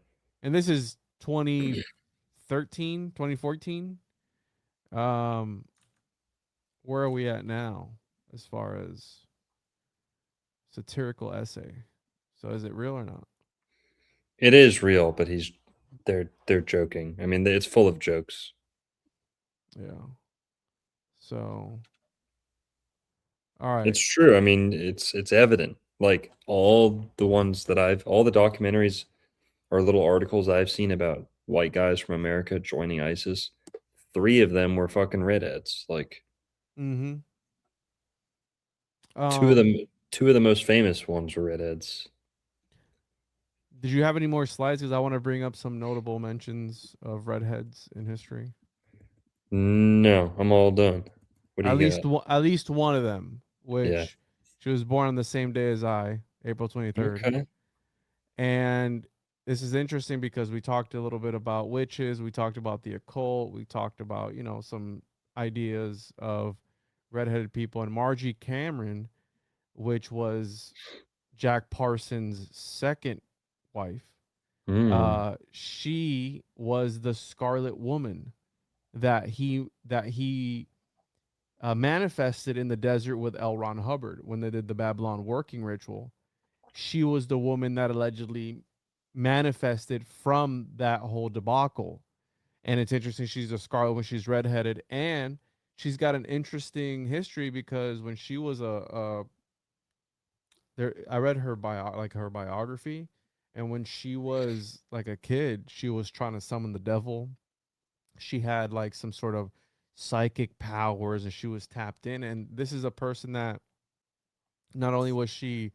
And this is 2013, 2014. Um, where are we at now as far as satirical essay? So is it real or not? It is real, but they're joking. I mean, it's full of jokes. Yeah. So, all right. It's true. I mean, it's evident. Like all the documentaries or little articles I've seen about white guys from America joining ISIS, 3 of them were fucking redheads. Like Mm-hmm. 2 of Um, them 2 of the most famous ones were redheads. did you have any more slides? Because I want to bring up some notable mentions of redheads in history. No, I'm all done. What do you got? At least one of them, Yeah. which she was born on the same day as I, April 23rd. Okay. And this is interesting because we talked a little bit about witches, we talked about the occult, we talked about, some ideas of redheaded people, and Margie Cameron, which was Jack Parsons' second wife. Mm. She was the Scarlet Woman that he manifested in the desert with L. Ron Hubbard when they did the Babylon working ritual. She was the woman that allegedly manifested from that whole debacle. And it's interesting, she's a Scarlet when she's redheaded, and she's got an interesting history because when she was a there, I read her biography, and when she was like a kid, she was trying to summon the devil. She had like some sort of psychic powers, and she was tapped in. And this is a person that not only was she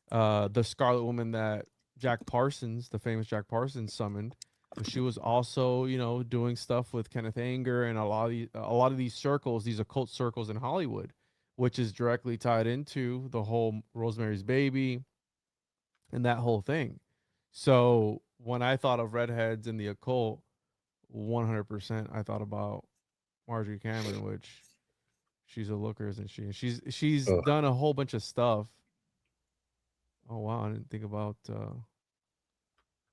the Scarlet Woman that Jack Parsons, the famous Jack Parsons, summoned, but she was also, doing stuff with Kenneth Anger and a lot of these circles, these occult circles in Hollywood, which is directly tied into the whole Rosemary's Baby and that whole thing. So when I thought of redheads in the occult, 100% I thought about Marjorie Cameron, which she's a looker, isn't she? And she's Oh, done a whole bunch of stuff. Oh wow, I didn't think about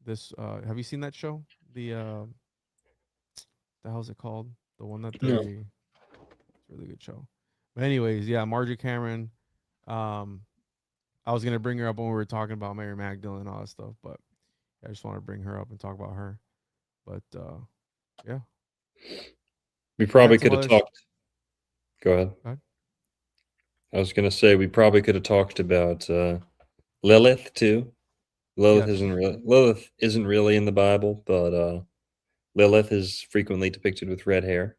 this. Have you seen that show? The the hell's it called? The one that No. it's a really good show. But anyways, yeah, Marjorie Cameron. I was gonna bring her up when we were talking about Mary Magdalene and all that stuff, but I just want to bring her up and talk about her. But yeah, We probably had some could have other talked. Go ahead. Go ahead. I was gonna say we probably could have talked about Lilith too. Lilith Yes. isn't really in the Bible, but Lilith is frequently depicted with red hair.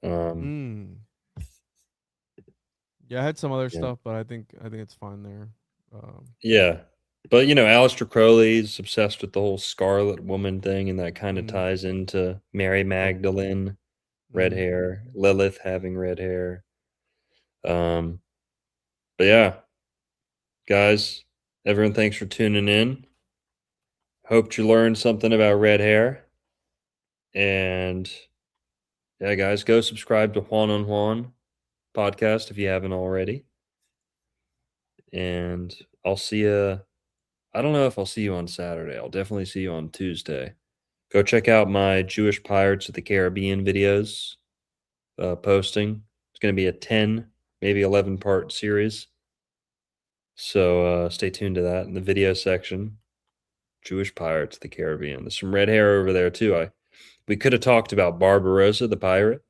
Mm. Yeah, I had some other Yeah. stuff, but I think it's fine there. Yeah. But Aleister Crowley's obsessed with the whole Scarlet Woman thing, and that kind of ties into Mary Magdalene, red hair, Lilith having red hair. But yeah, guys, everyone, thanks for tuning in. Hope you learned something about red hair. And yeah, guys, go subscribe to Juan on Juan podcast if you haven't already. And I'll see you. I don't know if I'll see you on Saturday. I'll definitely see you on Tuesday. Go check out my Jewish Pirates of the Caribbean videos posting. It's going to be a 10, maybe 11 part series. So stay tuned to that in the video section. Jewish Pirates of the Caribbean. There's some red hair over there too. We could have talked about Barbarossa the pirate,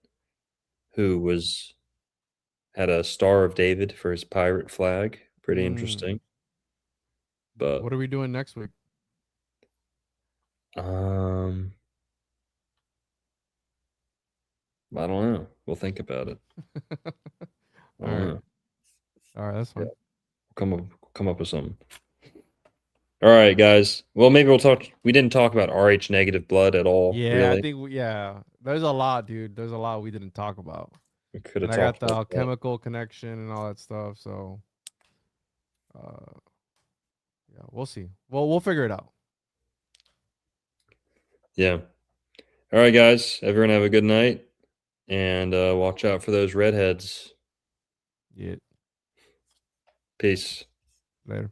who had a Star of David for his pirate flag. Pretty interesting. But what are we doing next week? I don't know. We'll think about it. All right, that's fine. Yeah. Come up with something. All right, guys. Well, maybe we'll talk. We didn't talk about Rh negative blood at all. Yeah, really. I think there's a lot, dude. There's a lot we didn't talk about. We could have And I got talked the about that. chemical connection and all that stuff. So, yeah, we'll see. Well, we'll figure it out. Yeah. All right, guys. Everyone have a good night, and watch out for those redheads. Yeah. Peace. Later.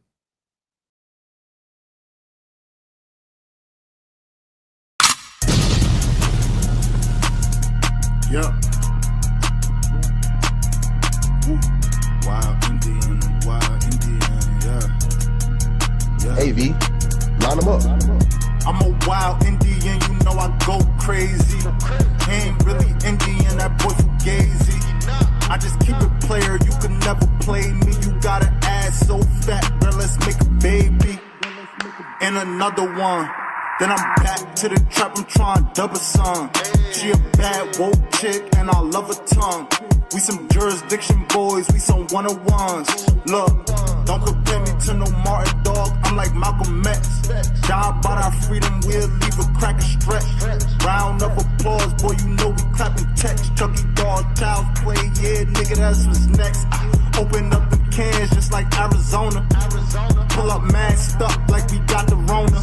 Yep. Wild Indian, yeah. Hey V, line them up. I'm a wild Indian, you know I go crazy. Ain't really Indian, that boy fugazi. I just keep it player, you can never play me. You got an ass so fat, girl, let's make a baby. And another one. Then I'm back to the trap, I'm trying to double some. She a bad woke chick and I love her tongue. We some jurisdiction boys, we some one-on-ones. Look, don't compare me to no Martin dog, I'm like Malcolm X. Die about our freedom, we'll leave a crack a stretch. Round of applause, boy, you know we clapping text. Chucky dog, child's play, yeah, nigga, that's what's next. Open up the cans just like Arizona. Pull up mad stuff like we got the Rona.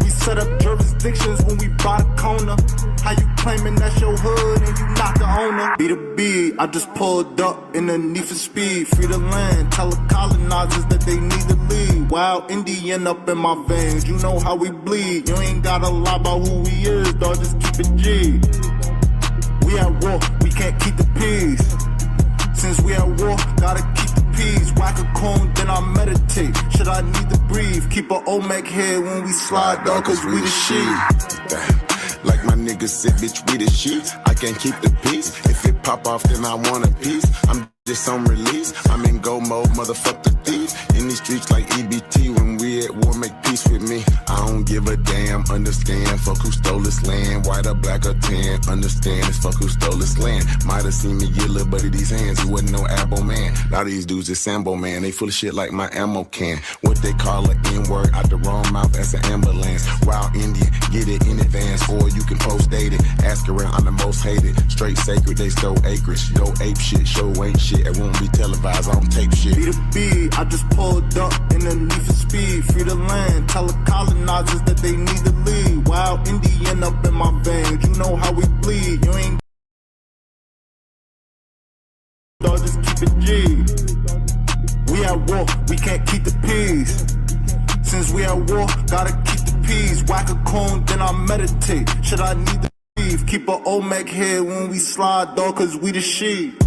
We set up jurisdictions when we bought a corner. How you claiming that's your hood and you not the owner? Be the B, I just pulled up in the need for speed. Free the land, tell the colonizers that they need to leave. Wild Indian up in my veins, you know how we bleed. You ain't gotta lie about who we is, dog, just keep it G. We at war, we can't keep the peace. Since we at war, gotta keep the peace. Whack a cone, then I meditate. Should I need to breathe? Keep a Olmec head when we slide, dog, cause we the shit. Like my niggas said, bitch, we the shit. I can't keep the peace. If it pop off, then I want a piece. I'm just on release. I'm in go mode, motherfuck the thieves. In these streets like EBT, when we at war, make peace with me. I don't give a damn, understand. Fuck who stole this land, white or black or tan. Understand, it's fuck who stole this land. Might have seen me get little buddy these hands. He wasn't no abo man. A lot of these dudes is Sambo man. They full of shit like my ammo can. What they call an N-word out the wrong mouth, that's an ambulance. Wild Indian, get it in advance, or you can post date it. Ask around, I'm the most hated. Straight sacred, they stole acreage. Go ape shit, show ain't shit. It won't be televised, I don't tape shit. Be the B, I just pulled up in the need for speed. Free the land, tell the colonizers that they need to leave. Wild Indian up in my veins, you know how we bleed. You ain't dog, just keep it G. We at war, we can't keep the peace. Since we at war, gotta keep the peace. Whack a cone, then I meditate. Should I need the peace? beef. Keep a Olmec head when we slide, dog, cause we the sheep.